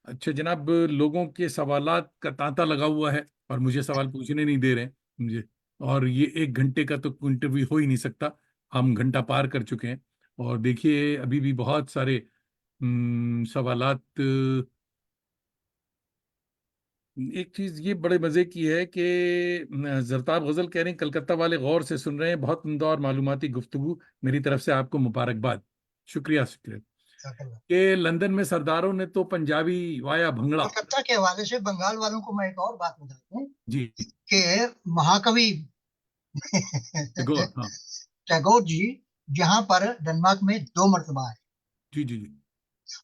[SPEAKER 1] अच्छा जनाब, लोगों के सवालात का तांता लगा हुआ है और मुझे सवाल पूछने नहीं दे रहे हैं मुझे। और ये 1 घंटे का तो इंटरव्यू हो ही नहीं सकता, हम घंटा पार कर चुके हैं। और देखिए अभी भी बहुत सारे सवालात। एक चीज ये बड़े मजे की है कि जरताब गजल कह रहे हैं कलकत्ता वाले गौर से सुन रहे हैं, बहुत उम्दा और मालूमाती गुफ्तगू, मेरी तरफ से आपको मुबारकबाद। शुक्रिया, शुक्रिया। कि लंदन में सरदारों ने तो पंजाबी वाया भंगड़ा।
[SPEAKER 2] कलकत्ता के हवाले से बंगाल वालों को मैं एक और बात बता दूं
[SPEAKER 1] जी।
[SPEAKER 2] कि महाकवि
[SPEAKER 1] टैगोर, हाँ।
[SPEAKER 2] टैगोर जी जहां पर डेनमार्क में 2 मरतबा आए,
[SPEAKER 1] जी जी जी।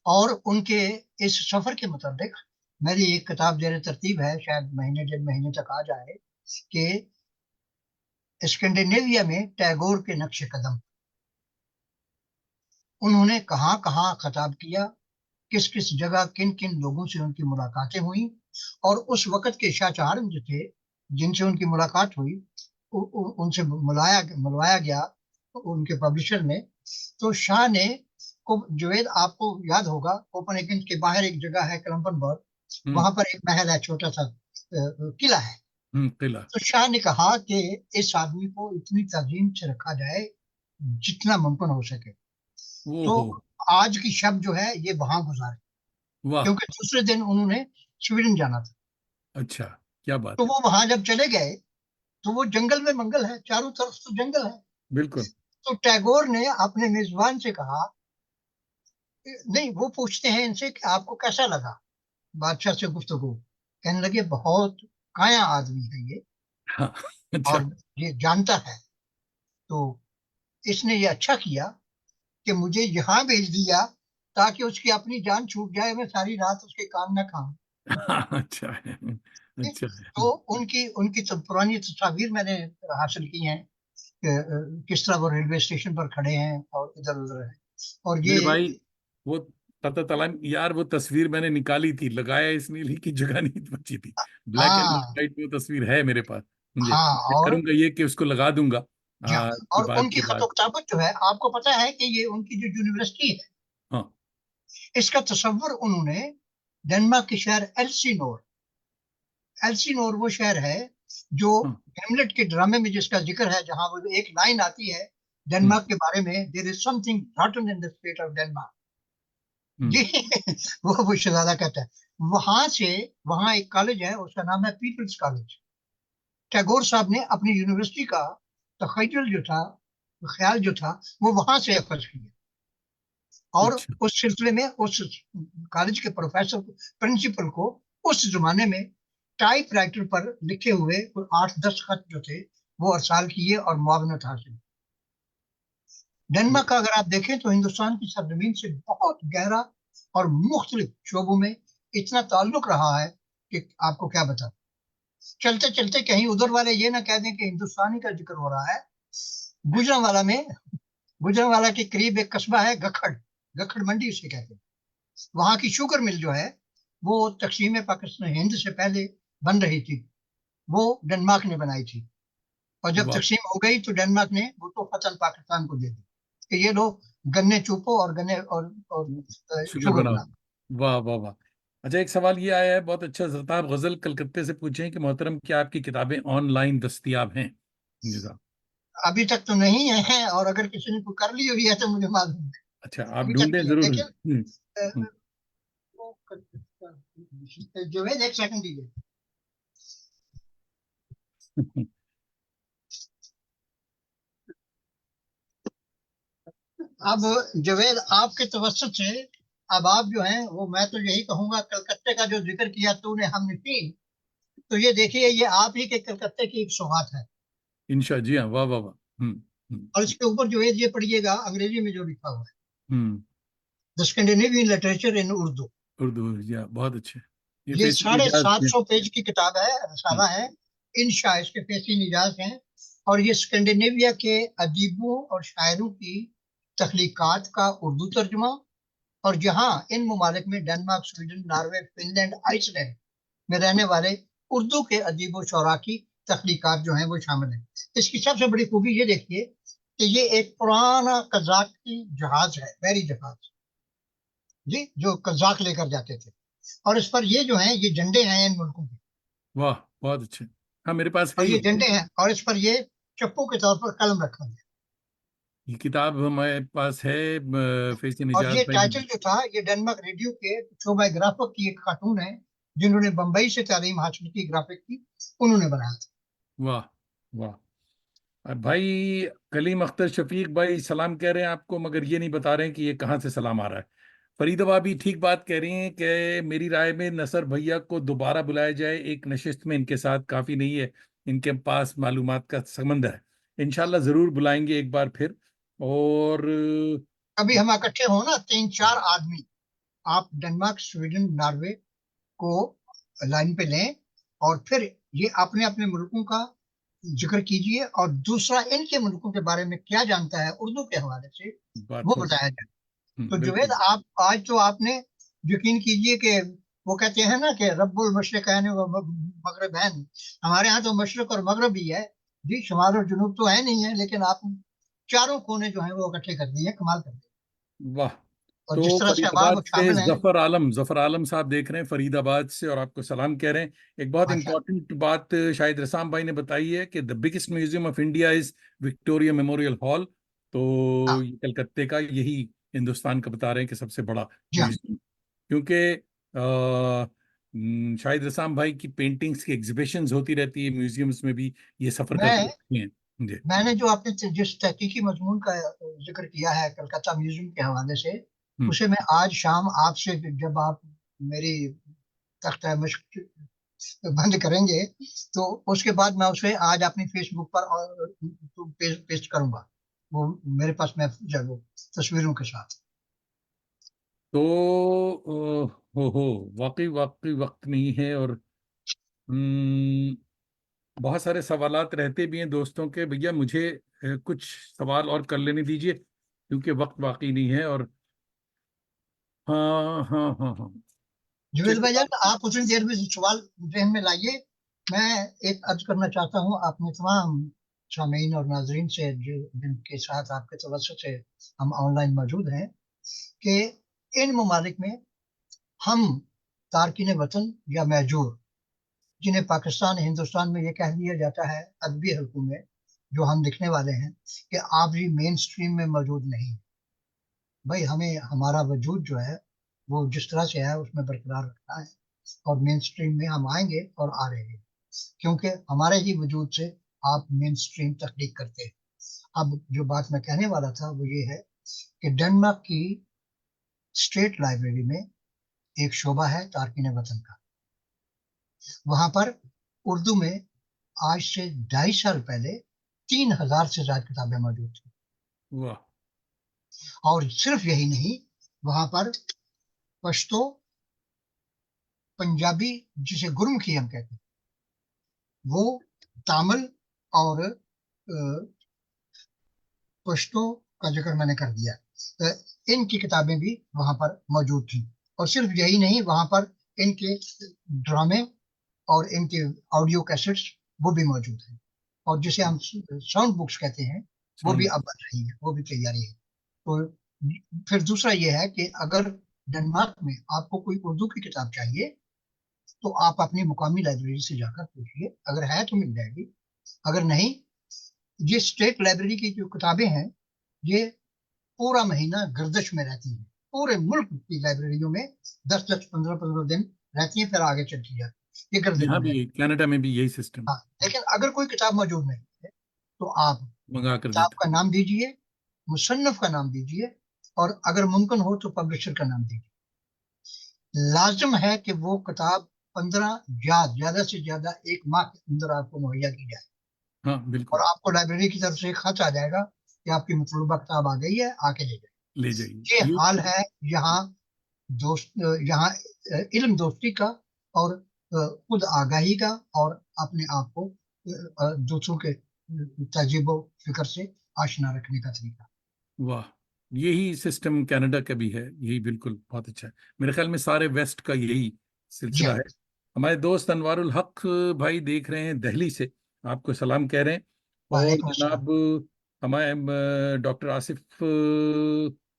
[SPEAKER 2] और उनके इस सफर के मुताबिक मेरी एक किताब जेर तरतीब है, शायद महीने 1.5 महीने तक आ जाए, कि स्कैंडिनेविया में टैगोर के नक्श कदम, उन्होंने कहाँ कहाँ खताब किया, किस किस जगह किन किन लोगों से उनकी मुलाकातें हुई, और उस वक्त के शाहजहां जो थे जिनसे उनकी मुलाकात हुई, उनसे मिलवाया गया उनके पब्लिशर ने। तो शाह ने को जुवेद, आपको याद होगा, कोपेनहेगन के बाहर एक जगह है क्लम्पनबर्ग,
[SPEAKER 1] हम्म।
[SPEAKER 2] वहां पर एक महल है, छोटा सा किला है।
[SPEAKER 1] किला।
[SPEAKER 2] तो शाह ने कहा कि इस आदमी को इतनी तजीम से रखा जाए जितना मुमकिन हो सके।
[SPEAKER 1] वो
[SPEAKER 2] तो
[SPEAKER 1] हो।
[SPEAKER 2] आज की शब जो है ये वहां गुजारे,
[SPEAKER 1] वाह।
[SPEAKER 2] क्योंकि दूसरे दिन उन्होंने स्वीडन जाना था।
[SPEAKER 1] अच्छा, क्या
[SPEAKER 2] तो
[SPEAKER 1] बात है।
[SPEAKER 2] वो वहां जब चले गए, तो वो जंगल में मंगल है, चारों तरफ तो जंगल है।
[SPEAKER 1] बिल्कुल।
[SPEAKER 2] तो टैगोर ने अपने मेजबान से कहा, नहीं, वो पूछते हैं इनसे कि आपको कैसा लगा बादशाह से गुफ्तगू। कहने लगे बहुत काया आदमी है ये,
[SPEAKER 1] हाँ। अच्छा।
[SPEAKER 2] और ये जानता है। तो इसने ये अच्छा किया कि मुझे यहाँ भेज दिया, ताकि उसकी अपनी जान छूट जाए, मैं सारी रात उसके कान न खाऊं।
[SPEAKER 1] अच्छा है। अच्छा है।
[SPEAKER 2] तो उनकी उनकी तो पुरानी तस्वीर मैंने हासिल की हैं कि किस तरह वो रेलवे स्टेशन पर खड़े हैं और इधर उधर है, और ये।
[SPEAKER 1] मेरे भाई, वो पता तला यार, वो तस्वीर मैंने निकाली थी, लगाया इसलिए ली कि जगह नहीं बची थी। ब्लैक एंड
[SPEAKER 2] हाँ,
[SPEAKER 1] व्हाइट वो तस्वीर है मेरे पास। मुझे
[SPEAKER 2] हाँ,
[SPEAKER 1] मैं
[SPEAKER 2] और
[SPEAKER 1] करूंगा ये कि उसको लगा दूंगा
[SPEAKER 2] जी हाँ,
[SPEAKER 1] इसके
[SPEAKER 2] और
[SPEAKER 1] बाद
[SPEAKER 2] उनकी
[SPEAKER 1] के
[SPEAKER 2] खतो
[SPEAKER 1] बाद।
[SPEAKER 2] किताबत जो है, आपको पता है कि ये उनकी जो यूनिवर्सिटी है,
[SPEAKER 1] हाँ।
[SPEAKER 2] इसका तस्वर उन्होंने डेनमार्क के शहर एल्सिनोर, एल्सिनोर वो शहर है जो
[SPEAKER 1] हाँ।
[SPEAKER 2] हेमलेट के ड्रामे में जिसका जिक्र है, जहां वो एक लाइन आती है
[SPEAKER 1] हम्म।
[SPEAKER 2] डेनमार्क के बारे में, there is something rotten in the state of Denmark.
[SPEAKER 1] Hmm.
[SPEAKER 2] जी, वो शहजादा कहता है। वहां से, वहां एक कॉलेज है, उसका नाम है पीपल्स कॉलेज। टैगोर साहब ने अपनी यूनिवर्सिटी का तखयल जो था, ख्याल जो था, वो वहां से अखज किया, और
[SPEAKER 1] अच्छा।
[SPEAKER 2] उस सिलसिले में उस कॉलेज के प्रोफेसर प्रिंसिपल को उस जमाने में टाइपराइटर पर लिखे हुए कोई 8-10 खत जो थे, वो अरसाल किए और मुआवनत हासिल। डेनमार्क का अगर आप देखें तो हिंदुस्तान की सरजमीन से बहुत गहरा और मुख्तलिफ शोबों में इतना ताल्लुक रहा है कि आपको क्या बता। चलते चलते कहीं उधर वाले ये ना कह दें कि हिंदुस्तानी का जिक्र हो रहा है। गुजरांवाला में, गुजरांवाला के करीब एक कस्बा है गखड़, गखड़ मंडी उसे कहते हैं। वहां की शुगर मिल जो है, वो तकसीम पाकिस्तान हिंद से पहले बन रही थी, वो डेनमार्क ने बनाई थी। और जब
[SPEAKER 1] वाह।
[SPEAKER 2] तकसीम हो गई तो डेनमार्क ने वो तो फतन पाकिस्तान को दे दी कि ये लो, गन्ने चूपो और गन्ने और
[SPEAKER 1] शुगर
[SPEAKER 2] शुगर
[SPEAKER 1] बनाओ।
[SPEAKER 2] बना।
[SPEAKER 1] वाह वाह वाह। अच्छा, एक सवाल ये आया है बहुत अच्छा, जरताब गजल कलकत्ते से पूछे हैं कि मोहतरम क्या आपकी किताबें ऑनलाइन दस्तयाब हैं? जी साहब।
[SPEAKER 2] अभी तक तो नहीं है, और अगर किसी ने कोई कर ली हुई है तो मुझे मालूम है।
[SPEAKER 1] अच्छा, आप
[SPEAKER 2] अभी तक
[SPEAKER 1] ढूंढें
[SPEAKER 2] नहीं है,
[SPEAKER 1] जरूर।
[SPEAKER 2] लेकिन
[SPEAKER 1] हम्म।
[SPEAKER 2] जुवेद एक सेकंड दीजिए। अब जुवेद आपके तवज्जुह से, अब आप जो हैं वो, मैं तो यही कहूंगा, कलकत्ते का जो जिक्र किया तूने हमने की, तो ये देखिए, ये आप ही के कलकत्ते की एक सौगात है।
[SPEAKER 1] इंशा, जी हाँ, वाह वाह वाह। हम्म।
[SPEAKER 2] और इसके ऊपर जो है ये पढ़िएगा, अंग्रेजी में जो लिखा हुआ है,
[SPEAKER 1] hmm.
[SPEAKER 2] The Scandinavian literature in Urdu.
[SPEAKER 1] Urdu, या बहुत अच्छे। ये
[SPEAKER 2] ये
[SPEAKER 1] फेसिल
[SPEAKER 2] साढ़े
[SPEAKER 1] इजाज
[SPEAKER 2] सात
[SPEAKER 1] थे।
[SPEAKER 2] सौ पेज की किताब है,
[SPEAKER 1] हम्म।
[SPEAKER 2] रसाला है। इंशा इसके फेसी निजात हैं। और ये स्कैंडिनेविया के अदीबों और शायरों की तख्लीकात का उर्दू तर्जुमा। और जहाँ इन ममालिक में Denmark, Sweden, Norway, Finland, Iceland में रहने वाले उर्दू के अदीब व शरा की तख्लीकात जो हैं वो शामिल हैं। इसकी सबसे बड़ी खूबी ये देखिए कि ये एक पुराना कजाकी जहाज है, बैरी जहाज, जी, जो कजाक लेकर जाते थे। और इस पर ये जो है ये झंडे हैं इन मुल्कों के।
[SPEAKER 1] वाह, बहुत अच्छे। हाँ, मेरे पास है
[SPEAKER 2] और ये
[SPEAKER 1] ये।
[SPEAKER 2] झंडे हैं, और इस पर ये चप्पू के तौर पर कलम रखा गया।
[SPEAKER 1] ये किताब हमारे पास है, फेसिल
[SPEAKER 2] और
[SPEAKER 1] इजाज
[SPEAKER 2] ये
[SPEAKER 1] भाई
[SPEAKER 2] टाइटल
[SPEAKER 1] ने।
[SPEAKER 2] जो था, ये डेनमार्क रेडियो के शोबाग्राफक की एक खातून है, जिन्होंने बंबई से तालीम हासिल की ग्राफिक की, उन्होंने बनाया था।
[SPEAKER 1] वाह वाह। अब भाई, कलीम अख्तर शफीक भाई सलाम कह रहे हैं आपको, मगर ये नहीं बता रहे हैं कि ये कहाँ से सलाम आ रहा है। फरीदा भी ठीक बात कह रही हैं कि मेरी राय में नसर भैया को दोबारा बुलाया जाए एक नशिस्त में, इनके साथ काफ़ी नहीं है, इनके पास मालूमात का समंदर है। इंशाल्लाह ज़रूर बुलाएंगे एक बार फिर। और
[SPEAKER 2] अभी हम इकट्ठे हो ना, 3-4 आदमी, आप डेनमार्क, स्वीडन, नॉर्वे को लाइन पे लें, और फिर ये अपने अपने मुल्कों का जिक्र कीजिए, और दूसरा इनके मुल्कों के बारे में क्या जानता है उर्दू के हवाले से,
[SPEAKER 1] बात
[SPEAKER 2] वो
[SPEAKER 1] हो।
[SPEAKER 2] बताया जाए। तो जुवेद,
[SPEAKER 1] बिल्कुल।
[SPEAKER 2] आप आज तो आपने, यकीन कीजिए कि वो कहते हैं ना कि रब्बुल मशरिकैन व मगरिबैन, हमारे यहाँ तो मशरक और मगरब ही है, जी, शुमाल और जुनूब तो है नहीं है, लेकिन आप चारों कोने जो है वो इकट्ठे कर दिए, कमाल कर दिए।
[SPEAKER 1] वाह।
[SPEAKER 2] और
[SPEAKER 1] तो
[SPEAKER 2] जिस तरह से अब आप
[SPEAKER 1] फरीदाबाद से
[SPEAKER 2] शामिल हैं,
[SPEAKER 1] जफर आलम साहब देख रहे हैं फरीदाबाद से, और आपको सलाम कह रहे हैं। एक बहुत
[SPEAKER 2] माशा।
[SPEAKER 1] इंपॉर्टेंट बात शायद रसाम भाई ने बताई है कि the biggest museum of India is Victoria memorial hall. तो
[SPEAKER 2] हाँ,
[SPEAKER 1] ये कलकत्ते का, यही हिंदुस्तान का बता रहे हैं कि सबसे बड़ा
[SPEAKER 2] जी हाँ।
[SPEAKER 1] म्यूजियम। क्योंकि शायद रसाम भाई की पेंटिंग्स की एग्जीबिशंस होती रहती है म्यूजियम्स में भी, ये सफर करते
[SPEAKER 2] मैं
[SPEAKER 1] रहते हैं जी।
[SPEAKER 2] मैंने जो आपने जिस तहकीकी मजमून का जिक्र किया है कलकत्ता म्यूजियम के हवाले से,
[SPEAKER 1] हम्म।
[SPEAKER 2] उसे मैं आज शाम आपसे, जब आप मेरी तख्त मश्क बंद करेंगे, तो उसके बाद मैं उसे आज अपनी फेसबुक पर और पेस्ट करूंगा। वो मेरे पास महफूज है, वो तस्वीरों के साथ।
[SPEAKER 1] तो हो वाकई वाकई वक्त नहीं है, और बहुत सारे सवालात रहते भी हैं दोस्तों के। भैया मुझे कुछ सवाल और कर लेने दीजिए, क्योंकि वक्त बाकी नहीं है। और हाँ हाँ हाँ हाँ।
[SPEAKER 2] जुवेद
[SPEAKER 1] चलिए
[SPEAKER 2] भाईजान,
[SPEAKER 1] आप।
[SPEAKER 2] आप उतनी देर में सवाल जहन में लाइए। मैं एक अर्ज करना चाहता हूँ अपने तमाम सामीन और नाजरीन से, जो जिनके साथ आपके तवज्जुह से हम ऑनलाइन मौजूद हैं, कि इन ममालिक में हम तारकिन वतन या महजूर, जिन्हें पाकिस्तान, हिंदुस्तान में ये कह दिया जाता है अदबी हल्कों में, जो हम लिखने वाले हैं, कि आप भी मेन स्ट्रीम में मौजूद नहीं। भाई, हमें हमारा वजूद जो है वो जिस तरह से है उसमें बरकरार रखना है, और मेन स्ट्रीम में हम आएंगे और आ रहे हैं, क्योंकि हमारे ही वजूद से आप मेन स्ट्रीम तख्लीक करते हैं। अब जो बात मैं कहने वाला था वो ये है कि डेनमार्क की स्टेट लाइब्रेरी में एक शोबा है तारकिन वतन का। वहां पर उर्दू में आज से 2.5 साल पहले 3,000 से ज्यादा किताबें मौजूद थी।
[SPEAKER 1] वाह।
[SPEAKER 2] और सिर्फ यही नहीं, वहां पर पश्तो, पंजाबी, जिसे गुरमुखी हम कहते हैं, वो, तामिल और पश्तो का जिक्र मैंने कर दिया। इनकी किताबें भी वहां पर मौजूद थी। और सिर्फ यही नहीं, वहां पर इनके ड्रामे और इनके ऑडियो कैसेट्स वो भी मौजूद हैं। और जिसे हम साउंड बुक्स कहते हैं, वो भी
[SPEAKER 1] साउंड।
[SPEAKER 2] अब बन रही है, वो भी तैयारी है। तो फिर दूसरा ये है कि अगर डेनमार्क में आपको कोई उर्दू की किताब चाहिए, तो आप अपनी मुकामी लाइब्रेरी से जाकर पूछिए, अगर है तो मिल जाएगी, अगर नहीं ये स्टेट लाइब्रेरी की जो किताबें हैं, ये पूरा महीना गर्दिश में रहती हैं, पूरे मुल्क की लाइब्रेरियों में 10-10, 15-15 दिन रहती हैं, फिर आगे चलती जाती है, ये गर्दिश
[SPEAKER 1] यहाँ
[SPEAKER 2] में
[SPEAKER 1] भी
[SPEAKER 2] रहती
[SPEAKER 1] कनाडा में भी यही सिस्टम
[SPEAKER 2] है। हाँ, लेकिन अगर कोई किताब मौजूद नहीं है तो आप
[SPEAKER 1] मंगा कर
[SPEAKER 2] किताब
[SPEAKER 1] देते
[SPEAKER 2] का नाम दीजिए, मुसन्निफ का नाम दीजिए, और अगर मुमकिन हो तो पब्लिशर का नाम दीजिए। लाजिम है कि वो किताब 15 या ज्यादा से ज्यादा 1 माह के अंदर आपको मुहैया की जाए,
[SPEAKER 1] हैं। हाँ
[SPEAKER 2] और
[SPEAKER 1] बिल्कुल।
[SPEAKER 2] आपको लाइब्रेरी की तरफ से एक खत आ जाएगा कि आपकी मतलूबा किताब आ गई है, आके ले जाए।
[SPEAKER 1] ले जाइए
[SPEAKER 2] ये
[SPEAKER 1] यू।
[SPEAKER 2] हाल है यहाँ दोस्त, यहाँ इल्म दोस्ती का, और खुद आगाही का, और अपने आप को दूसरों के तहजीब फिक्र से आशना रखने का तरीका।
[SPEAKER 1] वाह, यही सिस्टम कनाडा का भी है, यही बिल्कुल बहुत अच्छा है। मेरे ख्याल में सारे वेस्ट का यही
[SPEAKER 2] जी
[SPEAKER 1] सिलसिला
[SPEAKER 2] हाँ।
[SPEAKER 1] है। हमारे दोस्त अनवारुल हक भाई देख रहे हैं दिल्ली से, आपको सलाम कह रहे हैं। और
[SPEAKER 2] वालेकुम अस्सलाम।
[SPEAKER 1] जनाब हमारे डॉक्टर आसिफ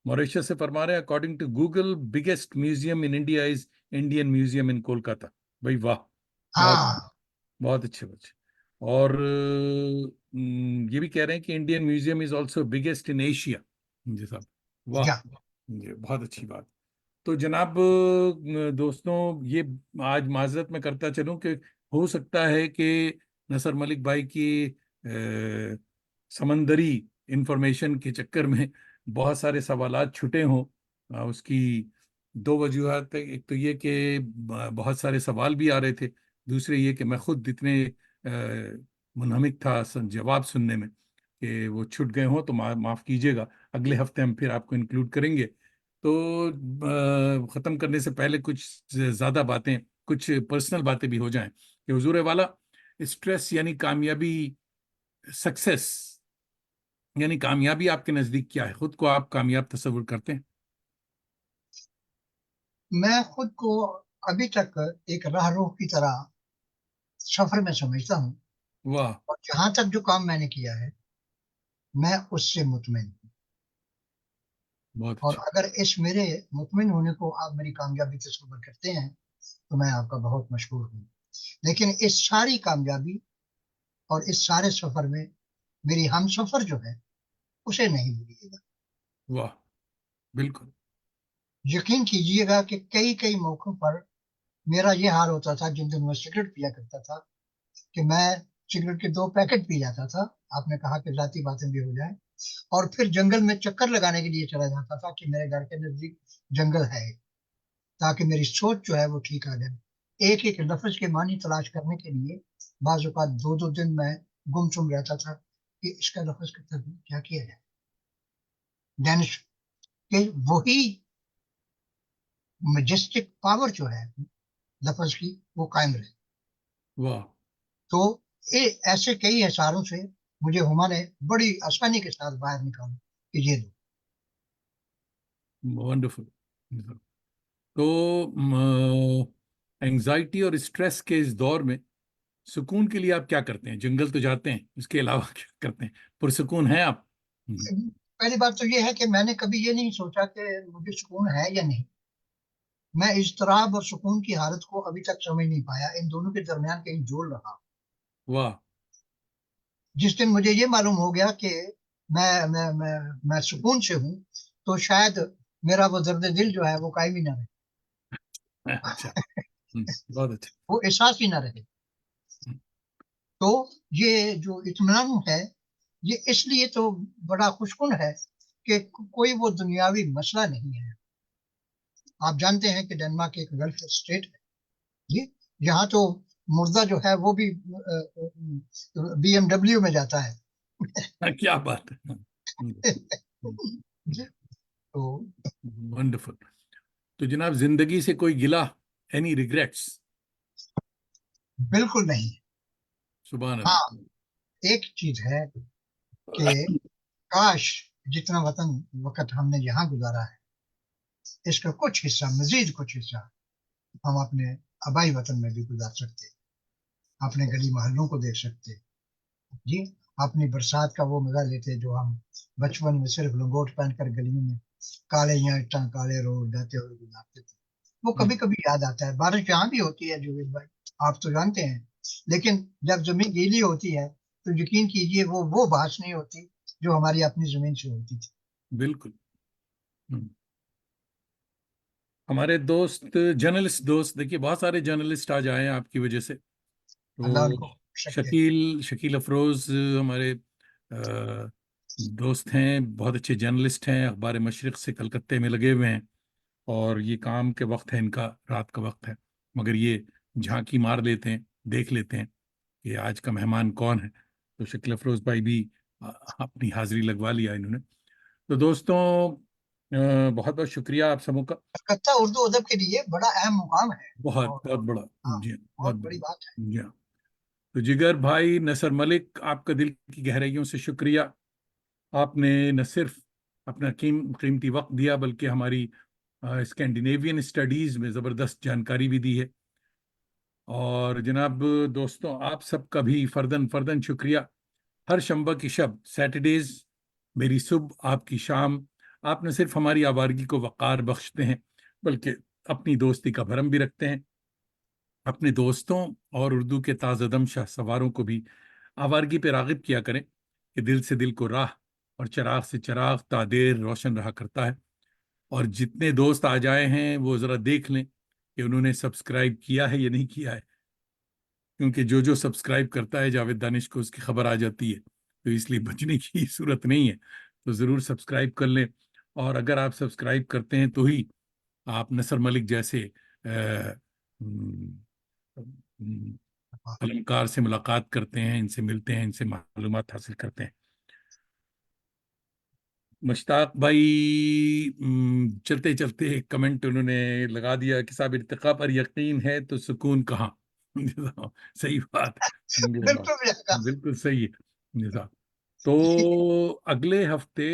[SPEAKER 1] मॉरिशस से फरमा रहे हैं, according to Google biggest museum in India is Indian museum in Kolkata. भाई वाह, बहुत
[SPEAKER 2] हाँ।
[SPEAKER 1] बहुत अच्छे बच्चे। और ये भी कह रहे हैं कि Indian museum is also biggest in Asia. जी साहब, वाह,
[SPEAKER 2] या
[SPEAKER 1] ये बहुत अच्छी बात। तो जनाब दोस्तों, ये आज माजरत में करता चलूं कि हो सकता है कि नसर मलिक भाई की समंदरी इंफॉर्मेशन के चक्कर में बहुत सारे सवालात छूटे हों। उसकी दो वजूहत है, एक तो ये कि बहुत सारे सवाल भी आ रहे थे, दूसरे ये कि मैं खुद इतने मुनहमिक था जवाब सुनने में कि वो छूट गए हों, तो माफ़ कीजिएगा। अगले हफ्ते हम फिर आपको इंक्लूड करेंगे। तो ख़त्म करने से पहले कुछ ज़्यादा बातें, कुछ पर्सनल बातें भी हो जाएं कि हुजूर वाला, स्ट्रेस यानी कामयाबी, सक्सेस यानी कामयाबी आपके नज़दीक क्या है? खुद को आप कामयाब तस्वुर करते हैं?
[SPEAKER 2] मैं खुद को अभी तक एक राहरोह की तरह सफर में समझता हूँ,
[SPEAKER 1] वाह,
[SPEAKER 2] और जहां तक जो काम मैंने किया है, मैं उससे मुतमिन हूँ।
[SPEAKER 1] बहुत
[SPEAKER 2] और
[SPEAKER 1] अच्छा।
[SPEAKER 2] अगर इस मेरे मुतमिन होने को आप मेरी कामयाबी तस्वर करते हैं, तो मैं आपका बहुत मशहूर हूँ। लेकिन इस सारी कामयाबी और इस सारे सफर में मेरी हम सफर जो है, उसे नहीं भूलिएगा।
[SPEAKER 1] वाह, बिल्कुल।
[SPEAKER 2] यकीन कीजिएगा कि कई कई मौकों पर मेरा ये हाल होता था, जिन दिन मैं सिगरेट पिया करता था, कि मैं सिगरेट के 2 पैकेट पी जाता था, आपने कहा कि जाती बातें भी हो जाए, और फिर जंगल में चक्कर लगाने के लिए चला जाता था कि मेरे घर के नजदीक जंगल है, ताकि मेरी सोच जो है वो ठीक आ जाए। एक एक लफ्ज के मानी तलाश करने के लिए बाज़ औक़ात 2-2 दिन मैं गुमसुम रहता था कि इसका लफ्ज का तर्जुमा क्या किया जाए, दानिश के वही मैजेस्टिक पावर जो है लफ्ज की, वो कायम रहे।
[SPEAKER 1] वाह,
[SPEAKER 2] तो ये ऐसे कई इशारों से मुझे हुमा ने बड़ी आसानी के साथ बाहर निकाला कि ये लो।
[SPEAKER 1] वंडरफुल। तो एंजाइटी और स्ट्रेस के इस दौर में सुकून के लिए आप क्या करते हैं? जंगल तो जाते हैं, इसके अलावा क्या करते हैं? पुरसुकून हैं आप?
[SPEAKER 2] पहली बात तो ये है कि मैंने कभी ये नहीं सोचा कि मुझे सुकून है या नहीं। मैं इज़्तिराब और सुकून की हालत को अभी तक समझ नहीं पाया, इन दोनों के दरमियान कहीं जोड़ रहा।
[SPEAKER 1] वाह,
[SPEAKER 2] जिस दिन मुझे ये मालूम हो गया कि मैं सुकून से हूँ, तो शायद मेरा वो दर्द दिल जो है वो कायम ही ना रहे,
[SPEAKER 1] अच्छा। बहुत अच्छा।
[SPEAKER 2] वो एहसास ही ना रहे। तो ये जो इत्मीनान है, ये इसलिए तो बड़ा खुशकुन है कि कोई वो दुनियावी मसला नहीं है। आप जानते हैं कि डेनमार्क एक गल्फ स्टेट है, ये यहाँ तो मुर्दा जो है वो भी BMW में जाता है।
[SPEAKER 1] क्या बात है।
[SPEAKER 2] तो
[SPEAKER 1] वंडरफुल। तो जनाब, जिंदगी से कोई गिला, एनी रिग्रेट्स?
[SPEAKER 2] बिल्कुल नहीं।
[SPEAKER 1] सुभान
[SPEAKER 2] हाँ,
[SPEAKER 1] अल्लाह।
[SPEAKER 2] एक चीज है कि काश जितना वतन वक्त हमने यहाँ गुजारा है, इसका कुछ हिस्सा, मजीद कुछ हिस्सा हम अपने आबाई वतन में भी गुजार सकते, अपने गली मोहल्लों को देख सकते जी, अपनी बरसात का वो मजा लेते जो हम बचपन में सिर्फ लंगोट पहनकर गलियों में काले ईंटा काले रोड जाते हुए गुजारते थे। वो कभी कभी याद आता है। बारिश यहाँ भी होती है जुवेद भाई, आप तो जानते हैं, लेकिन जब जमीन गीली होती है तो यकीन कीजिए वो बात नहीं होती जो हमारी अपनी जमीन से होती थी।
[SPEAKER 1] बिल्कुल। हम्म। हमारे दोस्त, जर्नलिस्ट दोस्त, देखिए बहुत सारे जर्नलिस्ट आज आए हैं आपकी वजह से।
[SPEAKER 2] अल्लाह
[SPEAKER 1] तो
[SPEAKER 2] उनको शक्ति
[SPEAKER 1] शकील शकील अफरोज हमारे दोस्त हैं, बहुत अच्छे जर्नलिस्ट हैं, अखबार मशरिक से कलकत्ते में लगे हुए हैं। और ये काम के वक्त है इनका, रात का वक्त है, मगर ये झांकी मार लेते हैं, देख लेते हैं कि आज का मेहमान कौन है। तो शकील अफरोज भाई भी अपनी हाजिरी लगवा लिया इन्होंने। तो दोस्तों, बहुत बहुत शुक्रिया आप सबों का।
[SPEAKER 2] कलकत्ता उर्दू अदब के लिए बड़ा अहम मुकाम है।
[SPEAKER 1] बहुत
[SPEAKER 2] और
[SPEAKER 1] बहुत बड़ा।
[SPEAKER 2] हाँ,
[SPEAKER 1] जी हाँ, बहुत
[SPEAKER 2] बहुत बड़ी बात है।
[SPEAKER 1] बड़ा। जी हाँ। तो जिगर भाई नसर मलिक, आपका दिल की गहराइयों से शुक्रिया। आपने न सिर्फ अपना कीमती वक्त दिया, बल्कि हमारी स्कैंडिनेवियन स्टडीज में ज़बरदस्त जानकारी भी दी है। और जनाब दोस्तों, आप सबका भी फर्दन फर्दन शुक्रिया। हर शंबा की शब, सैटरडेज मेरी सुबह आपकी शाम, आप न सिर्फ हमारी आवारगी को वक़ार बख्शते हैं, बल्कि अपनी दोस्ती का भरम भी रखते हैं। अपने दोस्तों और उर्दू के ताज़दम शाह सवारों को भी आवारगी पे रागिब किया करें कि दिल से दिल को राह और चराग से चराग तादेर रोशन रहा करता है। और जितने दोस्त आ जाए हैं वो ज़रा देख लें कि उन्होंने सब्सक्राइब किया है या नहीं किया है, क्योंकि जो जो सब्सक्राइब करता है जावेद दानिश को उसकी खबर आ जाती है। तो इसलिए बचने की सूरत नहीं है। तो ज़रूर सब्सक्राइब कर लें। और अगर आप सब्सक्राइब करते हैं तो ही आप नसर मलिक जैसे कलमकार से मुलाकात करते हैं, इनसे मिलते हैं, इनसे मालूमात हासिल करते हैं। मुश्ताक भाई, चलते चलते एक कमेंट उन्होंने लगा दिया कि साहब इर्तिका पर यकीन है तो सुकून कहाँ। सही बात।
[SPEAKER 2] बिल्कुल भी आएगा।
[SPEAKER 1] बिल्कुल सही है साहब। तो अगले हफ्ते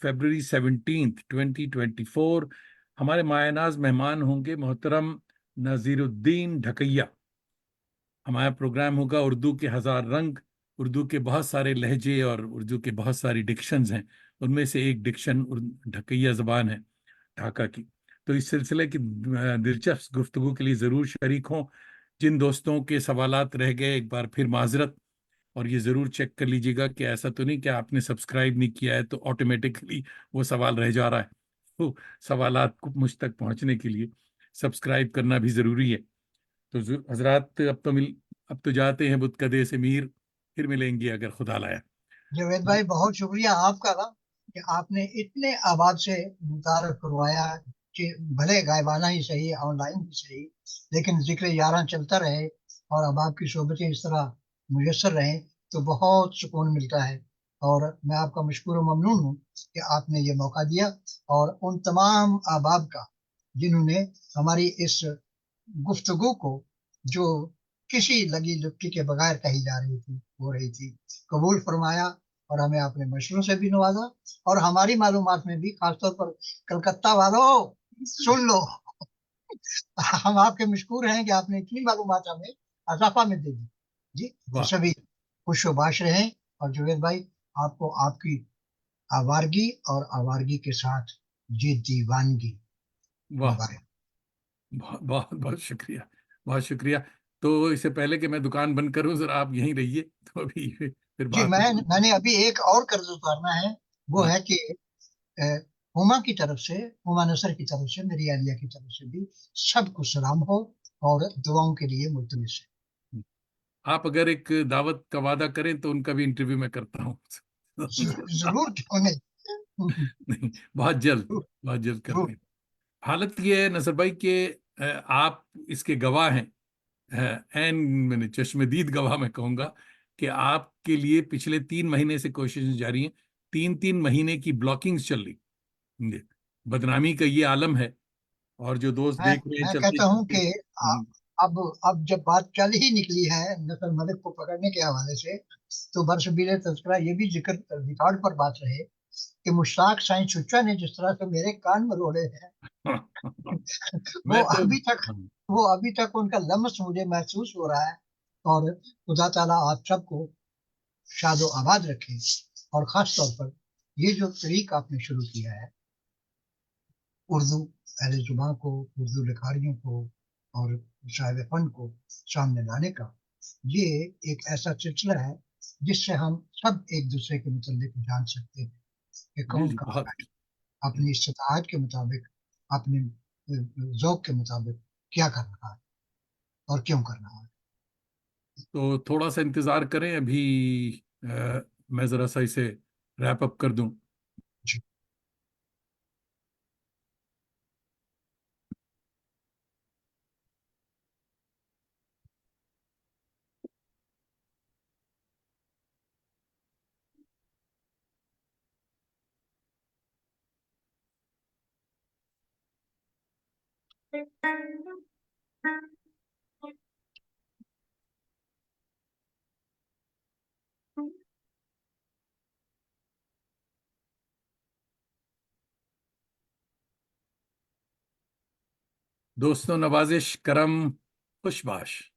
[SPEAKER 1] फरवरी 17 2024 हमारे मायनाज मेहमान होंगे मोहतरम नजीरुद्दीन ढकैया। हमारा प्रोग्राम होगा उर्दू के हजार रंग। उर्दू के बहुत सारे लहजे और उर्दू के बहुत सारी डिक्शंस हैं, उनमें से एक डिक्शन ढकैया जबान है, ढाका की। तो इस सिलसिले की दिलचस्प गुफ्तगू के लिए ज़रूर शरीक हों। जिन दोस्तों के सवालात रह गए, एक बार फिर माजरत। और ये ज़रूर चेक कर लीजिएगा कि ऐसा तो नहीं कि आपने सब्सक्राइब नहीं किया है तो ऑटोमेटिकली वो सवाल रह जा रहा है। तो सवालात को मुझ तक पहुंचने के लिए सब्सक्राइब करना भी ज़रूरी है। तो हजरात, अब तो जाते हैं बुतकदे से मीर, फिर मिलेंगे अगर खुदा लाया।
[SPEAKER 2] जावेद भाई बहुत शुक्रिया आपका ना, कि आपने इतने आवाज से मुतारफ करवाया, कि भले गायबाना ही सही, ऑनलाइन ही सही, लेकिन जिक्र यारां चलता रहे और अब आपकी सोबतें इस तरह मुयसर रहें तो बहुत सुकून मिलता है। और मैं आपका मशकूर ममनून हूँ कि आपने ये मौका दिया। और उन तमाम अहबाब का जिन्होंने हमारी इस गुफ्तगू को, जो किसी लगी लुक्की के बगैर कही जा रही थी, हो रही थी, कबूल फरमाया। और हमें अपने मशरों से भी नवाजा, और हमारी मालूमात में भी, खासतौर पर कलकत्ता वालों सुन लो। हम आपके मशहूर हैं कि आपने इतनी मालूमात हमें अजाफा में दे दी। जी, तो
[SPEAKER 1] वाह
[SPEAKER 2] सभी खुशोबाश रहें। और जुवेद भाई, आपको आपकी आवारगी और आवारगी के साथ ये दीवानगी
[SPEAKER 1] वाह।
[SPEAKER 2] मुबारक।
[SPEAKER 1] बहुत बहुत बहुत शुक्रिया, बहुत शुक्रिया। तो इससे पहले कि मैं दुकान बंद करूं, जरा आप यहीं रहिए, तो अभी फिर
[SPEAKER 2] जी,
[SPEAKER 1] बात होगी।
[SPEAKER 2] मैंने अभी एक और कर्ज उतारना है। वो
[SPEAKER 1] हाँ।
[SPEAKER 2] है कि अ, हुमा की तरफ से, हुमा नसर की तरफ से, मेरी अहलिया की तरफ से भी सबको सलाम हो और दुआओं के लिए मुल्तमिस
[SPEAKER 1] आप अगर एक दावत का वादा करें तो उनका भी इंटरव्यू मैं करता हूँ।
[SPEAKER 2] है। जरूर, क्यों नहीं।
[SPEAKER 1] नहीं, बहुत जल्द, बहुत जल्द
[SPEAKER 2] जरूर।
[SPEAKER 1] करते हैं। हालत ये है नसर भाई कि आप इसके गवाह हैं, एन मैंने चश्मदीद गवाह मैं कहूंगा कि आपके लिए पिछले 3 महीने से कोशिशें जारी हैं। 3 3 महीने की ब्लॉकिंग्स चल रही हैं। बदनामी का ये आलम है। और जो दोस्त
[SPEAKER 2] मैं
[SPEAKER 1] देख रहे हैं
[SPEAKER 2] मैं
[SPEAKER 1] चलते
[SPEAKER 2] कहता हूं
[SPEAKER 1] चलते।
[SPEAKER 2] कि अब जब बात चल ही निकली है नसर मलिक को पकड़ने के हवाले से, तो बरसबील तज़किरा ये भी जिक्र, रिकॉर्ड पर बात रहे, कि मुश्ताक साइंस सुच्चा ने जिस तरह से मेरे कान मरोड़े हैं, वो
[SPEAKER 1] मैं तो
[SPEAKER 2] अभी तक वो अभी तक उनका लम्स मुझे महसूस हो रहा है। और खुदा ताला आप सबको शादो आबाद रखे। और खास तौर पर ये जो तरीक आपने शुरू किया है, उर्दू अहले जुबान को, उर्दू लिखारियों को और साहिब फन को सामने लाने का, ये एक ऐसा सिलसिला है जिससे हम सब एक दूसरे के मुताबिक जान सकते हैं कि
[SPEAKER 1] जी
[SPEAKER 2] कौन
[SPEAKER 1] जी,
[SPEAKER 2] कहाँ
[SPEAKER 1] बहुत।
[SPEAKER 2] अपनी इस्तेताअत के मुताबिक, अपने ज़ौक के मुताबिक क्या कर रहा है और क्यों कर रहा है।
[SPEAKER 1] तो थोड़ा सा इंतजार करें अभी। मैं जरा सा इसे रैप अप कर दूं।
[SPEAKER 2] जी।
[SPEAKER 1] दोस्तों, नवाजिश करम, खुशबाश।